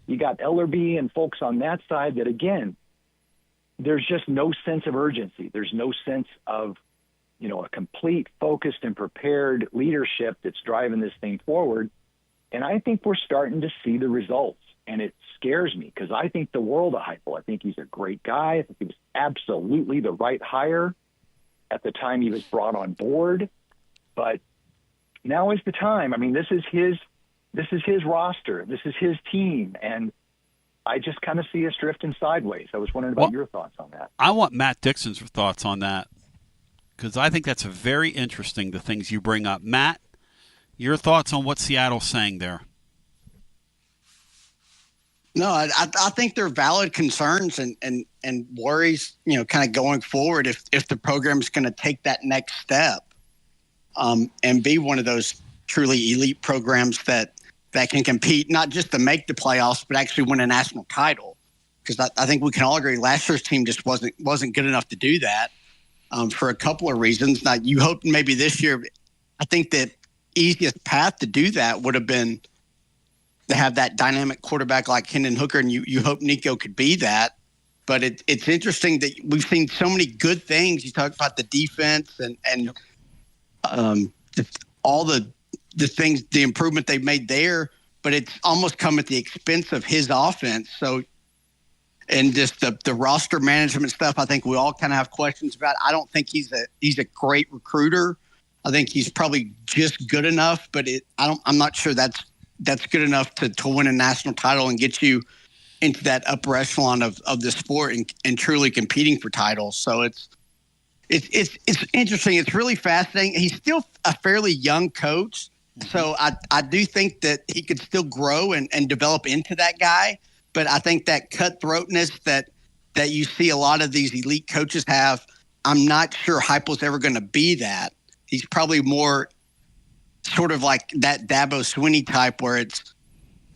you got Ellerby and folks on that side that, again, there's just no sense of urgency. There's no sense of, a complete, focused, and prepared leadership that's driving this thing forward. And I think we're starting to see the results. And it scares me because I think the world of Hypel. I think he's a great guy. I think he was absolutely the right hire at the time he was brought on board. But now is the time. I mean, this is his roster. This is his team. And I just kind of see us drifting sideways. I was wondering about your thoughts on that. I want Matt Dixon's thoughts on that because I think that's very interesting, the things you bring up. Matt, your thoughts on what Seattle's saying there? No, I think they're valid concerns and worries, kind of going forward if the program is going to take that next step and be one of those truly elite programs that can compete, not just to make the playoffs, but actually win a national title. Because I think we can all agree last year's team just wasn't good enough to do that for a couple of reasons. Now, you hope maybe this year, I think that easiest path to do that would have been to have that dynamic quarterback like Hendon Hooker, and you hope Nico could be that. But it's interesting that we've seen so many good things. You talk about the defense and all the things, the improvement they've made there, but it's almost come at the expense of his offense. So, and just the roster management stuff, I think we all kind of have questions about. I don't think he's a great recruiter. I think he's probably just good enough, but I'm not sure that's good enough to win a national title and get you into that upper echelon of the sport and truly competing for titles. So it's interesting. It's really fascinating. He's still a fairly young coach. So I do think that he could still grow and develop into that guy. But I think that cutthroatness that you see a lot of these elite coaches have, I'm not sure Hypel's ever going to be that. He's probably more sort of like that Dabo Swinney type where it's,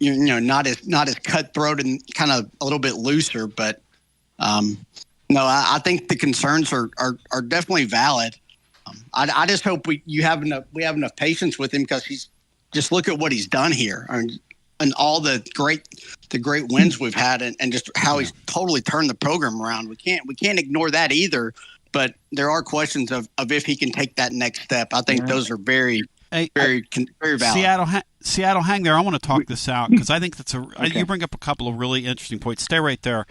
not as cutthroat and kind of a little bit looser. But no, I think the concerns are definitely valid. I just hope we have enough patience with him because he's just look at what he's done here and all the great wins we've had and just how he's totally turned the program around. We can't ignore that either. But there are questions of if he can take that next step. I think those are very valid. Seattle, hang there. I want to talk this out because I think you bring up a couple of really interesting points. Stay right there.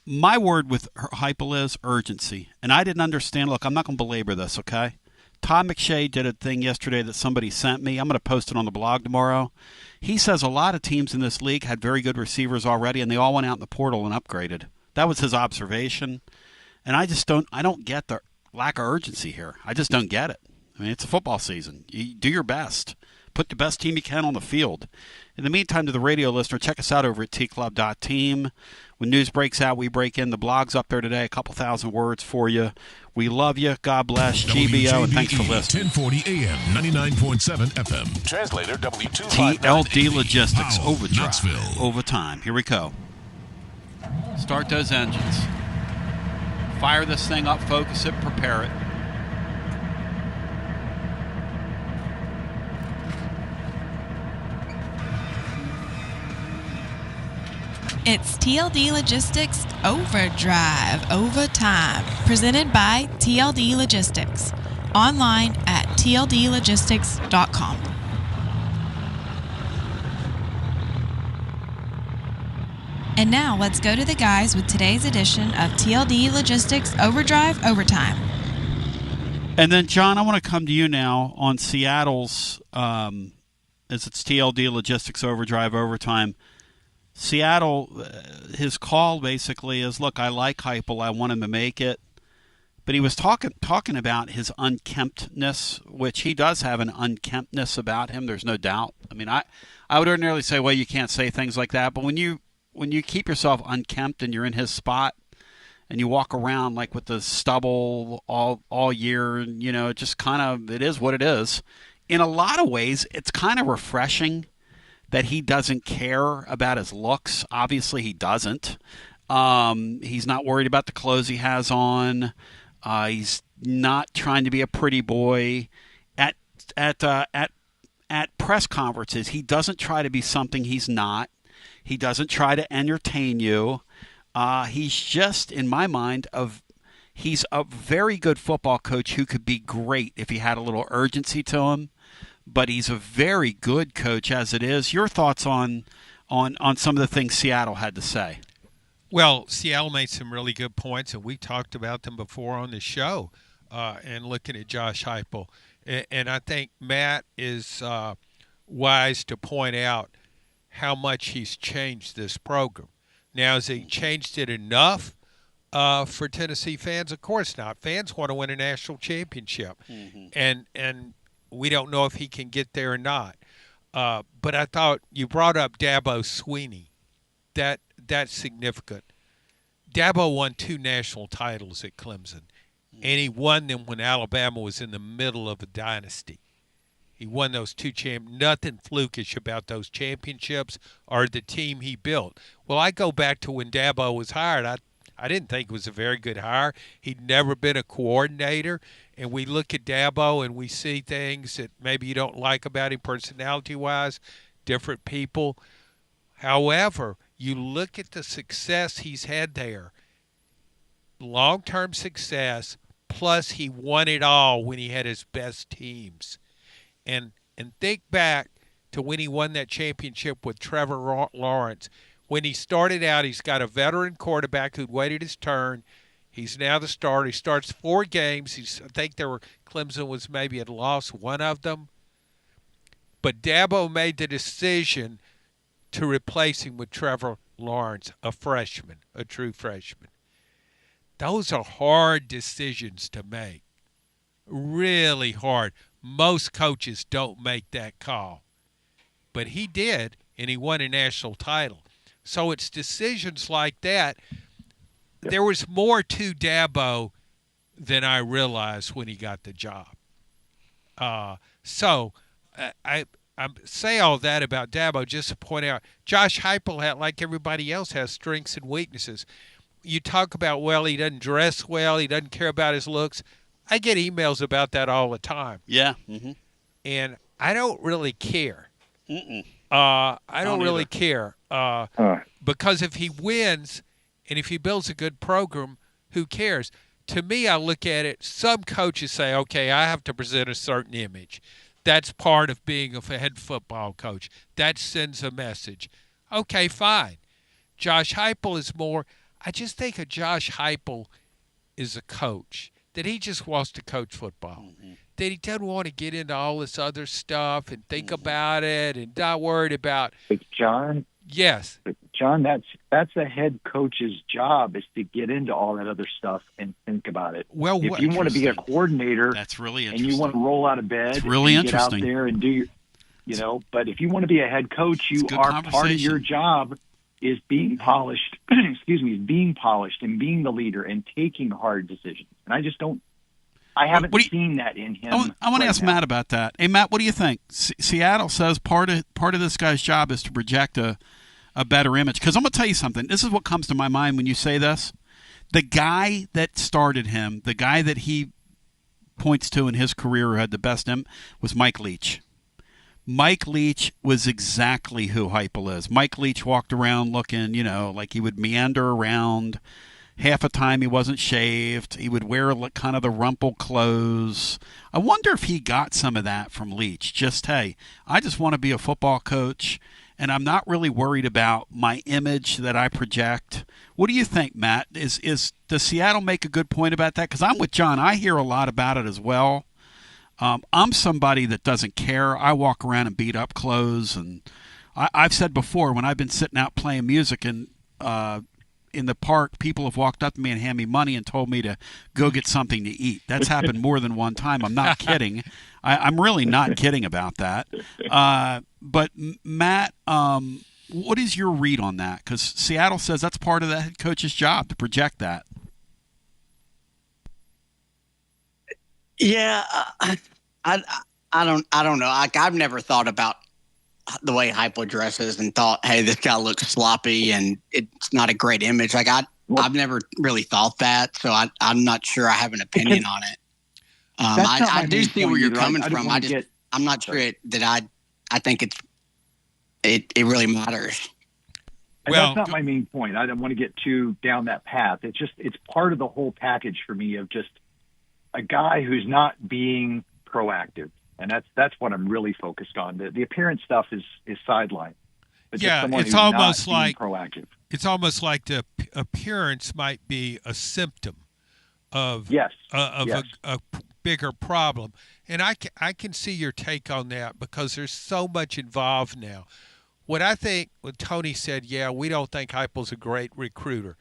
My word with Hypel is urgency, and I didn't understand. Look, I'm not going to belabor this, okay? Todd McShay did a thing yesterday that somebody sent me. I'm going to post it on the blog tomorrow. He says a lot of teams in this league had very good receivers already, and they all went out in the portal and upgraded. That was his observation, and I don't get the lack of urgency here. I just don't get it. I mean, it's a football season. You do your best. Put the best team you can on the field. In the meantime, to the radio listener, check us out over at tclub.team. When news breaks out, we break in. The blog's up there today, a couple thousand words for you. We love you. God bless. GBO, and thanks for listening. 1040 AM, 99.7 FM. Translator W259. TLD Logistics Powell, Overdrive. Knoxville. Overtime. Here we go. Start those engines. Fire this thing up, focus it, prepare it. It's TLD Logistics Overdrive Overtime, presented by TLD Logistics. Online at tldlogistics.com. And now let's go to the guys with today's edition of TLD Logistics Overdrive Overtime. And then, John, I want to come to you now on Seattle's, as it's TLD Logistics Overdrive Overtime. Seattle, his call basically is, look, I like Hypel. I want him to make it. But he was talking about his unkemptness, which he does have an unkemptness about him. There's no doubt. I mean, I would ordinarily say, well, you can't say things like that. But when you keep yourself unkempt and you're in his spot and you walk around like with the stubble all year, and, you know, it just kind of, it is what it is. In a lot of ways, it's kind of refreshing that he doesn't care about his looks. Obviously, he doesn't. He's not worried about the clothes he has on. He's not trying to be a pretty boy. At press conferences, he doesn't try to be something he's not. He doesn't try to entertain you. He's just, in my mind, he's a very good football coach who could be great if he had a little urgency to him. But he's a very good coach as it is. Your thoughts on some of the things Seattle had to say? Well, Seattle made some really good points, and we talked about them before on the show, and looking at Josh Hypel. And I think Matt is wise to point out how much he's changed this program. Now, has he changed it enough for Tennessee fans? Of course not. Fans want to win a national championship, and we don't know if he can get there or not. But I thought you brought up Dabo Swinney. That's significant. Dabo won 2 national titles at Clemson, and he won them when Alabama was in the middle of a dynasty. He won those 2 nothing flukish about those championships or the team he built. Well, I go back to when Dabo was hired. I didn't think it was a very good hire. He'd never been a coordinator, and we look at Dabo and we see things that maybe you don't like about him personality-wise, different people. However, you look at the success he's had there, long-term success, plus he won it all when he had his best teams. And think back to when he won that championship with Trevor Lawrence. When he started out, he's got a veteran quarterback who'd waited his turn. He's now the starter. He starts 4 games. I think Clemson was maybe had lost one of them. But Dabo made the decision to replace him with Trevor Lawrence, a freshman, a true freshman. Those are hard decisions to make, really hard. Most coaches don't make that call. But he did, and he won a national title. So it's decisions like that. There was more to Dabo than I realized when he got the job. I say all that about Dabo just to point out Josh Hypel, like everybody else, has strengths and weaknesses. You talk about, well, he doesn't dress well, he doesn't care about his looks. I get emails about that all the time. Yeah. And I don't really care. I don't really care. Because if he wins and if he builds a good program, who cares? To me, I look at it, some coaches say, okay, I have to present a certain image. That's part of being a head football coach. That sends a message. Okay, fine. Josh Hypel is more, I just think of Josh Hypel is a coach, that he just wants to coach football, that he doesn't want to get into all this other stuff and think about it and not worried about. But John? Yes. But John, that's a head coach's job, is to get into all that other stuff and think about it. Well, if you want to be a coordinator, that's really interesting. And you want to roll out of bed, it's really and interesting. Get out there and do your, but if you want to be a head coach, you are part of your job is being polished. Excuse me, is being polished and being the leader and taking hard decisions. And I just don't. I haven't seen that in him. I want to ask Matt about that. Hey, Matt, what do you think? Seattle says part of this guy's job is to project a better image. Because I'm going to tell you something. This is what comes to my mind when you say this. The guy that started him, the guy that he points to in his career who had the best was Mike Leach. Mike Leach was exactly who Hypel is. Mike Leach walked around looking, like he would meander around. Half the time he wasn't shaved. He would wear kind of the rumpled clothes. I wonder if he got some of that from Leach. Just, hey, I just want to be a football coach, and I'm not really worried about my image that I project. What do you think, Matt? Does Seattle make a good point about that? Because I'm with John. I hear a lot about it as well. I'm somebody that doesn't care. I walk around in beat up clothes, and I've said before, when I've been sitting out playing music and in the park, people have walked up to me and handed me money and told me to go get something to eat. That's happened more than one time. I'm not kidding. I'm really not kidding about that. But Matt, what is your read on that? Because Seattle says that's part of the head coach's job to project that. Yeah, I don't know. I've never thought about the way Hypel dresses and thought, hey, this guy looks sloppy and it's not a great image. I've never really thought that, so I'm not sure I have an opinion on it. I do see where you're coming from. I'm not sure that I think it really matters. And that's not my main point. I don't want to get too down that path. It's part of the whole package for me of just a guy who's not being proactive. And that's what I'm really focused on. The appearance stuff is sidelined. It's almost like proactive. It's almost like the appearance might be a symptom of a bigger problem. And I can see your take on that because there's so much involved now. What I think, when Tony said, we don't think Hypel's a great recruiter.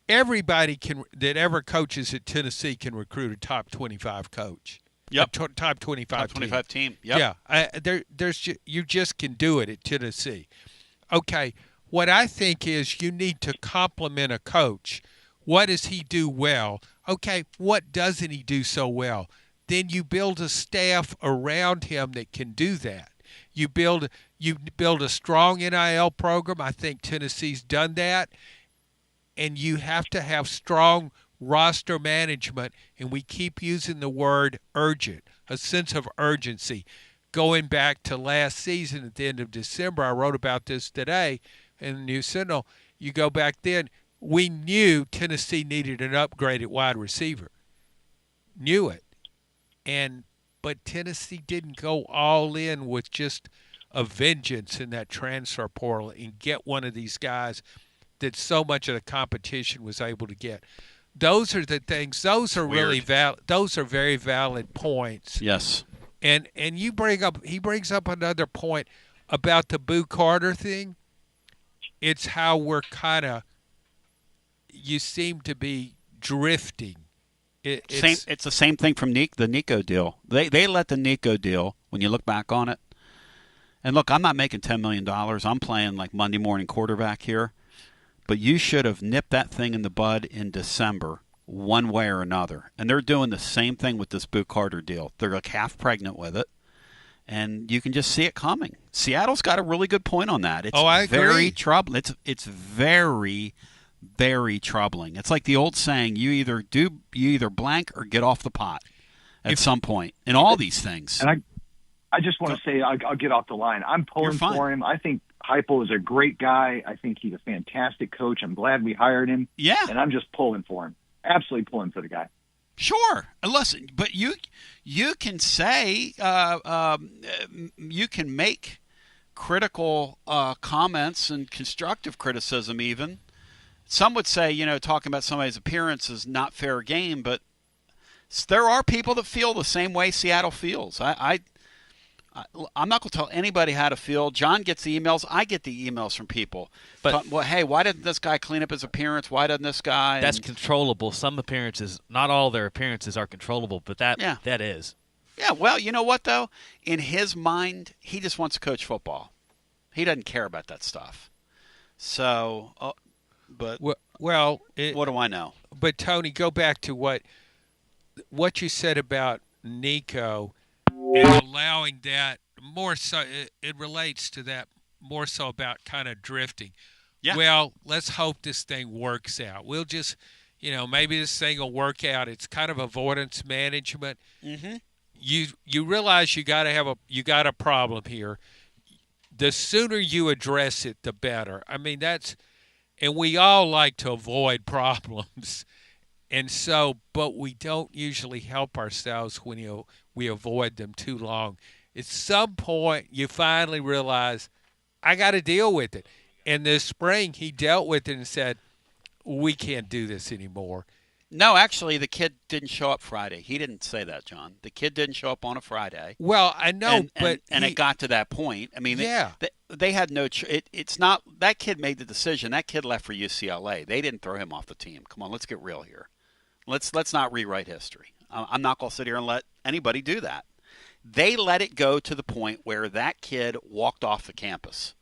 Everybody that ever coaches at Tennessee can recruit a top 25 coach. Yep. Top 25 team. Yep. Yeah. You just can do it at Tennessee. Okay. What I think is you need to compliment a coach. What does he do well? Okay. What doesn't he do so well? Then you build a staff around him that can do that. You build a strong NIL program. I think Tennessee's done that. And you have to have strong roster management, and we keep using the word urgent, a sense of urgency. Going back to last season at the end of December, I wrote about this today in the News Sentinel. You go back then, we knew Tennessee needed an upgrade at wide receiver. Knew it. But Tennessee didn't go all in with just a vengeance in that transfer portal and get one of these guys that so much of the competition was able to get. Those are the things. Those are really valid. Those are very valid points. Yes. And he brings up another point about the Boo Carter thing. It's how we're you seem to be drifting. It's the same thing from the Nico deal. They let the Nico deal, when you look back on it. And look, I'm not making $10 million. I'm playing like Monday morning quarterback here. But you should have nipped that thing in the bud in December, one way or another. And they're doing the same thing with this Boo Carter deal. They're like half pregnant with it, and you can just see it coming. Seattle's got a really good point on that. I agree. Very troubling. It's very, very troubling. It's like the old saying: you either blank or get off the pot at some point in all these things. And I just want to say I'll get off the line. I'm pulling for him. I think Hypel is a great guy. I think he's a fantastic coach. I'm glad we hired him. Yeah. And I'm just pulling for him. Absolutely pulling for the guy. Sure. Listen, but you can say you can make critical comments and constructive criticism even. Some would say, talking about somebody's appearance is not fair game, but there are people that feel the same way Seattle feels. I'm not going to tell anybody how to feel. John gets the emails. I get the emails from people. But hey, why didn't this guy clean up his appearance? Why doesn't this guy? That's controllable. Some appearances, not all their appearances are controllable, but that is. Yeah, well, you know what, though? In his mind, he just wants to coach football. He doesn't care about that stuff. So, but well, what do I know? But Tony, go back to what you said about Nico and allowing that more so. It relates to that more so about kind of drifting. Yeah. Well, let's hope this thing works out. We'll just, maybe this thing will work out. It's kind of avoidance management. Mm-hmm. You realize you got a problem here. The sooner you address it, the better. I mean, and we all like to avoid problems. And so, but we don't usually help ourselves when we avoid them too long. At some point, you finally realize, I got to deal with it. And this spring, he dealt with it and said, we can't do this anymore. No, actually, the kid didn't show up Friday. He didn't say that, John. The kid didn't show up on a Friday. Well, I know, but it got to that point. I mean, yeah. They had no. It's not that kid made the decision. That kid left for UCLA. They didn't throw him off the team. Come on, let's get real here. Let's not rewrite history. I'm not going to sit here and let anybody do that. They let it go to the point where that kid walked off the campus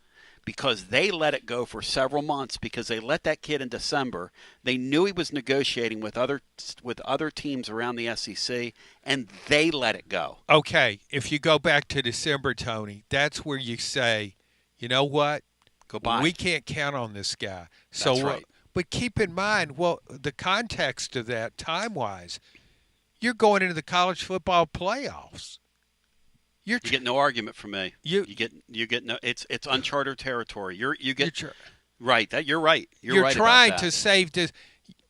because they let it go for several months because they let that kid in December. They knew he was negotiating with other teams around the SEC, and they let it go. Okay, if you go back to December, Tony, that's where you say, you know what? Goodbye. We can't count on this guy. That's right. But keep in mind, the context of that time-wise, you're going into the college football playoffs. You get no argument from me. You get no. It's uncharted territory. Right. You're right. You're right trying about that. to save this.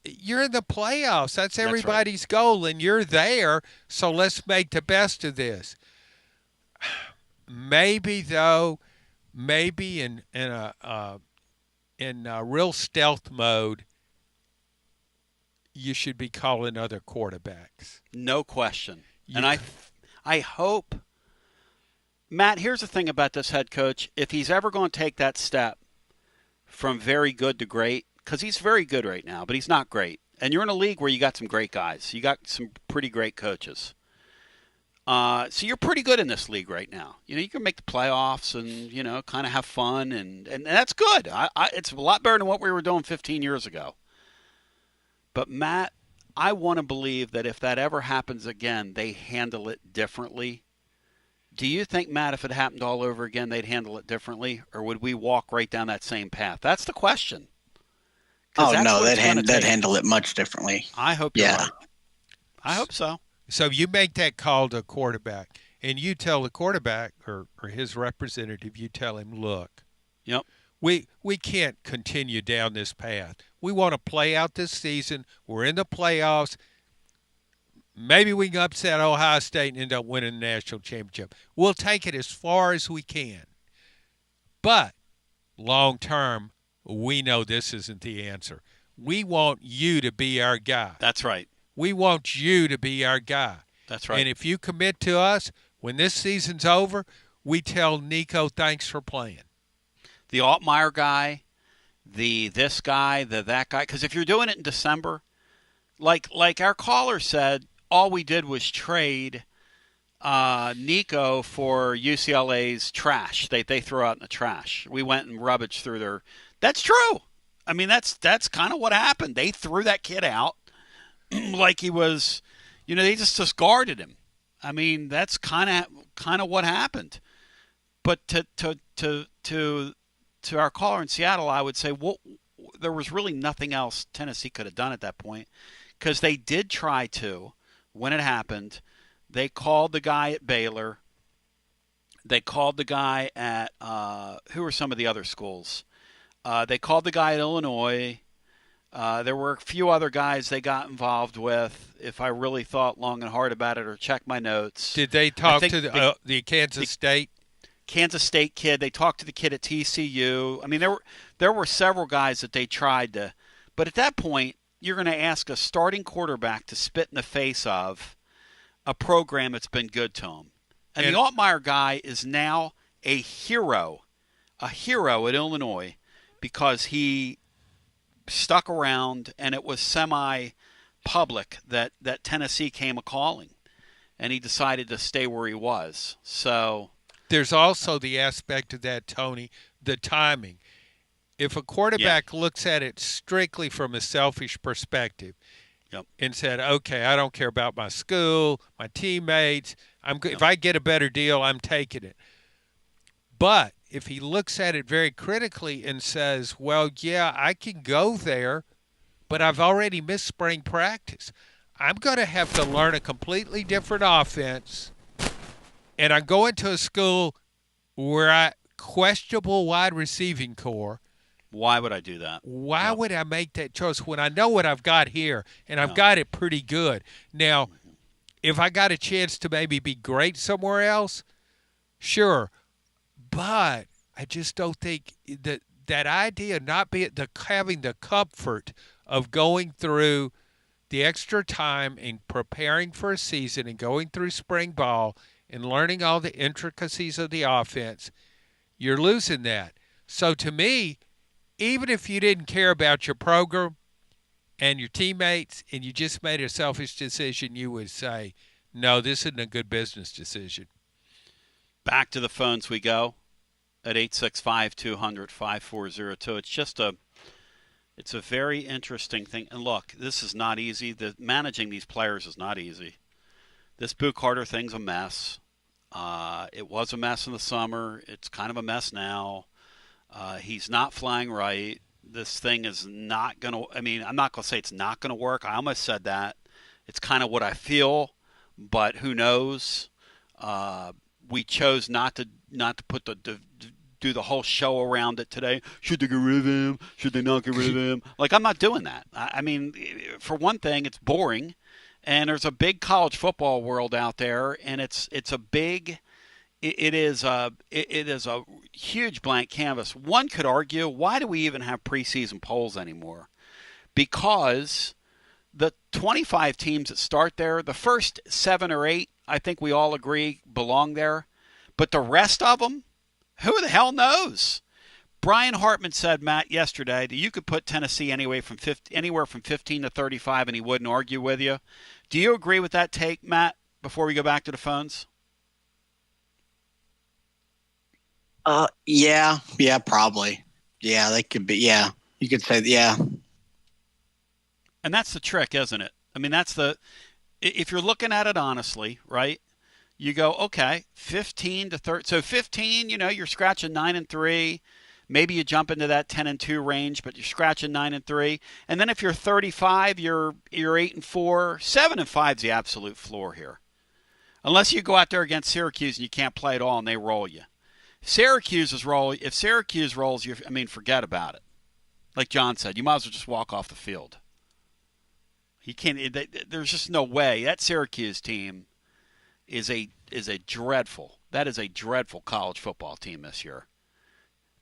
You're in the playoffs. That's everybody's goal, and you're there. So let's make the best of this. Maybe though, in real stealth mode, you should be calling other quarterbacks. No question. And I hope, Matt, here's the thing about this head coach. If he's ever going to take that step from very good to great, because he's very good right now, but he's not great. And you're in a league where you got some great guys. You got some pretty great coaches. So you're pretty good in this league right now. You can make the playoffs and, kind of have fun, and that's good. It's a lot better than what we were doing 15 years ago. But, Matt, I want to believe that if that ever happens again, they handle it differently. Do you think, Matt, if it happened all over again, they'd handle it differently, or would we walk right down that same path? That's the question. Oh, no, they'd handle it much differently. I hope you're right. I hope so. So you make that call to a quarterback, and you tell the quarterback or his representative, you tell him, look, yep, we can't continue down this path. We want to play out this season. We're in the playoffs. Maybe we can upset Ohio State and end up winning the national championship. We'll take it as far as we can. But long term, we know this isn't the answer. We want you to be our guy. That's right. We want you to be our guy. That's right. And if you commit to us, when this season's over, we tell Nico, thanks for playing. The Altmaier guy, this guy, that guy. Because if you're doing it in December, like our caller said, all we did was trade Nico for UCLA's trash. They throw out in the trash. We went and rummaged through their. That's true. I mean, that's kind of what happened. They threw that kid out like he was, they just discarded him. I mean, that's kind of what happened. But to our caller in Seattle, I would say, well, there was really nothing else Tennessee could have done at that point, because they did try to. When it happened, they called the guy at Baylor. They called the guy at who were some of the other schools? They called the guy at Illinois. There were a few other guys they got involved with. If I really thought long and hard about it or checked my notes. Did they talk to the Kansas State? Kansas State kid. They talked to the kid at TCU. I mean, there were several guys that they tried to. But at that point, you're going to ask a starting quarterback to spit in the face of a program that's been good to him. And the Altmaier guy is now a hero at Illinois, because he stuck around, and it was semi-public that Tennessee came a-calling, and he decided to stay where he was. So there's also the aspect of that, Tony, the timing. If a quarterback looks at it strictly from a selfish perspective and said, okay, I don't care about my school, my teammates, if I get a better deal, I'm taking it. But if he looks at it very critically and says, well, yeah, I can go there, but I've already missed spring practice. I'm going to have to learn a completely different offense, and I'm going to a school where I questionable wide receiving core. Why would I do that? Why would I make that choice when I know what I've got here, and I've got it pretty good? Now, if I got a chance to maybe be great somewhere else, sure. But I just don't think that idea of not having the comfort of going through the extra time and preparing for a season and going through spring ball and learning all the intricacies of the offense, you're losing that. So to me, even if you didn't care about your program and your teammates and you just made a selfish decision, you would say, no, this isn't a good business decision. Back to the phones we go at 865-200-5402. It's a very interesting thing. And look, this is not easy. Managing these players is not easy. This Boo Carter thing's a mess. It was a mess in the summer. It's kind of a mess now. He's not flying right. This thing is not going to – I mean, I'm not going to say it's not going to work. I almost said that. It's kind of what I feel, but who knows? We chose not to put do the whole show around it today. Should they get rid of him? Should they not get rid of him? Like, I'm not doing that. I mean, for one thing, it's boring, and there's a big college football world out there, and it's a big – it is a huge blank canvas. One could argue, why do we even have preseason polls anymore? Because the 25 teams that start there, the first 7 or 8, I think we all agree belong there. But the rest of them, who the hell knows? Brian Hartman said, Matt, yesterday that you could put Tennessee anywhere from 15 to 35 and he wouldn't argue with you. Do you agree with that take, Matt, before we go back to the phones? Yeah, probably. Yeah, they could be. Yeah, you could say, yeah. And that's the trick, isn't it? I mean, if you're looking at it honestly, right? You go, okay, 15 to 30. So 15, you're scratching 9-3. Maybe you jump into that 10-2 range, but you're scratching 9-3. And then if you're 35, you're 8-4. 7-5 is the absolute floor here. Unless you go out there against Syracuse and you can't play at all and they roll you. If Syracuse rolls you, I mean, forget about it. Like John said, you might as well just walk off the field. You can't. There's just no way. That Syracuse team is a dreadful college football team this year.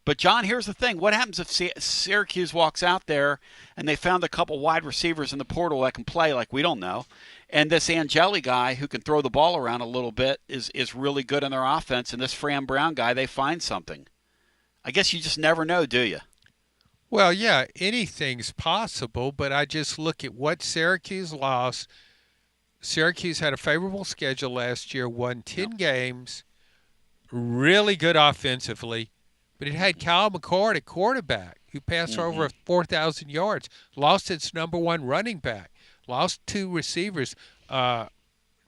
But John, here's the thing: what happens if Syracuse walks out there and they found a couple wide receivers in the portal that can play like we don't know, and this Angeli guy who can throw the ball around a little bit is really good in their offense, and this Fran Brown guy, they find something. I guess you just never know, do you? Well, yeah, anything's possible, but I just look at what Syracuse lost. Syracuse had a favorable schedule last year, won 10 games, really good offensively, but it had Kyle McCord at quarterback who passed for over 4,000 yards, lost its number one running back, lost 2 receivers. Trevor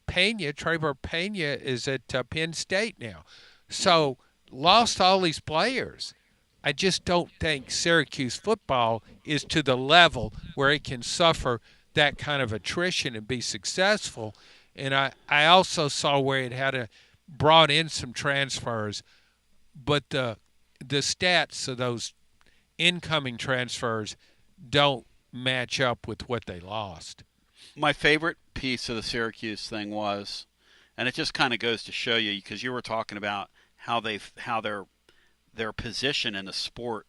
Pena is at Penn State now. So lost all these players. I just don't think Syracuse football is to the level where it can suffer that kind of attrition and be successful. And I also saw where it had brought in some transfers, but the stats of those incoming transfers don't match up with what they lost. My favorite piece of the Syracuse thing was, and it just kind of goes to show you, because you were talking about how their position in the sport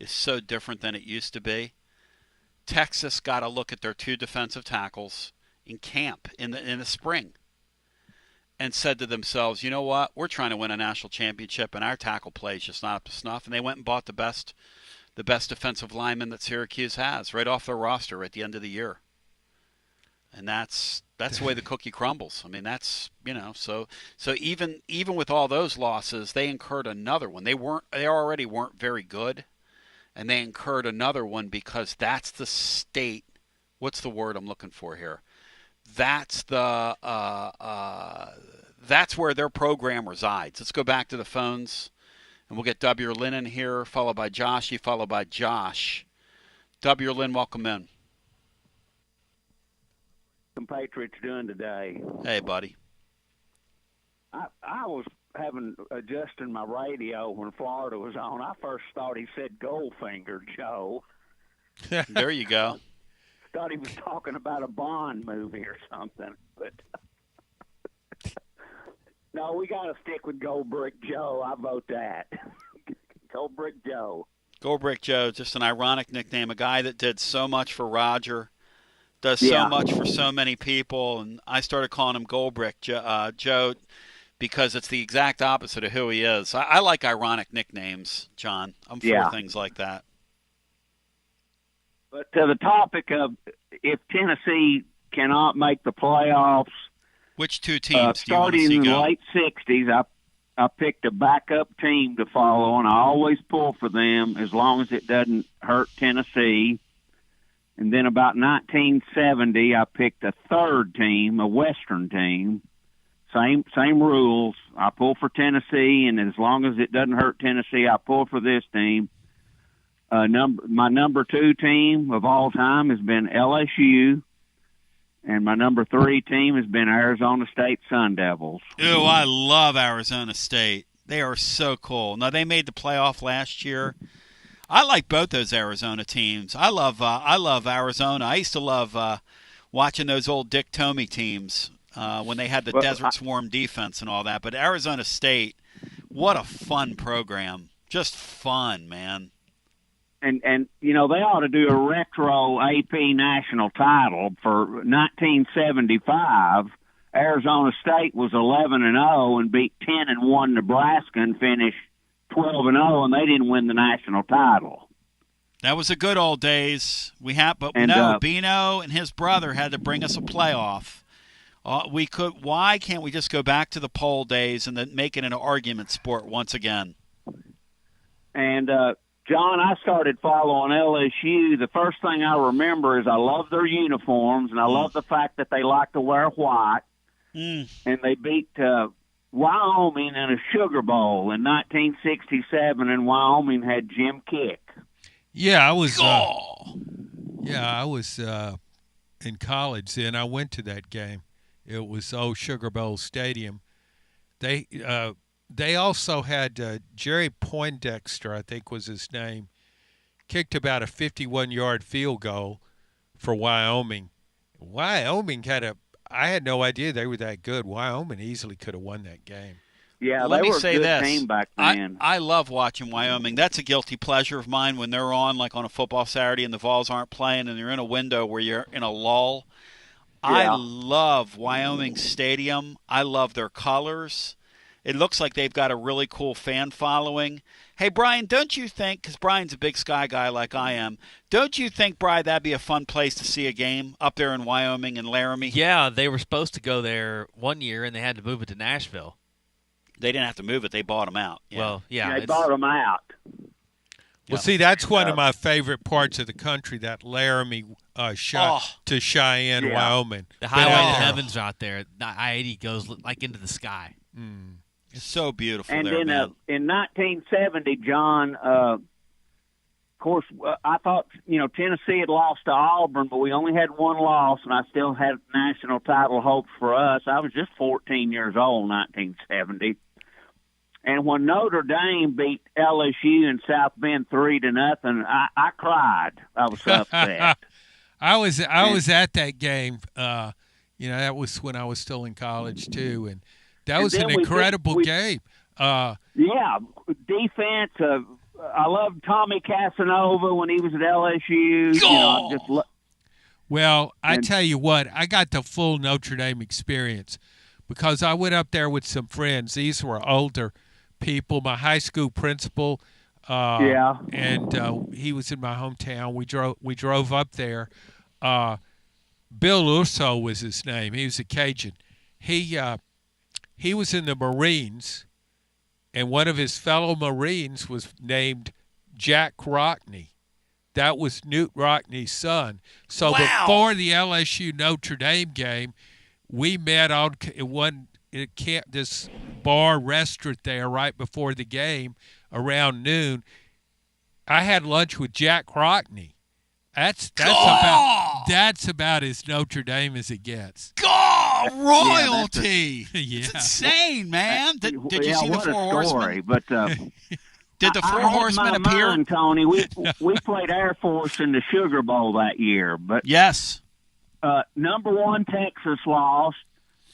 is so different than it used to be. Texas got to look at their 2 defensive tackles in camp in the spring and said to themselves, you know what, we're trying to win a national championship and our tackle play is just not up to snuff. And they went and bought the best defensive lineman that Syracuse has right off their roster at the end of the year. And that's the way the cookie crumbles. I mean, that's, so even with all those losses, they incurred another one. They already weren't very good. and they incurred another one because that's the state. What's the word I'm looking for here? That's the that's where their program resides. Let's go back to the phones, and we'll get W. Lynn in here, followed by Joshy, followed by Josh. W. Lynn, welcome in. Patriots doing today? Hey, buddy. I was adjusting my radio when Florida was on. I first thought he said Goldfinger Joe. There you go. Thought he was talking about a Bond movie or something, but no, we got to stick with Gold Brick Joe. I vote that. Gold Brick Joe. Gold Brick Joe, just an ironic nickname. A guy that did so much for Roger, does so much for so many people, and I started calling him Gold Brick Joe because it's the exact opposite of who he is. I like ironic nicknames, John. I'm for things like that. But to the topic of if Tennessee cannot make the playoffs, which two teams do you want to starting see in the go? late 60s, I picked a backup team to follow, and I always pull for them as long as it doesn't hurt Tennessee. And then about 1970, I picked a third team, a Western team. Same rules. I pull for Tennessee, and as long as it doesn't hurt Tennessee, I pull for this team. My number 2 team of all time has been LSU, and my number 3 team has been Arizona State Sun Devils. Ew, I love Arizona State. They are so cool. Now, they made the playoff last year. I like both those Arizona teams. I love Arizona. I used to love watching those old Dick Tomey teams when they had the Desert Swarm defense and all that. But Arizona State, what a fun program. Just fun, man. And you know, they ought to do a retro AP national title for 1975. Arizona State was 11-0 and beat 10-1 Nebraska and finished 12-0, and they didn't win the national title. That was the good old days. Bino and his brother had to bring us a playoff. Why can't we just go back to the poll days and then make it an argument sport once again? And John, I started following LSU. The first thing I remember is I love their uniforms, and I love the fact that they like to wear white. And they beat Wyoming in a Sugar Bowl in 1967, and Wyoming had Jim Kick. Yeah, I was. I was in college then. I went to that game. It was old Sugar Bowl Stadium. They also had Jerry Poindexter, I think was his name, kicked about a 51-yard field goal for Wyoming. Wyoming I had no idea they were that good. Wyoming easily could have won that game. Yeah, Let they me were say a good this. team back then. I love watching Wyoming. That's a guilty pleasure of mine when they're on, like on a football Saturday and the Vols aren't playing and you're in a window where you're in a lull. Yeah. I love Wyoming Stadium. I love their colors. It looks like they've got a really cool fan following. Hey, Brian, don't you think, because Brian's a big Sky guy like I am, don't you think, Brian, that'd be a fun place to see a game up there in Wyoming and Laramie? Yeah, they were supposed to go there one year, and they had to move it to Nashville. They didn't have to move it. They bought them out. Yeah. Well, yeah. They bought them out. Well, see, that's one of my favorite parts of the country, that Laramie to Cheyenne, Wyoming. The highway to heaven's out there. The I-80 goes like into the sky. It's so beautiful and there, then, man. In 1970, John, of course, I thought, Tennessee had lost to Auburn, but we only had one loss, and I still had national title hopes for us. I was just 14 years old in 1970. And when Notre Dame beat LSU in South Bend 3-0, I cried. I was so upset. I was at that game. That was when I was still in college too, and that was an incredible game. Defense. I loved Tommy Casanova when he was at LSU. I tell you what, I got the full Notre Dame experience because I went up there with some friends. These were older people. My high school principal, and he was in my hometown. We drove up there. Bill Urso was his name. He was a Cajun. He was in the Marines, and one of his fellow Marines was named Jack Rockney. That was Newt Rockney's son. So before the LSU Notre Dame game, we met on this bar restaurant there right before the game around noon. I had lunch with Jack Rockney. That's about as Notre Dame as it gets. God, royalty! Yeah, it's insane, man. Did you see the what a Four story, Horsemen? But did the Four Horsemen appear? Mind, Tony, we played Air Force in the Sugar Bowl that year, but yes, number 1 Texas lost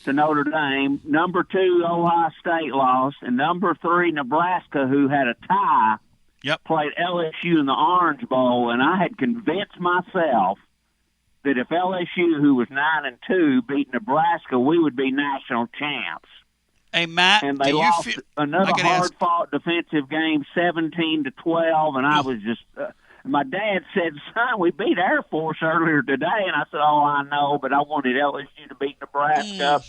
to Notre Dame, number 2 Ohio State lost, and number 3 Nebraska, who had a tie, played LSU in the Orange Bowl, and I had convinced myself that if LSU, who was 9-2, beat Nebraska, we would be national champs. Hey, Matt, and they lost another hard-fought defensive game, 17-12, and I was just my dad said, "Son, we beat Air Force earlier today," and I said, "Oh, I know, but I wanted LSU to beat Nebraska."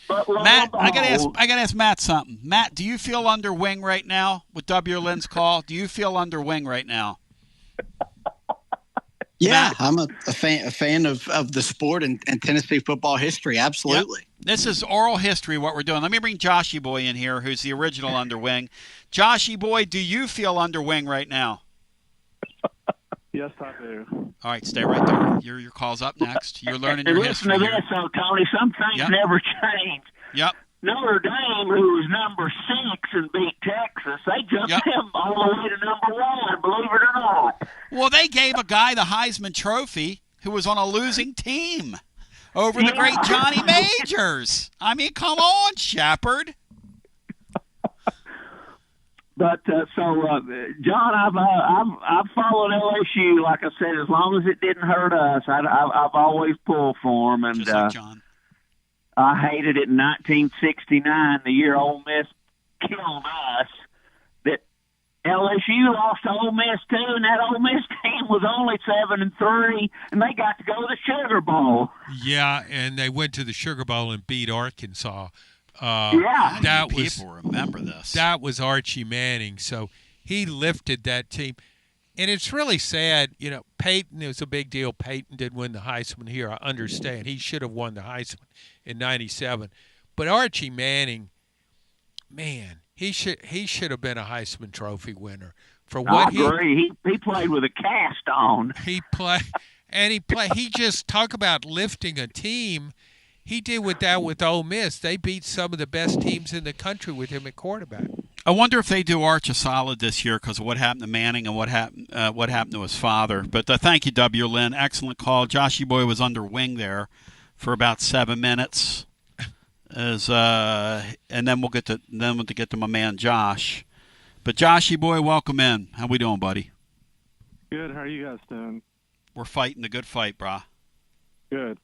But Matt, I gotta ask Matt something. Matt, do you feel under wing right now with W. Lynn's call? Do you feel under wing right now? Yeah, Matt? I'm a fan of the sport and Tennessee football history. Absolutely. Yep. This is oral history, what we're doing. Let me bring Joshy Boy in here, who's the original underwing. Joshy Boy, do you feel underwing right now? Yes, I do. All right, stay right there. Your call's up next. You're learning your history. Listen to this, though, Tony. Some things never change. Yep. Notre Dame, who was number 6 and beat Texas, they jumped them all the way to number 1, believe it or not. Well, they gave a guy the Heisman Trophy who was on a losing team over the great Johnny Majors. I mean, come on, Shepard. But John, I've followed LSU, like I said, as long as it didn't hurt us. I've always pulled for them, and just like John. I hated it in 1969, the year Ole Miss killed us. That LSU lost to Ole Miss too, and that Ole Miss team was only 7-3, and they got to go to the Sugar Bowl. Yeah, and they went to the Sugar Bowl and beat Arkansas. People remember this. That was Archie Manning, so he lifted that team. And it's really sad, Peyton, it was a big deal. Peyton didn't win the Heisman here. I understand. He should have won the Heisman in 97. But Archie Manning, man, he should have been a Heisman Trophy winner. I agree. He played with a cast on. He just talk about lifting a team. He did with Ole Miss. They beat some of the best teams in the country with him at quarterback. I wonder if they do Arch a solid this year because of what happened to Manning and what happened to his father. But thank you, W. Lynn. Excellent call. Joshy Boy was under wing there for about 7 minutes, and then we'll get to my man Josh. But Joshy Boy, welcome in. How we doing, buddy? Good. How are you guys doing? We're fighting the good fight, brah. Good.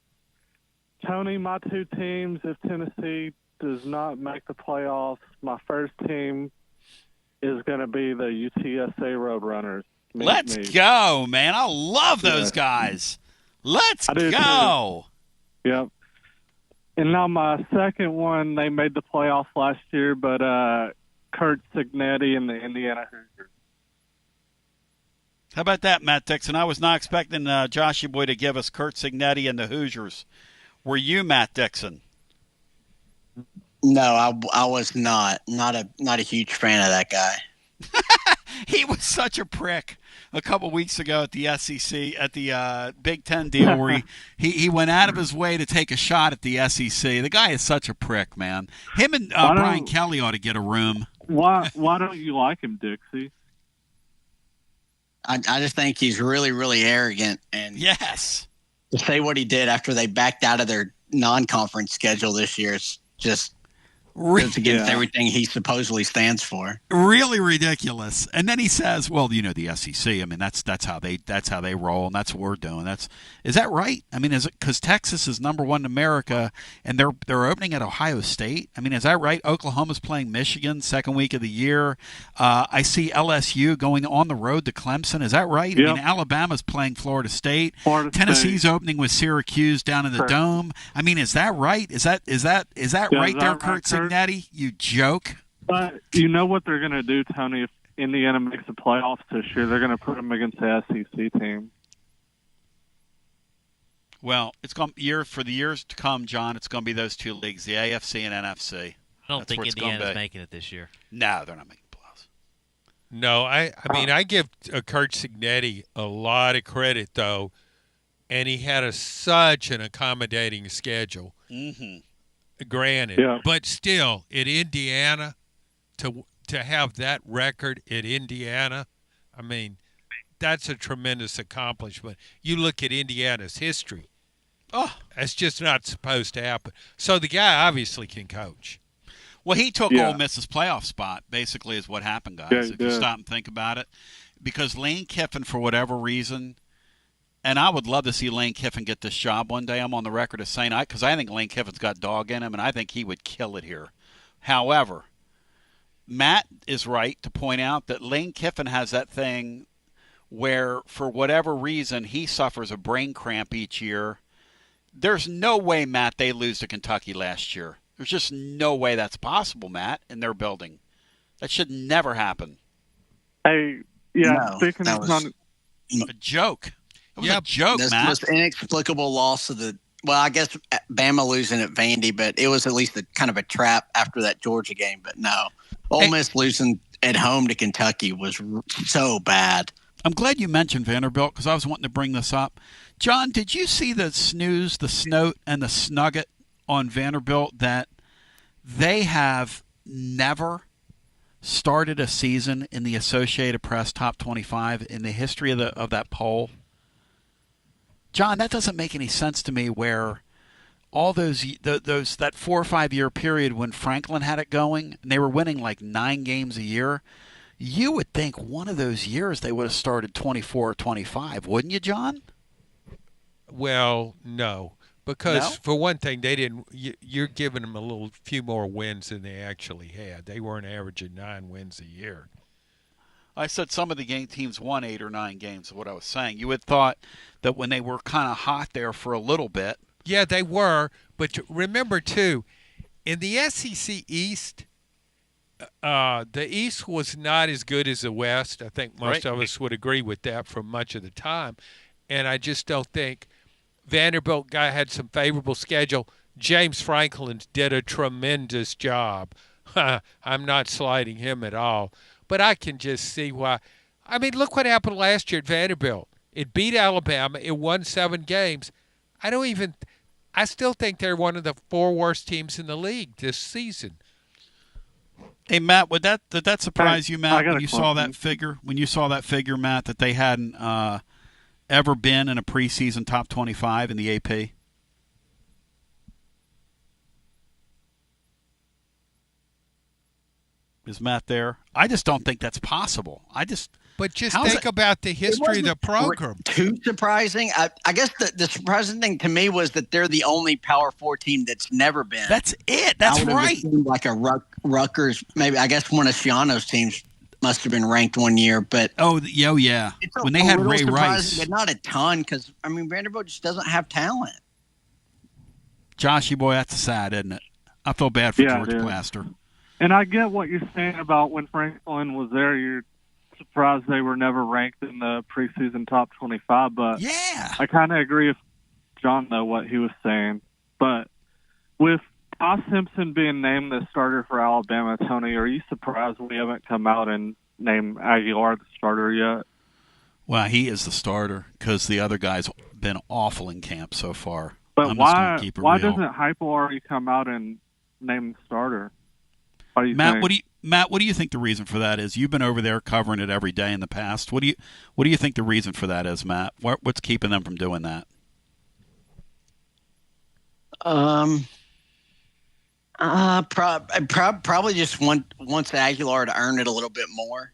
Tony, my two teams, if Tennessee does not make the playoffs, my first team is going to be the UTSA Roadrunners. Let's go, man. I love those guys. Let's go. Too. Yep. And now my second one, they made the playoffs last year, but Kurt Signetti and the Indiana Hoosiers. How about that, Matt Dixon? I was not expecting Joshy Boy to give us Kurt Signetti and the Hoosiers. Were you, Matt Dixon? No, I was not a huge fan of that guy. He was such a prick a couple weeks ago at the SEC, at the Big Ten deal where he went out of his way to take a shot at the SEC. The guy is such a prick, man. Him and Brian Kelly ought to get a room. Why don't you like him, Dixie? I just think he's really, really arrogant. And yes. To say what he did after they backed out of their non-conference schedule this year is just goes against everything he supposedly stands for. Really ridiculous. And then he says, "Well, the SEC. I mean, that's how they roll, and that's what we're doing." Is that right? I mean, is it because Texas is number one in America, and they're opening at Ohio State? I mean, is that right? Oklahoma's playing Michigan second week of the year. I see LSU going on the road to Clemson. Is that right? Yep. I mean, Alabama's playing Florida State. Tennessee's opening with Syracuse down in the Dome. I mean, is that right? Is that right there, Kurt Signetti? You joke. But you know what they're going to do, Tony? Indiana makes the playoffs this year, they're going to put them against the SEC team. Well, it's going for the years to come, John. It's going to be those two leagues, the AFC and NFC. I don't That's think where it's Indiana's making it this year. No, they're not making playoffs. No, I mean, I give Kurt Signetti a lot of credit, though, and he had such an accommodating schedule. Mm-hmm. Granted, Yeah. but still, in Indiana, to have that record at Indiana, I mean, that's a tremendous accomplishment. You look at Indiana's history. Oh, that's just not supposed to happen. So the guy obviously can coach. Well, he took Ole Miss's playoff spot, basically, is what happened, guys. Yeah, if you stop and think about it. Because Lane Kiffin, for whatever reason, and I would love to see Lane Kiffin get this job one day. I'm on the record as saying, because I think Lane Kiffin's got dog in him, and I think he would kill it here. However, Matt is right to point out that Lane Kiffin has that thing where, for whatever reason, he suffers a brain cramp each year. There's no way, Matt, they lose to Kentucky last year. There's just no way that's possible, Matt, in their building. That should never happen. Hey, yeah, No, speaking that of was- A joke. It was a joke, That's Matt. the most inexplicable loss of the. Well, I guess Bama losing at Vandy, but it was at least kind of a trap after that Georgia game. But no, Ole Miss losing at home to Kentucky was so bad. I'm glad you mentioned Vanderbilt because I was wanting to bring this up. John, did you see the snooze, the snote, and the snugget on Vanderbilt that they have never started a season in the Associated Press top 25 in the history of that poll? John, that doesn't make any sense to me where all that 4 or 5 year period when Franklin had it going and they were winning like 9 games a year, you would think one of those years they would have started 24 or 25, wouldn't you, John? Well, no. Because, No? for one thing, they didn't. You're giving them a few more wins than they actually had. They weren't averaging 9 wins a year. I said some of the teams won 8 or 9 games, is what I was saying. You had thought that when they were kind of hot there for a little bit. Yeah, they were. But remember, too, in the SEC East, the East was not as good as the West. I think most of us would agree with that for much of the time. And I just don't think Vanderbilt guy had some favorable schedule. James Franklin did a tremendous job. I'm not slighting him at all. But I can just see why. I mean, look what happened last year at Vanderbilt. It beat Alabama. It won 7 games. I still think they're one of the 4 worst teams in the league this season. Hey, Matt, did that surprise you, Matt, when you saw question. that figure? When you saw that figure, Matt, that they hadn't ever been in a preseason top 25 in the AP? Is Matt there? I just don't think that's possible. But just think about the history of the program. Too surprising. I guess the surprising thing to me was that they're the only Power 4 team that's never been. That's it. That's I would have right. assumed like a Rutgers, maybe. I guess one of Schiano's teams must have been ranked one year. But yeah. It's When they had Ray Rice. but not a ton because Vanderbilt just doesn't have talent. Joshy boy, that's sad, isn't it? I feel bad for Yeah, George it is. Plaster. And I get what you're saying about when Franklin was there. You're surprised they were never ranked in the preseason top 25. But yeah, I kind of agree with John, though, what he was saying. But with Todd Simpson being named the starter for Alabama, Tony, are you surprised we haven't come out and named Aguilar the starter yet? Well, he is the starter because the other guy's been awful in camp so far. But I'm just gonna why keep it why real. doesn't Hypel already come out and name the starter? What do you Matt, think? what do you think the reason for that is? You've been over there covering it every day in the past. What do you think the reason for that is, Matt? What's keeping them from doing that? Probably just wants Aguilar to earn it a little bit more,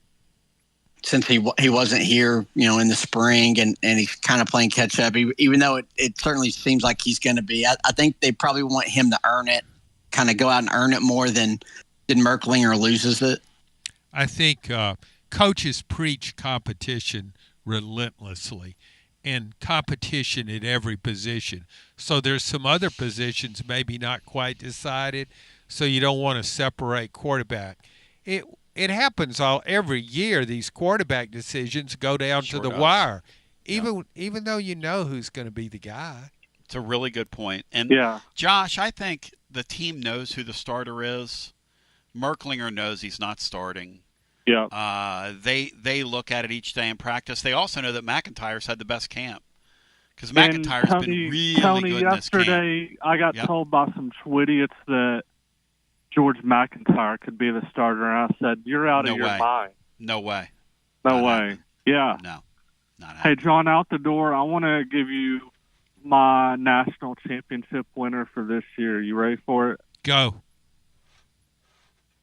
since he wasn't here, in the spring, and he's kind of playing catch up. Even though it certainly seems like he's going to be, I think they probably want him to earn it, kind of go out and earn it more than Merklinger loses it. I think coaches preach competition relentlessly, and competition at every position. So there's some other positions maybe not quite decided, so you don't want to separate quarterback. it happens every year. These quarterback decisions go down Sure to the does. wire, even though you know who's going to be the guy. It's a really good point. And Yeah. Josh, I think the team knows who the starter is. Merklinger knows he's not starting. Yeah. They look at it each day in practice. They also know that McIntyre's had the best camp because And McIntyre's been really Tony, good in this camp. yesterday I got Yep. told by some Twidiots that George McIntyre could be the starter, and I said, "You're out No of your way. mind." No way. No Not way. happening. Yeah. No. Not Hey, happening. John, out the door, I want to give you my national championship winner for this year. You ready for it? Go.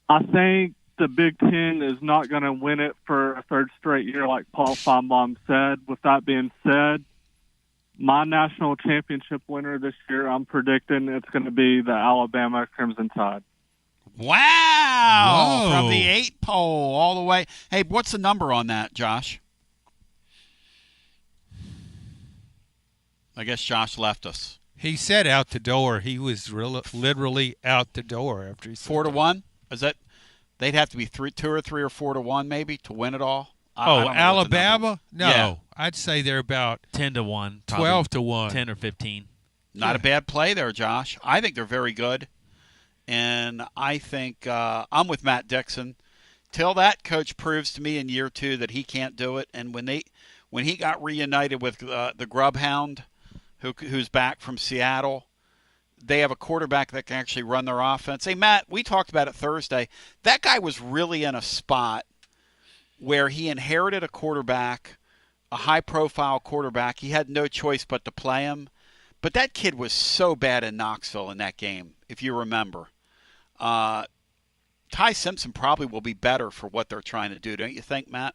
I think the Big Ten is not going to win it for a third straight year, like Paul Feinbaum said. With that being said, my national championship winner this year, I'm predicting it's going to be the Alabama Crimson Tide. Wow! Whoa. From the 8 pole all the way. Hey, what's the number on that, Josh? I guess Josh left us. He said out the door. He was literally out the door after he said 4-1? Is that? They'd have to be 2 or 3 or 4-1 maybe to win it all. I Oh, don't know what the Alabama? No, Yeah. I'd say they're about 10-1, 12-1, 10 or 15. Not a bad play there, Josh. I think they're very good. And I think I'm with Matt Dixon. Till that coach proves to me in year 2 that he can't do it, and when he got reunited with the Grubhound, who's back from Seattle, they have a quarterback that can actually run their offense. Hey, Matt, we talked about it Thursday. That guy was really in a spot where he inherited a quarterback, a high-profile quarterback. He had no choice but to play him. But that kid was so bad in Knoxville in that game, if you remember. Ty Simpson probably will be better for what they're trying to do, don't you think, Matt?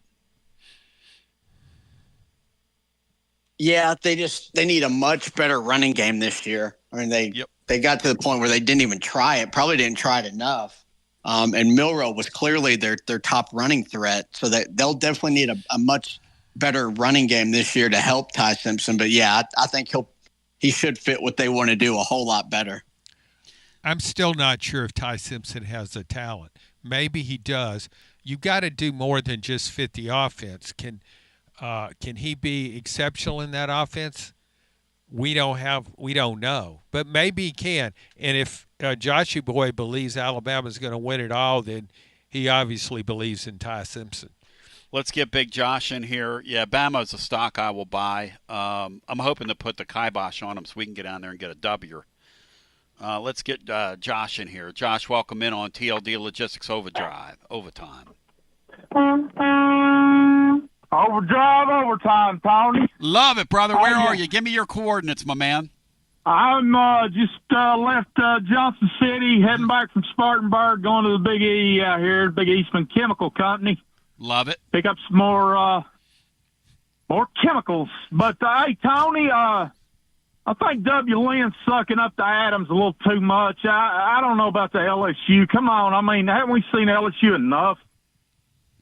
Yeah, they need a much better running game this year. I mean, they got to the point where they didn't even try it. Probably didn't try it enough. And Milroe was clearly their top running threat, so that they'll definitely need a much better running game this year to help Ty Simpson. But yeah, I think he should fit what they want to do a whole lot better. I'm still not sure if Ty Simpson has the talent. Maybe he does. You've got to do more than just fit the offense. Can he be exceptional in that offense? We don't know, but maybe he can. And if Joshy Boy believes Alabama's going to win it all, then he obviously believes in Ty Simpson. Let's get Big Josh in here. Yeah, Bama's a stock I will buy. I'm hoping to put the kibosh on him so we can get down there and get a W. Let's get Josh in here. Josh, welcome in on TLD Logistics Overtime. Overtime, Tony. Love it, brother. Where are you? Give me your coordinates, my man. I'm just left Johnson City, heading back from Spartanburg, going to the Big E out here, Big Eastman Chemical Company. Love it. Pick up some more chemicals. But hey, Tony, I think W. Lynn's sucking up to Adams a little too much. I don't know about the LSU. Come on, I mean, haven't we seen LSU enough?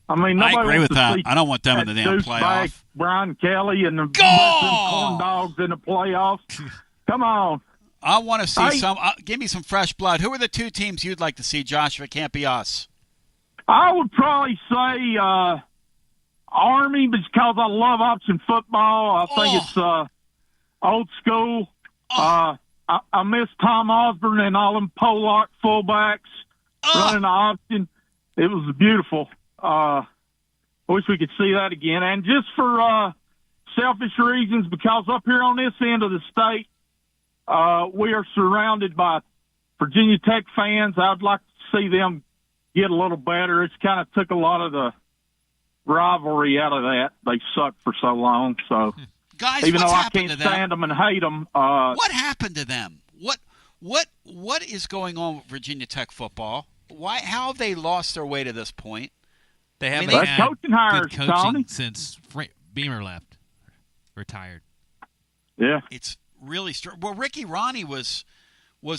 I mean, nobody I agree wants with to that. see I don't want them in the damn douchebag playoff. Brian Kelly and the corn dogs in the playoffs. Come on. I want to see some. Give me some fresh blood. Who are the 2 teams you'd like to see, Josh, if it can't be us? I would probably say Army because I love option football. I think it's old school. I miss Tom Osborne and all them Pollock fullbacks running the option. It was beautiful. I wish we could see that again. And just for selfish reasons, because up here on this end of the state, we are surrounded by Virginia Tech fans. I'd like to see them get a little better. It's kind of took a lot of the rivalry out of that. They sucked for so long. So, guys, even though I happened can't to them? stand them and hate them, What happened to them? What is going on with Virginia Tech football? Why? How have they lost their way to this point? They haven't that's had coaching hires, good coaching Tony. since Beamer left, retired. Yeah, it's really strange. Well, Ricky Ronnie was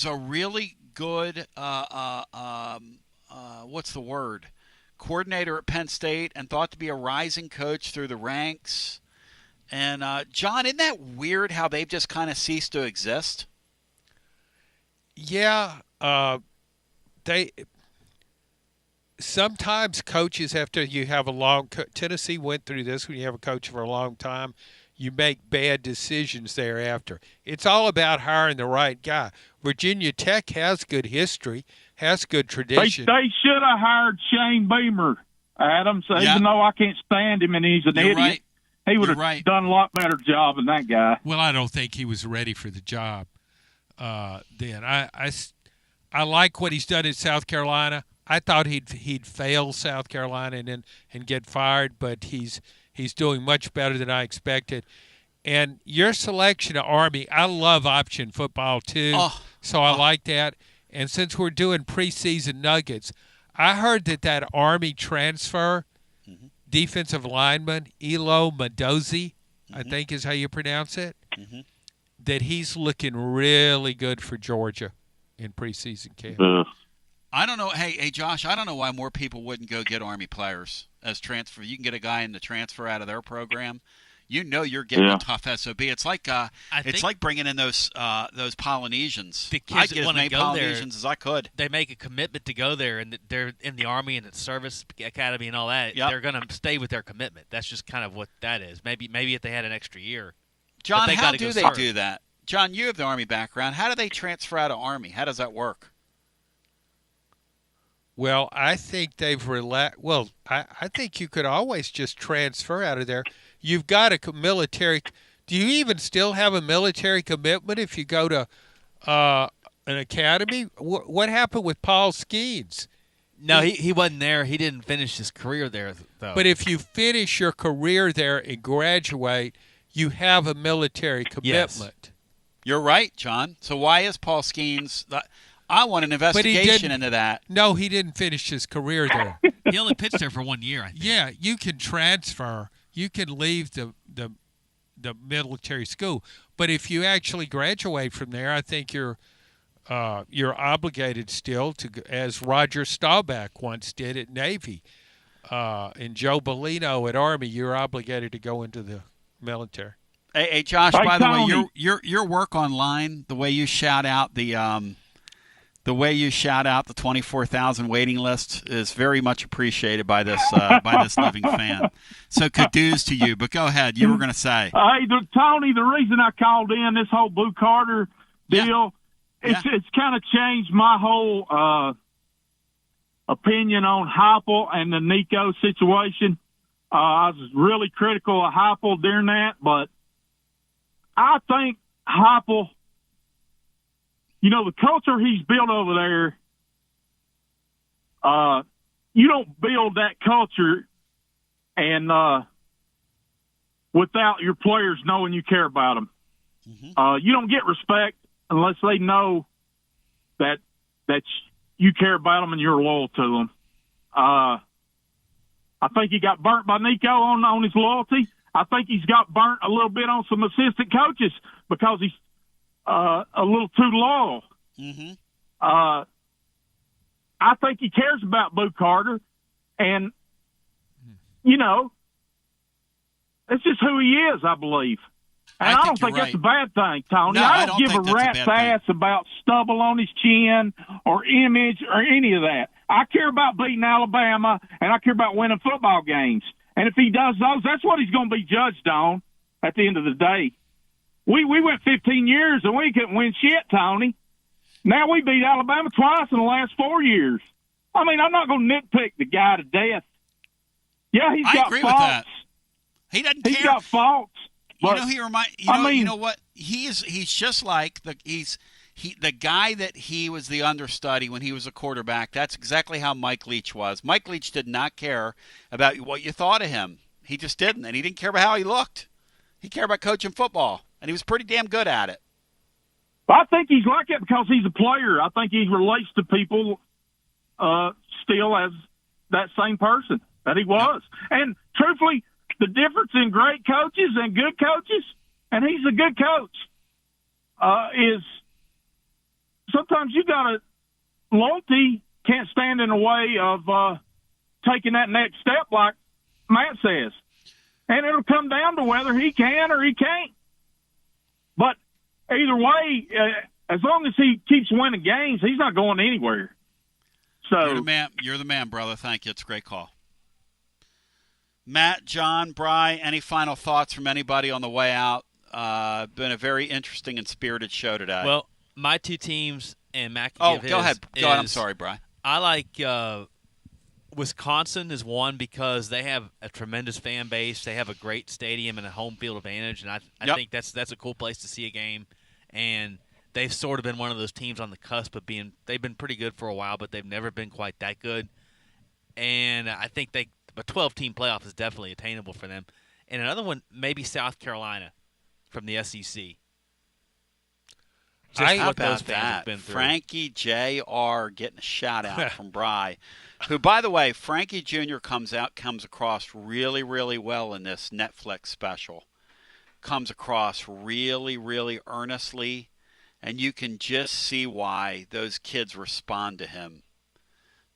a really good what's the word? Coordinator at Penn State, and thought to be a rising coach through the ranks. And John, isn't that weird how they've just kind of ceased to exist? Yeah, sometimes coaches you have a Tennessee went through this when you have a coach for a long time. You make bad decisions thereafter. It's all about hiring the right guy. Virginia Tech has good history, has good tradition. They should have hired Shane Beamer, Adams, even though I can't stand him and he's an idiot. Right. He would have done a lot better job than that guy. Well, I don't think he was ready for the job then. I like what he's done in South Carolina. I thought he'd fail South Carolina and get fired, but he's doing much better than I expected. And your selection of Army, I love option football too, so I like that. And since we're doing preseason nuggets, I heard that Army transfer, defensive lineman, Elo Madozi, I think is how you pronounce it, that he's looking really good for Georgia in preseason camp. I don't know. Hey, Josh, I don't know why more people wouldn't go get Army players as transfer. You can get a guy in the transfer out of their program. You know you're getting a tough SOB. It's like bringing in those Polynesians. The I kids get that as many go Polynesians there, as I could. They make a commitment to go there, and they're in the Army and the service academy and all that. They're going to stay with their commitment. That's just kind of what that is. Maybe if they had an extra year. John, how do they do that? John, you have the Army background. How do they transfer out of Army? How does that work? Well, I think they've relaxed. Well, I think you could always just transfer out of there. You've got a military. Do you even still have a military commitment if you go to an academy? What happened with Paul Skeens? No, he wasn't there. He didn't finish his career there, though. But if you finish your career there and graduate, you have a military commitment. Yes. You're right, John. So why is Paul Skeens? I want an investigation into that. No, he didn't finish his career there. He only pitched there for 1 year, I think. Yeah, you can transfer. You can leave the military school. But if you actually graduate from there, I think you're obligated still to, as Roger Staubach once did at Navy, and Joe Bellino at Army, you're obligated to go into the military. Hey Josh, by the way, your work online, the way you shout out the 24,000 waiting list is very much appreciated by this living fan. So kudos to you. But go ahead. You were going to say. Hey, Tony, the reason I called in this whole Blue Carter deal, it's kind of changed my whole opinion on Hypel and the Nico situation. I was really critical of Hypel during that, but I think Hypel, the culture he's built over there, you don't build that culture and without your players knowing you care about them. You don't get respect unless they know that you care about them and you're loyal to them. I think he got burnt by Nico on his loyalty. I think he's got burnt a little bit on some assistant coaches because he's a little too loyal. I think he cares about Blue Carter, and that's just who he is, I believe. And I don't think that's a bad thing, Tony. No, I don't give a rat's ass about stubble on his chin or image or any of that. I care about beating Alabama, and I care about winning football games. And if he does those, that's what he's going to be judged on at the end of the day. We went 15 years, and we couldn't win shit, Tony. Now we beat Alabama twice in the last 4 years. I mean, I'm not going to nitpick the guy to death. Yeah, he's got agree faults. with that. He doesn't care. He's got faults. But, you know what? He's just like the guy that he was the understudy when he was a quarterback. That's exactly how Mike Leach was. Mike Leach did not care about what you thought of him. He just didn't, and he didn't care about how he looked. He cared about coaching football, and he was pretty damn good at it. I think he's like it because he's a player. I think he relates to people still as that same person that he was. And truthfully, the difference in great coaches and good coaches, and he's a good coach, is sometimes you got to loyalty can't stand in the way of taking that next step, like Matt says, and it'll come down to whether he can or he can't. But either way, as long as he keeps winning games, he's not going anywhere. So you're the man. You're the man, brother. Thank you. It's a great call. Matt, John, Bry, any final thoughts from anybody on the way out? Been a very interesting and spirited show today. Well, my two teams, and Matt go can give ahead. his, Go ahead. I'm sorry, Bry. I like Wisconsin is one because they have a tremendous fan base. They have a great stadium and a home field advantage, and I think that's a cool place to see a game. And they've sort of been one of those teams on the cusp of being – they've been pretty good for a while, but they've never been quite that good. And I think a 12-team playoff is definitely attainable for them. And another one, maybe South Carolina from the SEC. How about that? Frankie Jr. getting a shout out from Bry, who, by the way, Frankie Jr. comes across really, really well in this Netflix special. Comes across really, really earnestly, and you can just see why those kids respond to him.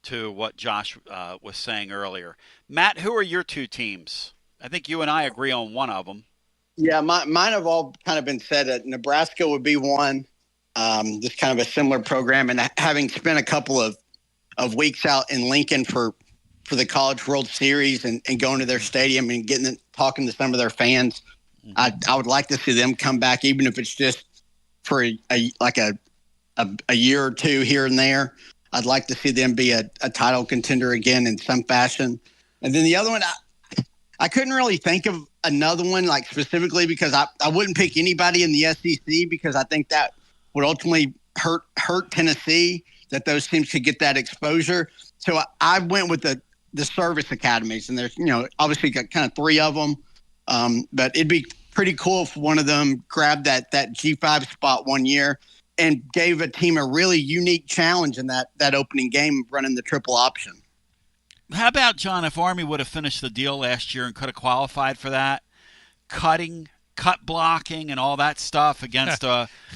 To what Josh was saying earlier, Matt, who are your two teams? I think you and I agree on one of them. Yeah, mine have all kind of been said. That Nebraska would be one. Just kind of a similar program, and having spent a couple of weeks out in Lincoln for the College World Series and going to their stadium and talking to some of their fans, I would like to see them come back, even if it's just for a year or two here and there. I'd like to see them be a title contender again in some fashion. And then the other one, I couldn't really think of another one like specifically because I wouldn't pick anybody in the SEC because I think that would ultimately hurt Tennessee, that those teams could get that exposure. So I went with the service academies, and there's obviously got kind of three of them, but it'd be pretty cool if one of them grabbed that G5 spot one year and gave a team a really unique challenge in that opening game running the triple option. How about, John, if Army would have finished the deal last year and could have qualified for that? Cut blocking and all that stuff against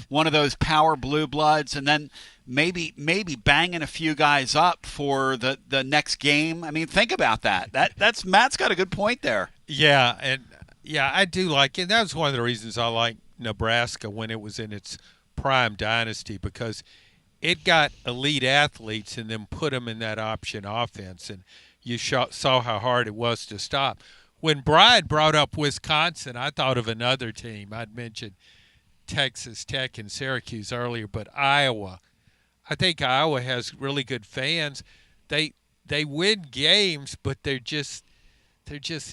one of those power blue bloods, and then maybe banging a few guys up for the next game. I mean, think about that. That's Matt's got a good point there. Yeah, and I do like it. That was one of the reasons I like Nebraska when it was in its prime dynasty, because it got elite athletes and then put them in that option offense, and you saw how hard it was to stop. When Bride brought up Wisconsin, I thought of another team. I'd mentioned Texas Tech and Syracuse earlier, but Iowa. I think Iowa has really good fans. They win games, but they just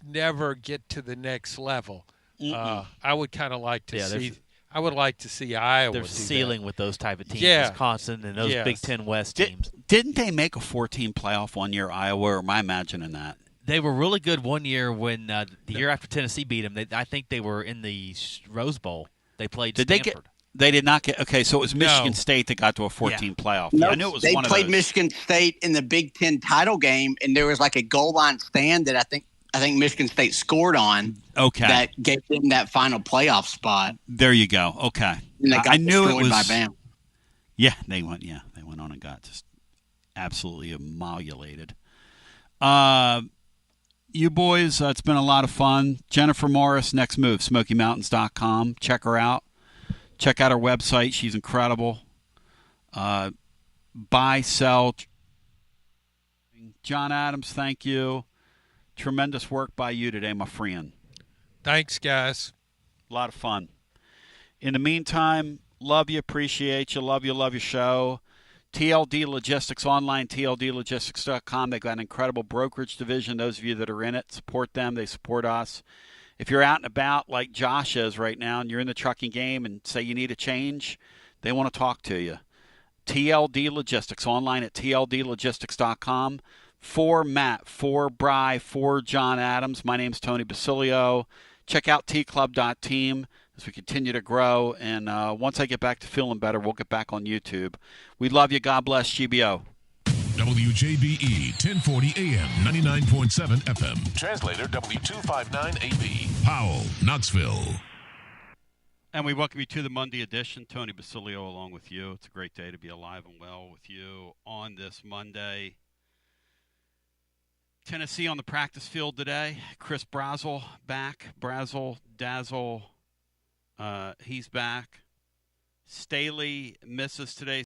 never get to the next level. I would kind of like to see. I would like to see Iowa. There's ceiling with those type of teams, Wisconsin and those Big Ten West teams. Didn't they make a 14 playoff one year, Iowa, or am I imagining that? They were really good one year when the year after Tennessee beat them. I think they were in the Rose Bowl. They played Stanford. They did not get – okay, so it was Michigan State that got to a 14 playoff. No, I knew it was they one of those. played Michigan State in the Big Ten title game, and there was like a goal line stand that I think Michigan State scored on. Okay. That gave them that final playoff spot. There you go. Okay. And they got I knew it was by Bama. Yeah, they went on and got just absolutely emolulated. You boys, it's been a lot of fun. Jennifer Morris, next move, SmokyMountains.com. Check her out. Check out her website. She's incredible. Buy, sell. John Adams, thank you. Tremendous work by you today, my friend. Thanks, guys. A lot of fun. In the meantime, love you, appreciate you, love your show. TLD Logistics online, tldlogistics.com. They've got an incredible brokerage division. Those of you that are in it, support them. They support us. If you're out and about like Josh is right now and you're in the trucking game and say you need a change, they want to talk to you. TLD Logistics online at tldlogistics.com. For Matt, for Bry, for John Adams, my name's Tony Basilio. Check out tclub.team as we continue to grow. And once I get back to feeling better, we'll get back on YouTube. We love you. God bless. GBO. WJBE 1040 AM, 99.7 FM. Translator W259AB. Powell, Knoxville. And we welcome you to the Monday edition. Tony Basilio along with you. It's a great day to be alive and well with you on this Monday. Tennessee on the practice field today. Chris Brazel back. Brazel, Dazzle, he's back. Staley misses today.